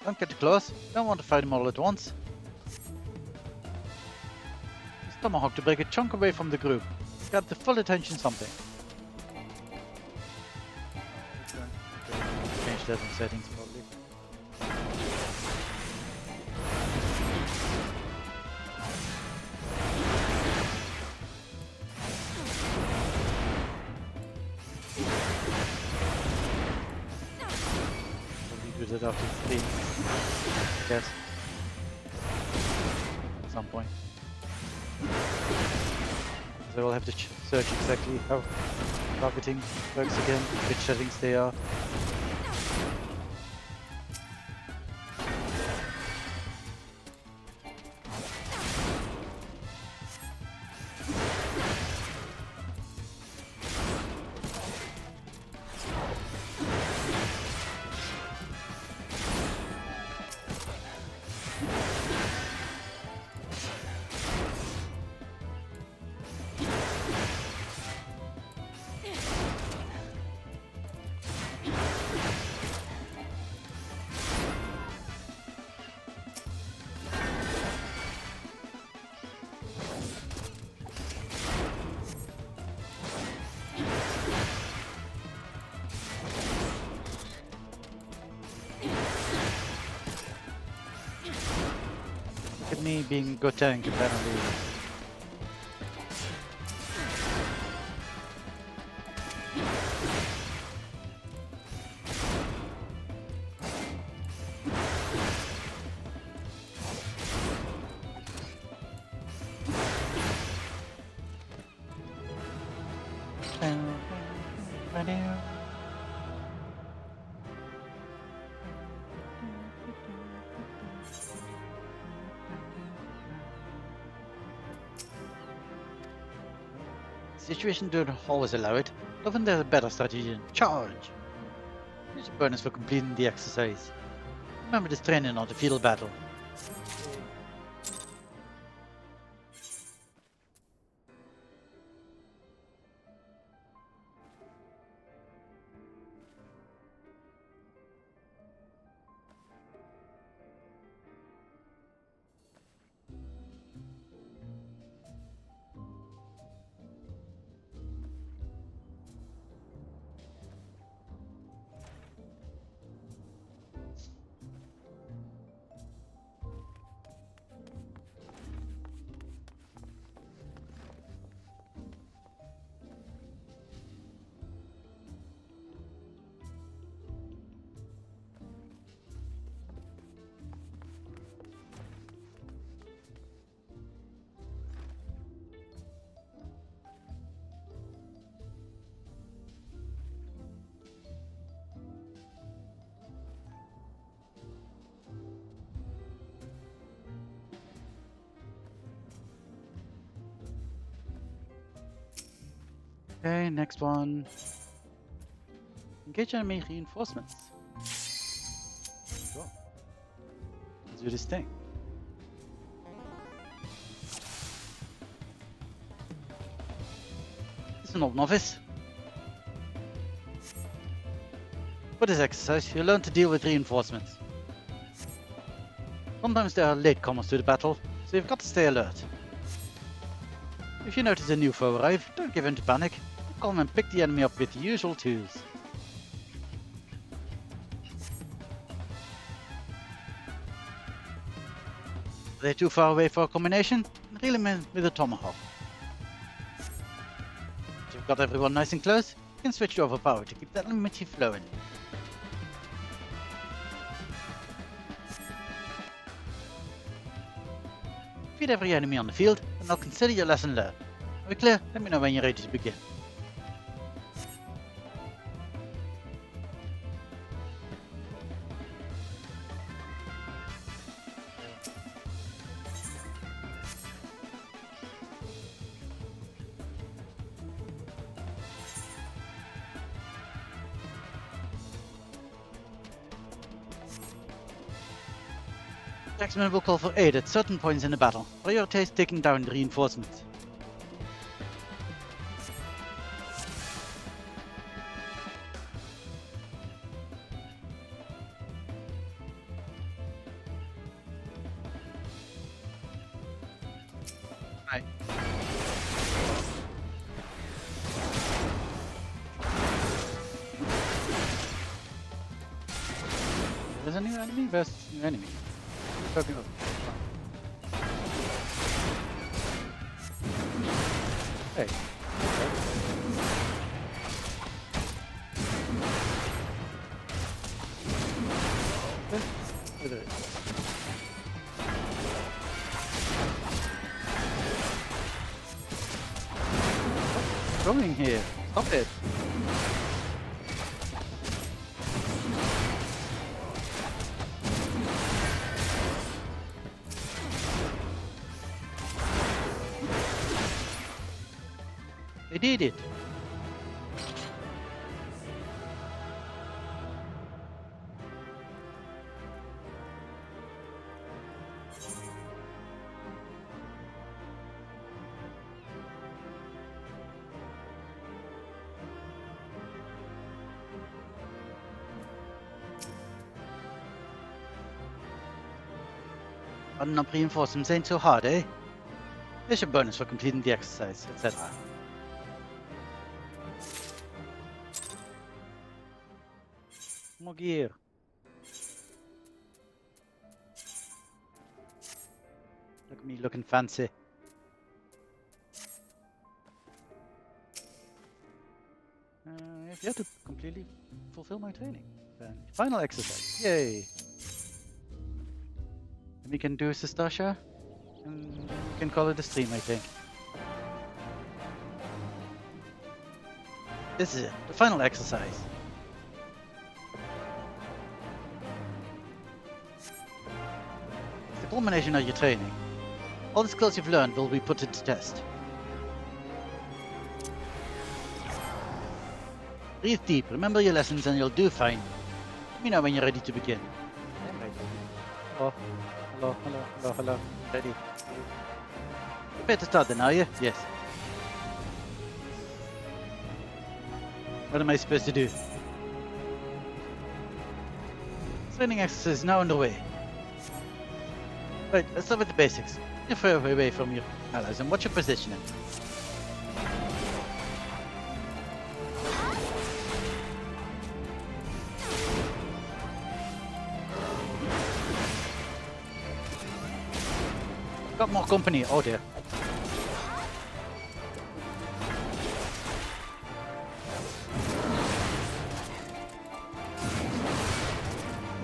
Don't get too close. Don't want to fight them all at once. Use Tomahawk to break a chunk away from the group. Got the full attention something. Change that in settings probably. Probably do that after 3. I guess. At some point. So we'll have to search exactly how targeting works again, which settings they are. Look at me being a good tank apparently. Situation don't always allow it. Often there's a better strategy than charge. Here's a bonus for completing the exercise. Remember this training on the field battle. Okay, next one. Engage enemy reinforcements. Sure. Let's do this thing. This is an old novice. For this exercise, you learn to deal with reinforcements. Sometimes there are latecomers to the battle, so you've got to stay alert. If you notice a new foe arrive, don't give in to panic. Come and pick the enemy up with the usual tools. Are they too far away for a combination? Reel them in with a tomahawk. Once you've got everyone nice and close, you can switch to overpower to keep that enmity flowing. Defeat every enemy on the field, and I'll consider your lesson learned. Are we clear? Let me know when you're ready to begin. Taxman will call for aid at certain points in the battle. Prioritize taking down the reinforcements. Right. There's a new enemy versus new enemy. Okay. Hey. Okay. What's going here? Stop it. They did it. Button up reinforcements ain't so hard, eh? There's your bonus for completing the exercise, etc. More gear. Look at me looking fancy. I've yet to completely fulfill my training. Final exercise. Yay! And we can do Sistasha, and we can call it a stream, I think. This is it, the final exercise. It's the culmination of your training. All the skills you've learned will be put to the test. Breathe deep, remember your lessons, and you'll do fine. Let me know when you're ready to begin. Hello, hello, hello, hello, hello. Ready. Prepare to start then, are you? Yes. What am I supposed to do? Training exercise is now underway. Right, let's start with the basics. Get further away from your allies and watch your positioning. Got more company. Oh dear.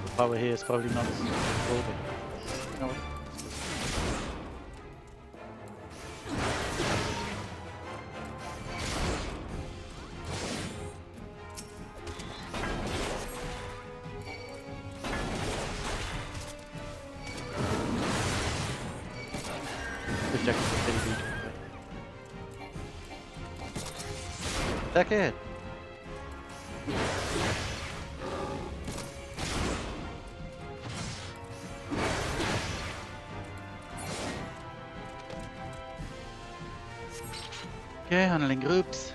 The power here is probably not as cool, but you know what? Back ahead. Okay, handling groups.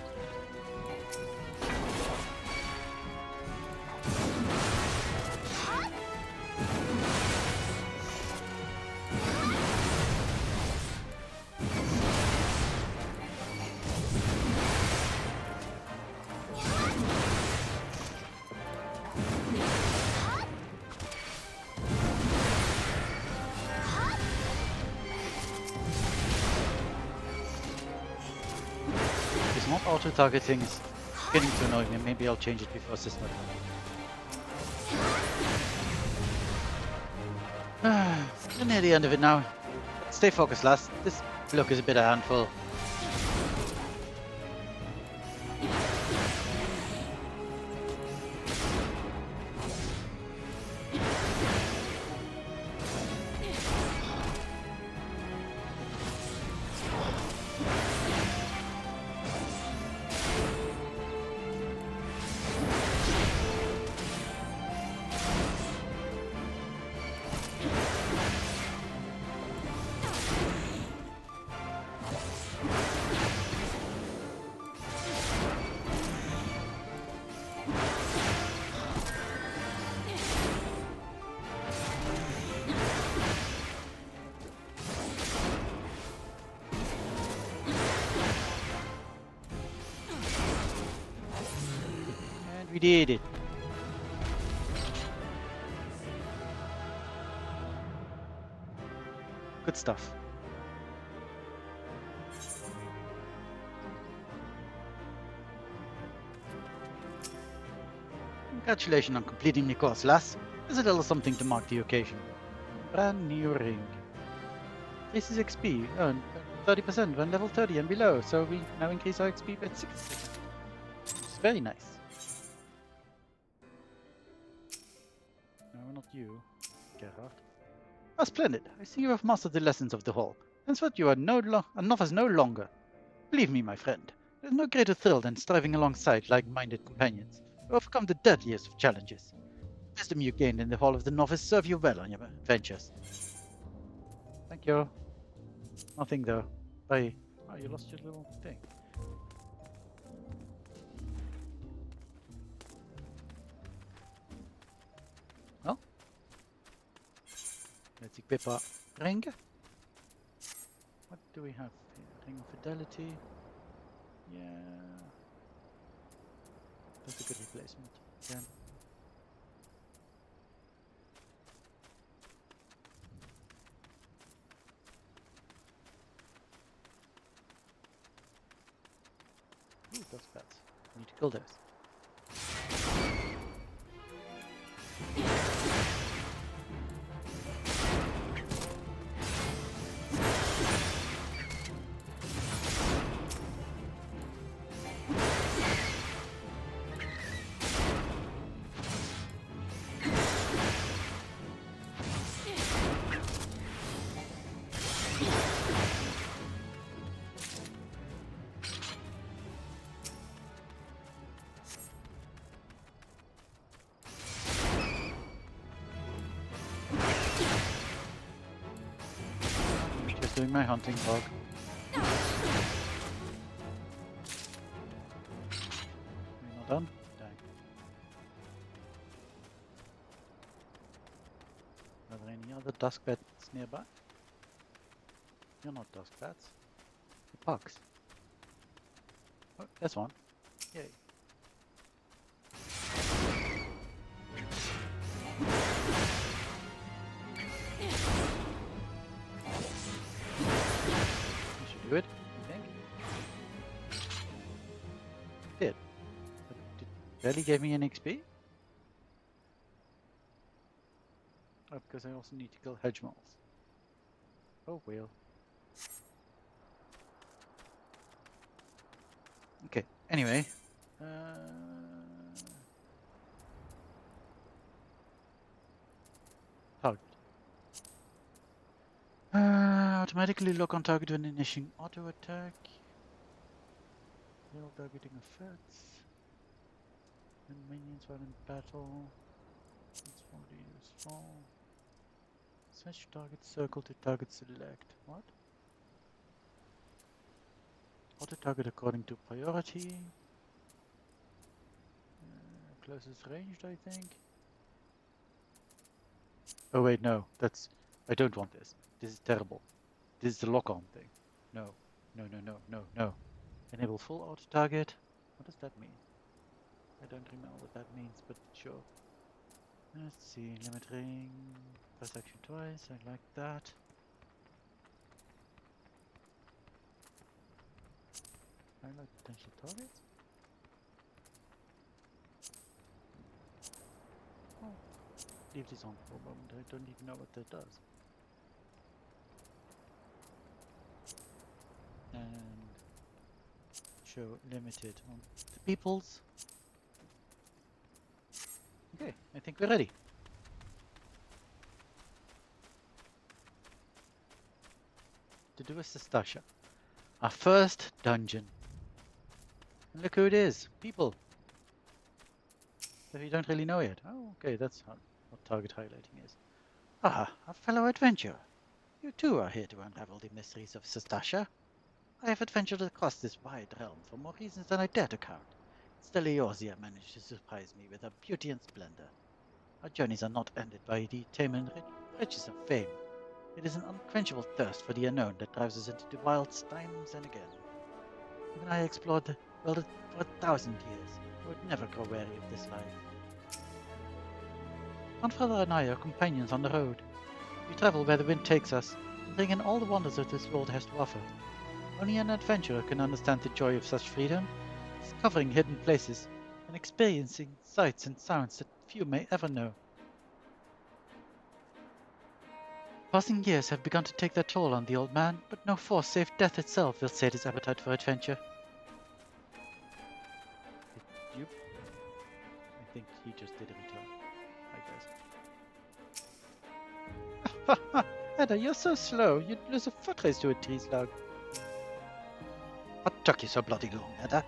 Auto-targeting is getting too annoying, and maybe I'll change it before system. We're near the end of it now. Stay focused, lads. This block is a bit of a handful. We did it. Good stuff. Congratulations on completing the course, lass. There's a little something to mark the occasion. Brand new ring. This is XP, earned 30% when level 30 and below, so we now increase our XP by 66. It's very nice. No, not you, Gerard. Ah, splendid. I see you have mastered the lessons of the hall. Henceforth you are a novice no longer. Believe me, my friend, there's no greater thrill than striving alongside like-minded companions who overcome the deadliest of challenges. The wisdom you gained in the hall of the novice serve you well on your adventures. Thank you. Nothing though. Bye. Oh, you lost your little thing. Well, let's equip our ring. What do we have here? Ring of Fidelity. Yeah. That's a good replacement. Again. Ooh, those bats. Need to kill those. Doing my hunting dog. We're not done? Dang. Are there any other dusk bats nearby? You're not dusk bats. You're pugs. Oh, there's one. Yay. Do it, I think. Did. But it barely gave me an XP? Oh, because I also need to kill hedge moles. Oh well. Okay, anyway. Target. Automatically lock on target when initiating auto attack. Real targeting effects. When minions are in battle. It's probably useful. Switch target circle to target select. What? Auto target according to priority. Closest ranged, I think. Oh wait, no. That's... I don't want this. This is terrible. This is the lock-on thing. No. No, no, no, no, no. Enable full auto target. What does that mean? I don't remember what that means, but sure. Let's see. Limit ring. Press action twice. I like that. Highlight potential targets. Oh. Leave this on for a moment. I don't even know what that does. And show limited on the peoples. Okay, I think we're ready. To do a Sestasha. Our first dungeon. And look who it is. People. If you don't really know yet. Oh, okay, that's what target highlighting is. Ah, a fellow adventurer. You too are here to unravel the mysteries of Sestasha. I have adventured across this wide realm for more reasons than I dare to count. Still, Eorzea managed to surprise me with her beauty and splendor. Our journeys are not ended by the attainment riches of fame. It is an unquenchable thirst for the unknown that drives us into the wilds times and again. Even I explored built it for 1,000 years. I would never grow weary of this life. Grandfather and I are companions on the road. We travel where the wind takes us, and bring in all the wonders that this world has to offer. Only an adventurer can understand the joy of such freedom, discovering hidden places, and experiencing sights and sounds that few may ever know. Passing years have begun to take their toll on the old man, but no force save death itself will sate his appetite for adventure. You? I think he just did a return. I guess. Ada, you're so slow. You'd lose a foot race to a tree slug. What took you so bloody long, Ada?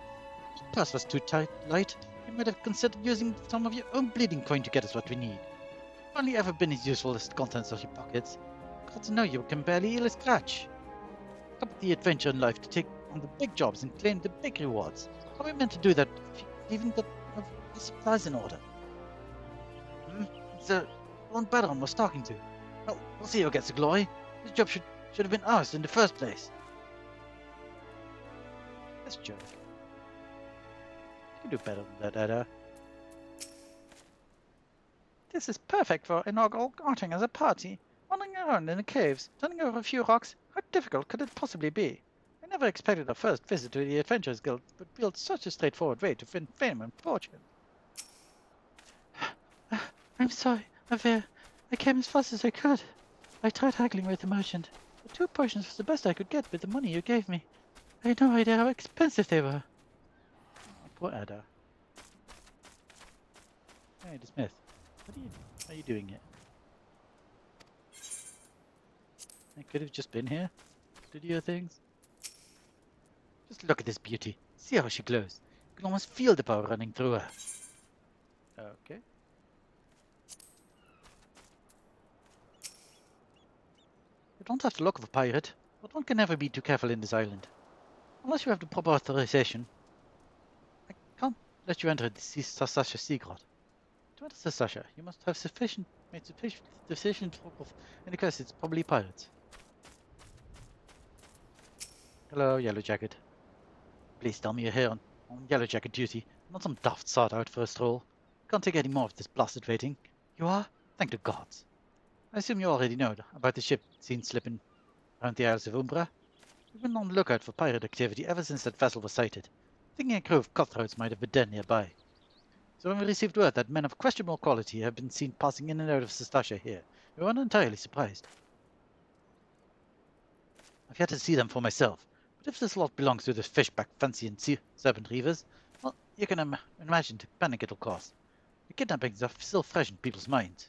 The purse was too light. You might have considered using some of your own bleeding coin to get us what we need. You've only ever been as useful as the contents of your pockets. Gods know you can barely heal a scratch. Come with the adventure in life to take on the big jobs and claim the big rewards. How are we meant to do that if you even got the supplies in order? It's the one Baron was talking to. Well, we'll see who gets the glory. This job should have been ours in the first place. This joke. You can do better than that, Ada. This is perfect for inaugural outing as a party. Wandering around in the caves, turning over a few rocks, how difficult could it possibly be? I never expected our first visit to the Adventurers Guild would build such a straightforward way to win fame and fortune. I'm sorry, Avere. I came as fast as I could. I tried haggling with the merchant. The 2 potions was the best I could get with the money you gave me. I had no idea how expensive they were. Oh, poor Ada. Hey, the Smith. What are you doing here? I could have just been here to do your things. Just look at this beauty. See how she glows. You can almost feel the power running through her. Okay. You don't have to look of a pirate, but one can never be too careful in this island. Unless you have the proper authorization. I can't let you enter the Sasasha Sea Grot. To enter Sasasha, you must have made sufficient proof, and because it's probably pirates. Hello, Yellow Jacket. Please tell me you're here on Yellow Jacket duty, not some daft sort out for a stroll. Can't take any more of this blasted waiting. You are? Thank the gods. I assume you already know about the ship seen slipping around the Isles of Umbra. We've been on the lookout for pirate activity ever since that vessel was sighted, thinking a crew of cutthroats might have been dead nearby. So when we received word that men of questionable quality have been seen passing in and out of Sastasha here, we weren't entirely surprised. I've yet to see them for myself, but if this lot belongs to the fishback fancy and serpent reavers, well, you can imagine the panic it'll cause. The kidnappings are still fresh in people's minds.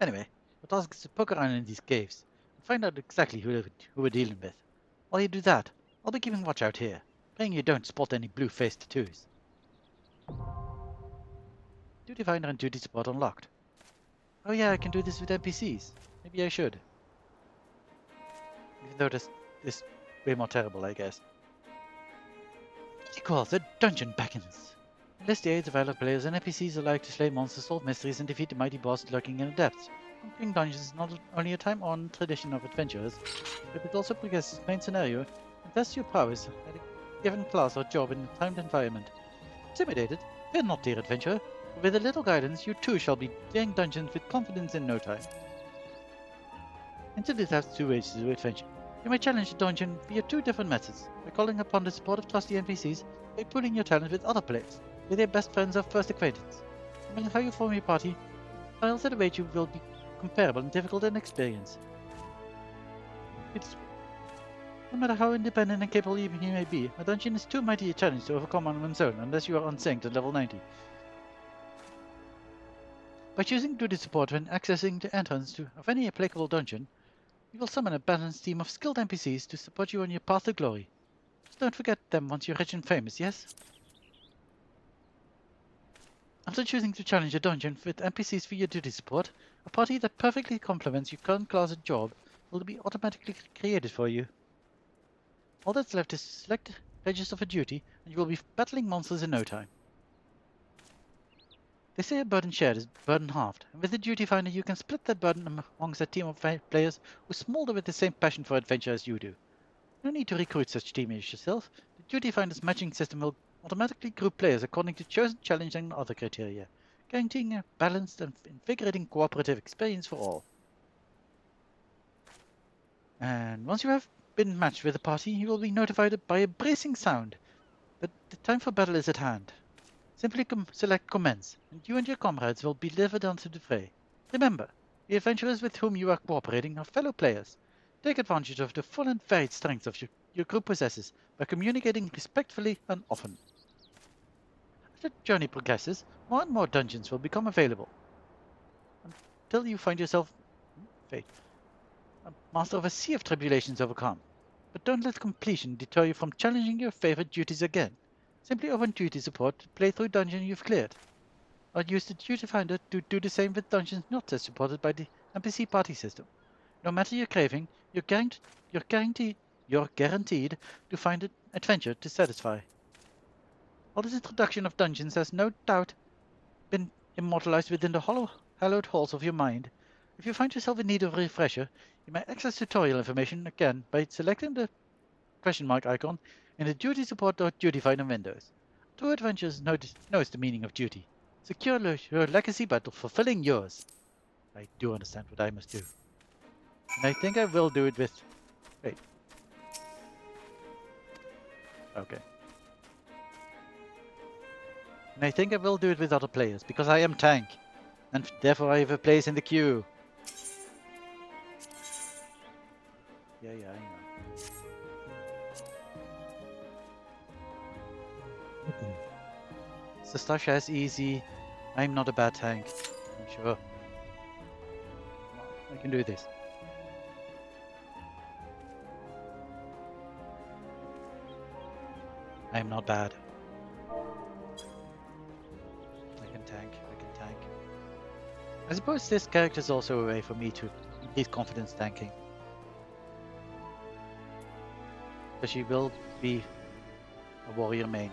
Anyway, your task is to poke around in these caves and find out exactly who we're dealing with. While you do that, I'll be keeping watch out here, praying you don't spot any blue-faced tattoos. Duty Finder and Duty Support unlocked. Oh yeah, I can do this with NPCs. Maybe I should. Even though this is way more terrible, I guess. Equal, the dungeon beckons. Enlist the aids of other players and NPCs alike to slay monsters, solve mysteries, and defeat the mighty boss lurking in the depths. Conquering dungeons is not only a time-honored tradition of adventurers, but it also progresses main scenario and tests your powers at a given class or job in a timed environment. Intimidated? Fear not, dear adventurer. With a little guidance, you too shall be clearing dungeons with confidence in no time. Into this has 2 ways to do adventure. You may challenge a dungeon via 2 different methods, by calling upon the support of trusty NPCs, by pooling your talent with other players, with their best friends or first acquaintance. No matter how you form your party, trials that await you will be comparable in difficulty and experience. No matter how independent and capable you may be, a dungeon is too mighty a challenge to overcome on one's own unless you are unsynced at level 90. By choosing duty support when accessing the entrance of any applicable dungeon, you will summon a balanced team of skilled NPCs to support you on your path to glory. Just don't forget them once you're rich and famous, yes? After choosing to challenge a dungeon with NPCs for your duty support, a party that perfectly complements your current class and job will be automatically created for you. All that's left is to select, register for duty, and you will be battling monsters in no time. They say a burden shared is burden halved, and with the Duty Finder you can split that burden amongst a team of players who smolder with the same passion for adventure as you do. No need to recruit such teammates yourself. The Duty Finder's matching system will automatically group players according to chosen challenge and other criteria, guaranteeing a balanced and invigorating cooperative experience for all. And once you have been matched with a party, you will be notified by a bracing sound that the time for battle is at hand. Simply select Commence, and you and your comrades will be delivered onto the fray. Remember, the adventurers with whom you are cooperating are fellow players. Take advantage of the full and varied strengths of your group possesses by communicating respectfully and often. As the journey progresses, more and more dungeons will become available, until you find yourself a master of a sea of tribulations overcome. But don't let completion deter you from challenging your favorite duties again. Simply open duty support to play through dungeon you've cleared. Or use the duty finder to do the same with dungeons not as supported by the NPC party system. No matter your craving, you're guaranteed to find an adventure to satisfy. All this introduction of dungeons has no doubt been immortalized within the hallowed halls of your mind. If you find yourself in need of a refresher, you may access tutorial information again by selecting the question mark icon in the duty support or duty finder windows. True adventurers knows the meaning of duty. Secure your legacy by fulfilling yours. I do understand what I must do. And I think I will do it with... Wait. Okay. And I think I will do it with other players, because I am tank. And therefore I have a place in the queue. Yeah, I know. Sastasha is easy. I'm not a bad tank. I'm sure. I can do this. I'm not bad. I can tank. I suppose this character is also a way for me to increase confidence tanking. But she will be a warrior main.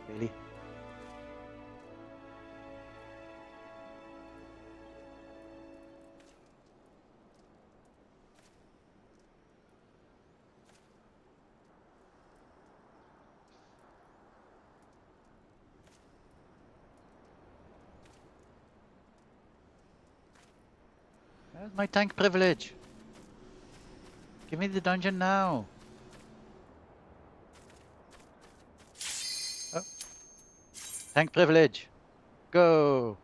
Really? Where's my tank privilege? Give me the dungeon now. Oh. Tank privilege. Go.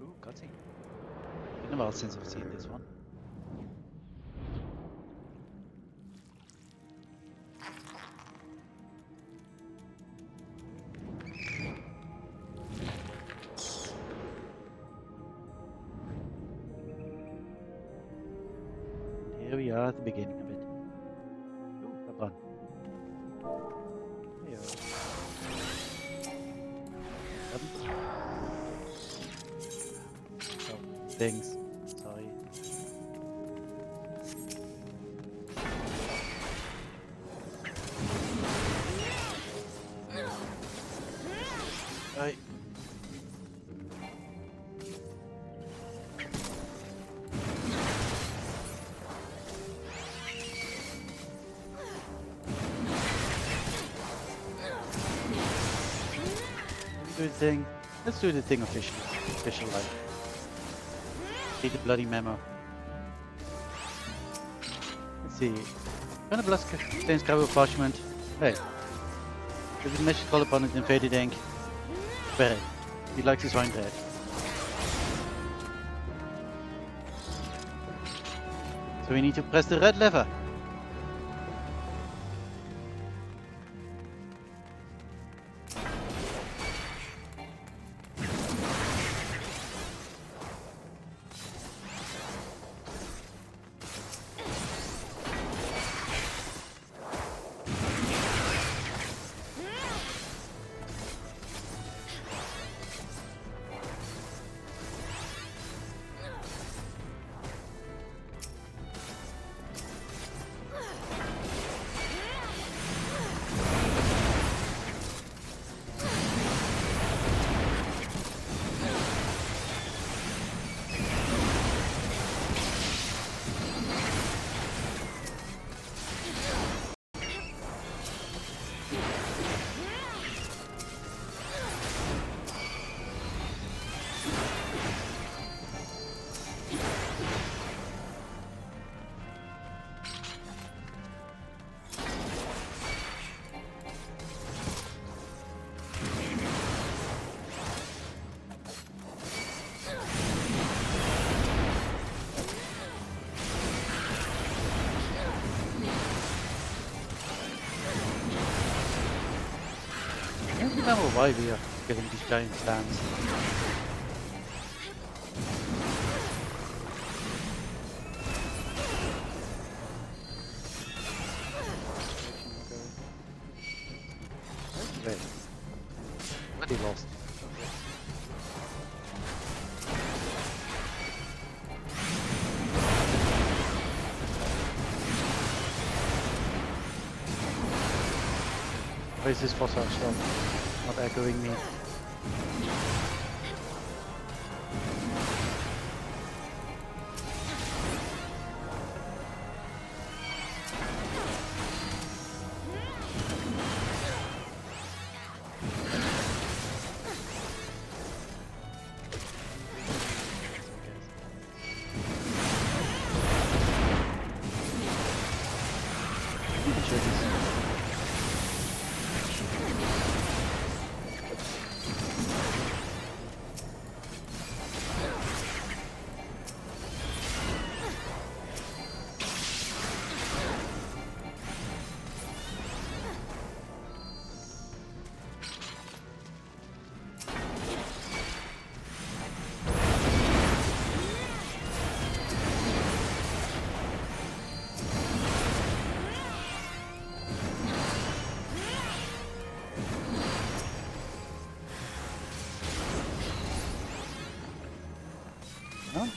Ooh, cutscene. Been a while since I've seen this one. Here we are at the beginning of it. Ooh, a bun. Hey-o. Oh, things. Sorry. Right. Do the thing. Let's do the thing official like. See the bloody memo. Let's see. When a blood stains cover parchment. Hey. If the message called upon it invaded ink. Fae'ret. He likes his wine red. So we need to press the red lever. why we are killing these giant stands. Wait. Already lost. Why is this fossil shell not echoing me? No?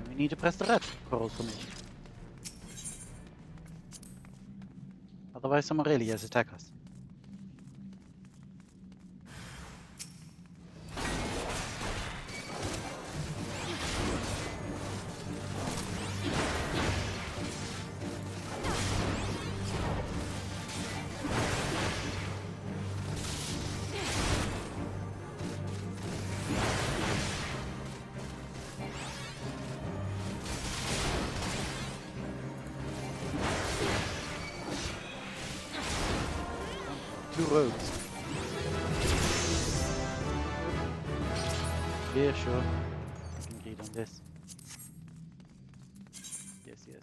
We need to press the red coral for me. Otherwise some Aurelias attack us. Two roads. Yeah, sure. I can read on this. Yes, yes.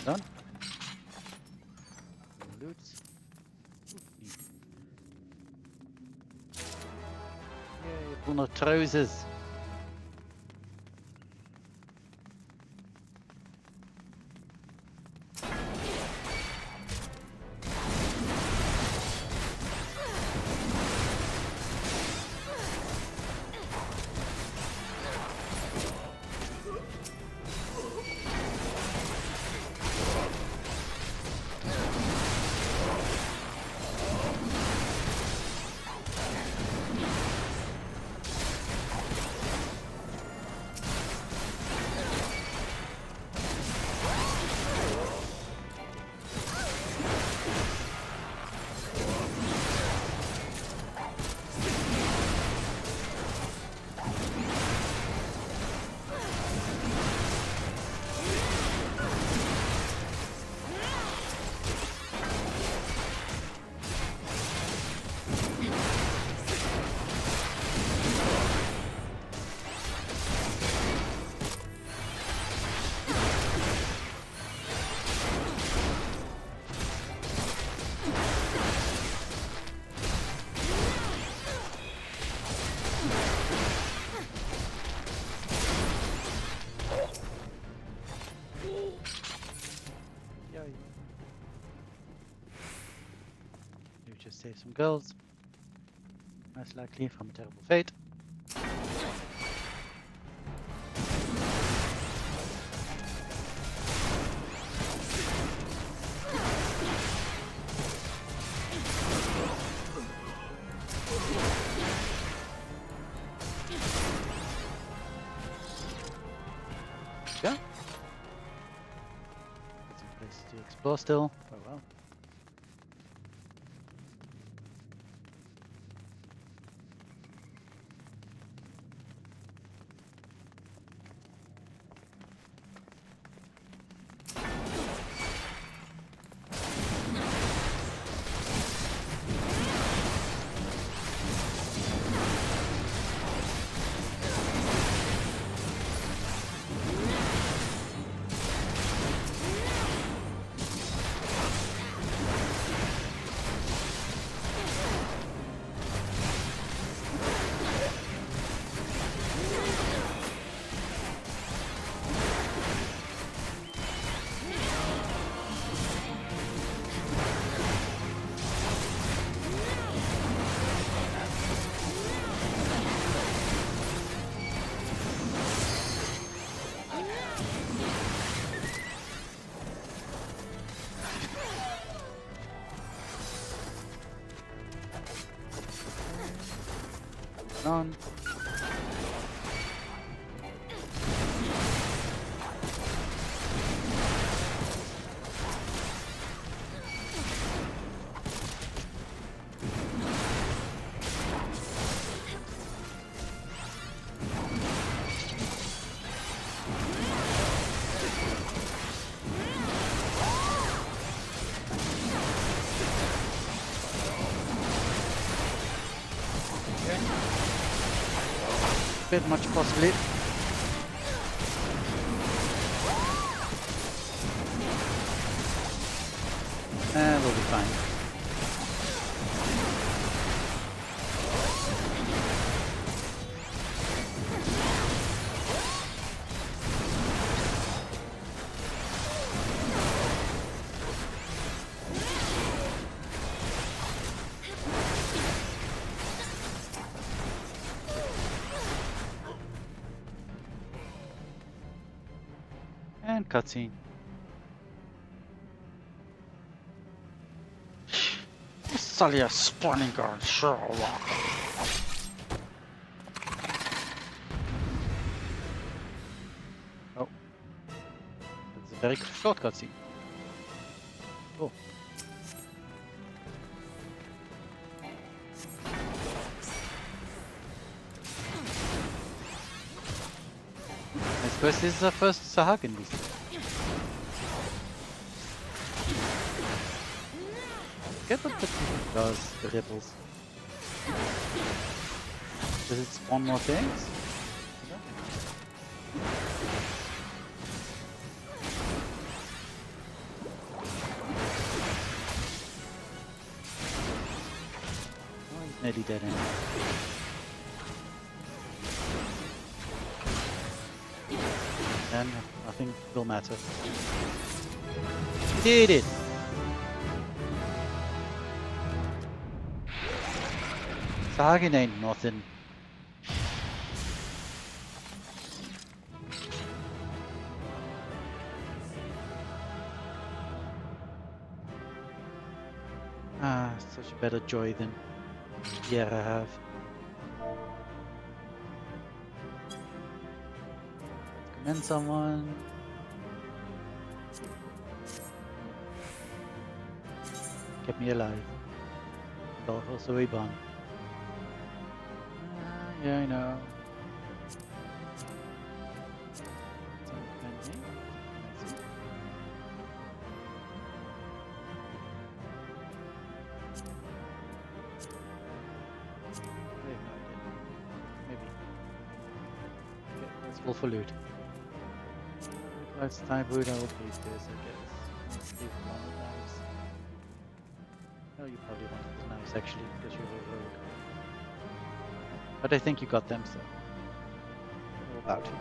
Done. Loot. Yay, full of trousers. save some girls. Most likely from a terrible fate. Yeah. Got some places to explore still. Oh well. On. Bit much possibly. And we'll be fine. And cutscene. Salia spawning guard, sure. Oh. That's a very short cutscene. Cool. I suppose this is our first Sahagin beast. Get what the does, the ripples. Does it spawn more things? Oh, he's nearly dead anyway. And nothing will matter. We did it! Sahagin ain't nothing. Ah, such a better joy than the ARR have. Commend someone. Kept me alive. And also a bond. Yeah, I know. Maybe. Okay, let's roll for loot. Let's time boot, I will place this, I guess. Let's leave one of the knives. Oh, you probably wanted the knives actually, because you're a rogue. But I think you got them, so. How about you?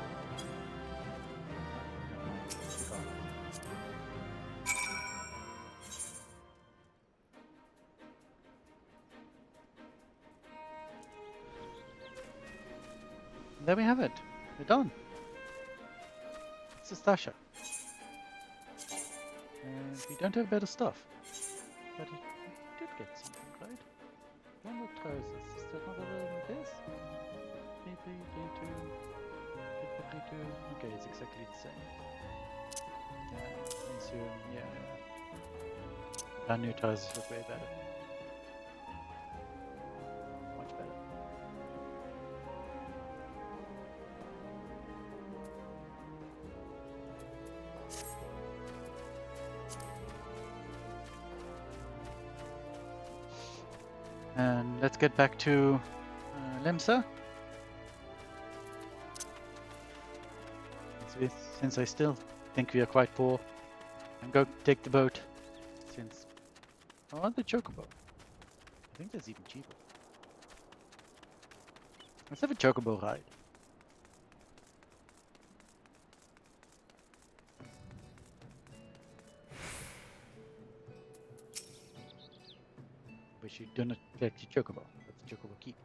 there we have it. We're done. It's a stasher. And we don't have better stuff. But we did get something, right? One of trousers. Is that not other than this? 3, 3, 3, 2. 3, 3, 2. Okay, it's exactly the same. I assume, yeah. Brand new trousers look way better. Much better. And let's get back to Limsa. Since I still think we are quite poor, I'm going to take the boat. Since I want the chocobo. I think that's even cheaper. Let's have a chocobo ride. But you do not collect your chocobo. That's the chocobo keep.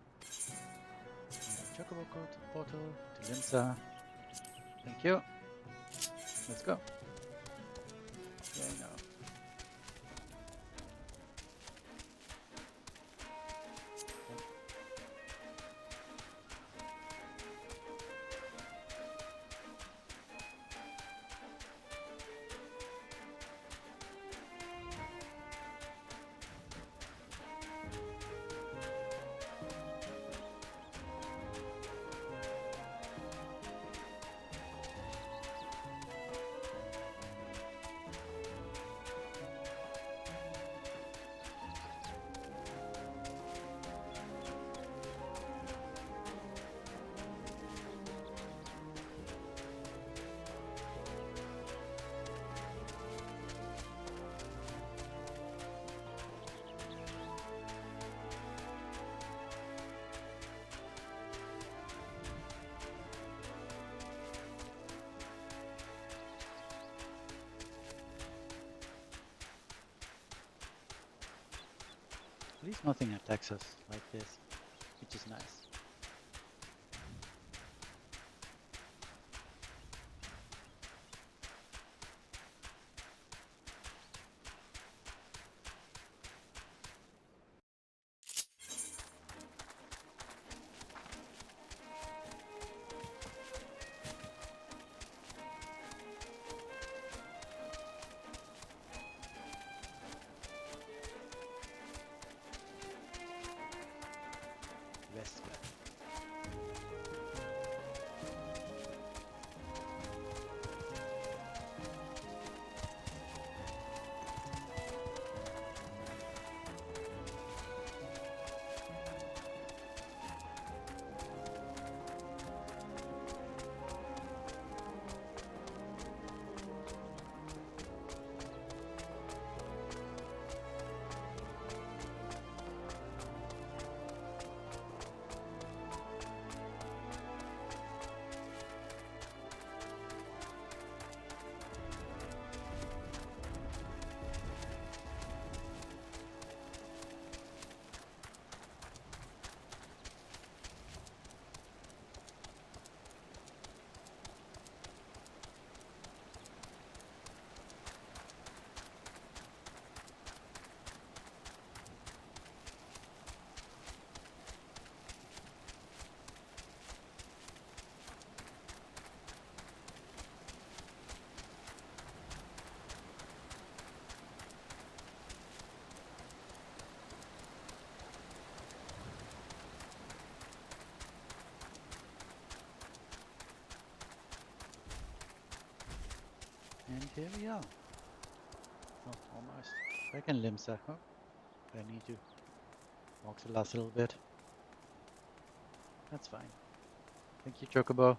Chocobo portal to Limsa. Thank you. Let's go. Yeah, I know. At least nothing attacks us like this, which is nice. And here we are. Oh, almost. Back in Limsa. Oh, I need to walk the last little bit. That's fine. Thank you, Chocobo.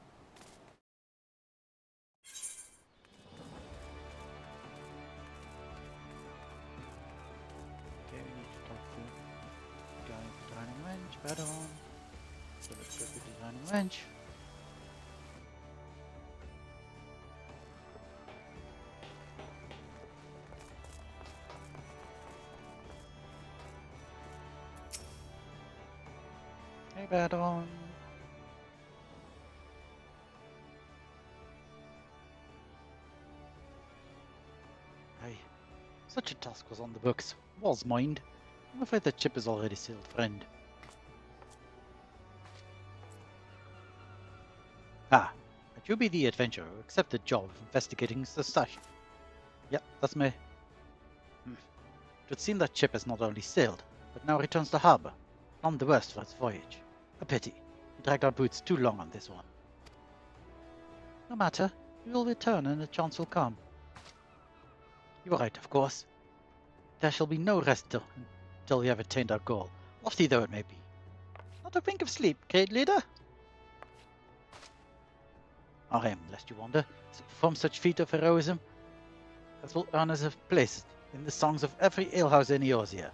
Okay, we need to talk to the guy with the dining wrench, better on. So let's go to the dining wrench. Hey, Badon. Aye. Such a task was on the books. Was mind. I'm afraid that ship is already sailed, friend. Ah, that you be the adventurer who accepted the job of investigating the stash. Yep, that's me. It would seem that ship has not only sailed, but now returns to harbour. None the worse for its voyage. A pity. We dragged our boots too long on this one. No matter. We will return and a chance will come. You are right, of course. There shall be no rest until we have attained our goal, lofty though it may be. Not a wink of sleep, great leader. I am, lest you wonder, to perform such feat of heroism as will earn us a place in the songs of every alehouse in Eorzea.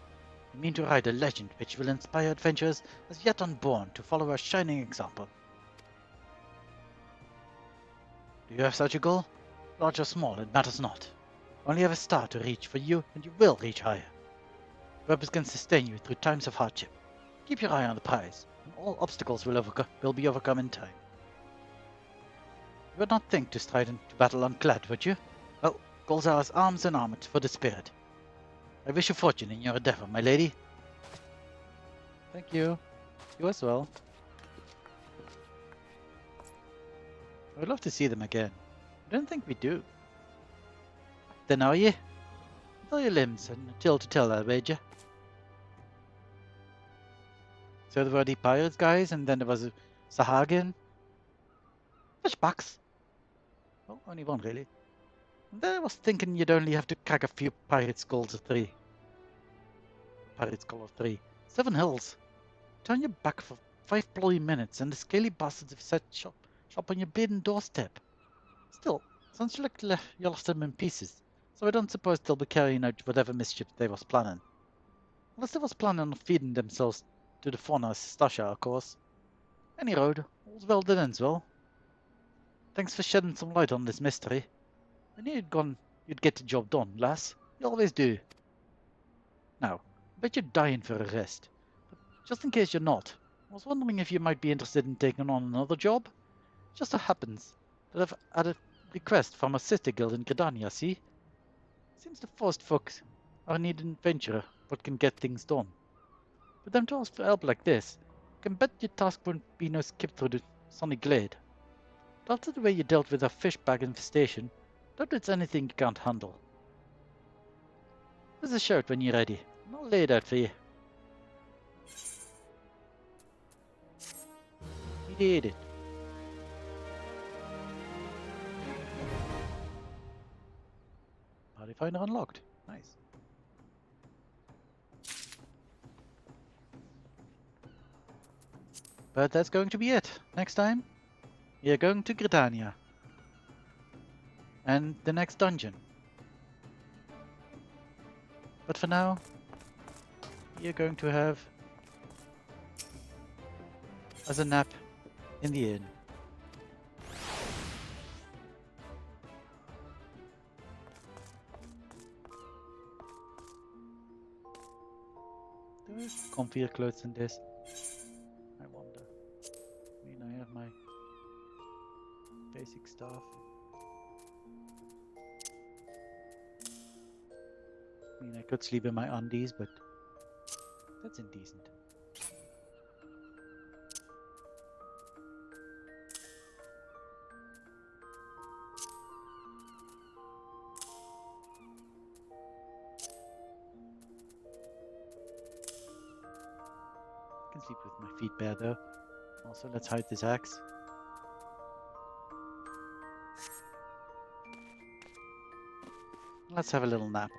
We mean to write a legend which will inspire adventurers as yet unborn to follow our shining example. Do you have such a goal? Large or small, it matters not. Only have a star to reach for you, and you will reach higher. Purpose can sustain you through times of hardship. Keep your eye on the prize, and all obstacles will be overcome in time. You would not think to stride into battle unclad, would you? Well, goals are as arms and armor for the spirit. I wish you fortune in your endeavor, my lady. Thank you. You as well. I would love to see them again. I don't think we do. Then are ye? With all your limbs and a tale to tell, I'll wager. So there were the pirates guys, and then there was a Sahagin. Fishbacks. Well, only one really. And then I was thinking you'd only have to crack a few pirate skulls of 3. Pirate skull of 3. 7 hills. Turn your back for 5 bloody minutes, and the scaly bastards have set shop on your bed doorstep. Still, sounds like you lost them in pieces, so I don't suppose they'll be carrying out whatever mischief they was planning. Unless they was planning on feeding themselves to the fauna Stasha, of course. Any road, all's well that ends well. Thanks for shedding some light on this mystery. I knew you'd get the job done, lass. You always do. Now, I bet you're dying for a rest. But just in case you're not, I was wondering if you might be interested in taking on another job. It just so happens that I've had a request from a sister guild in Gridania, see? Seems the first folks are needing an adventurer but can get things done. For them to ask for help like this, I can bet your task won't be no skip through the sunny glade. But after the way you dealt with our fishbag infestation, I doubt it's anything you can't handle. There's a shout when you're ready, and I'll lay it out for you. You did it. Party finder unlocked. Nice. But that's going to be it. Next time, we are going to Gridania. And the next dungeon. But for now, we are going to have as a nap in the inn. There is comfier clothes in this. I wonder. I mean, I have my basic stuff. I mean, I could sleep in my undies, but that's indecent. I can sleep with my feet bare though. Also, let's hide this axe. Let's have a little nap.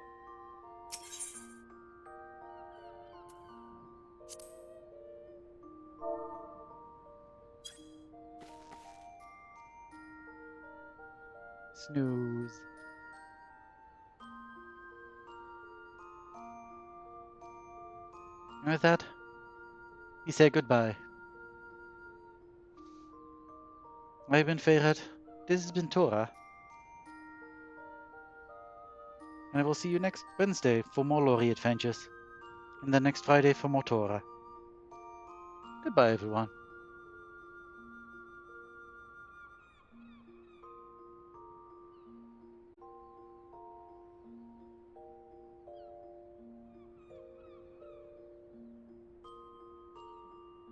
Snooze. And with that, we say goodbye. I've been Fae'ret. This has been Tora. And I will see you next Wednesday for more Lori adventures. And then next Friday for more Tora. Goodbye, everyone.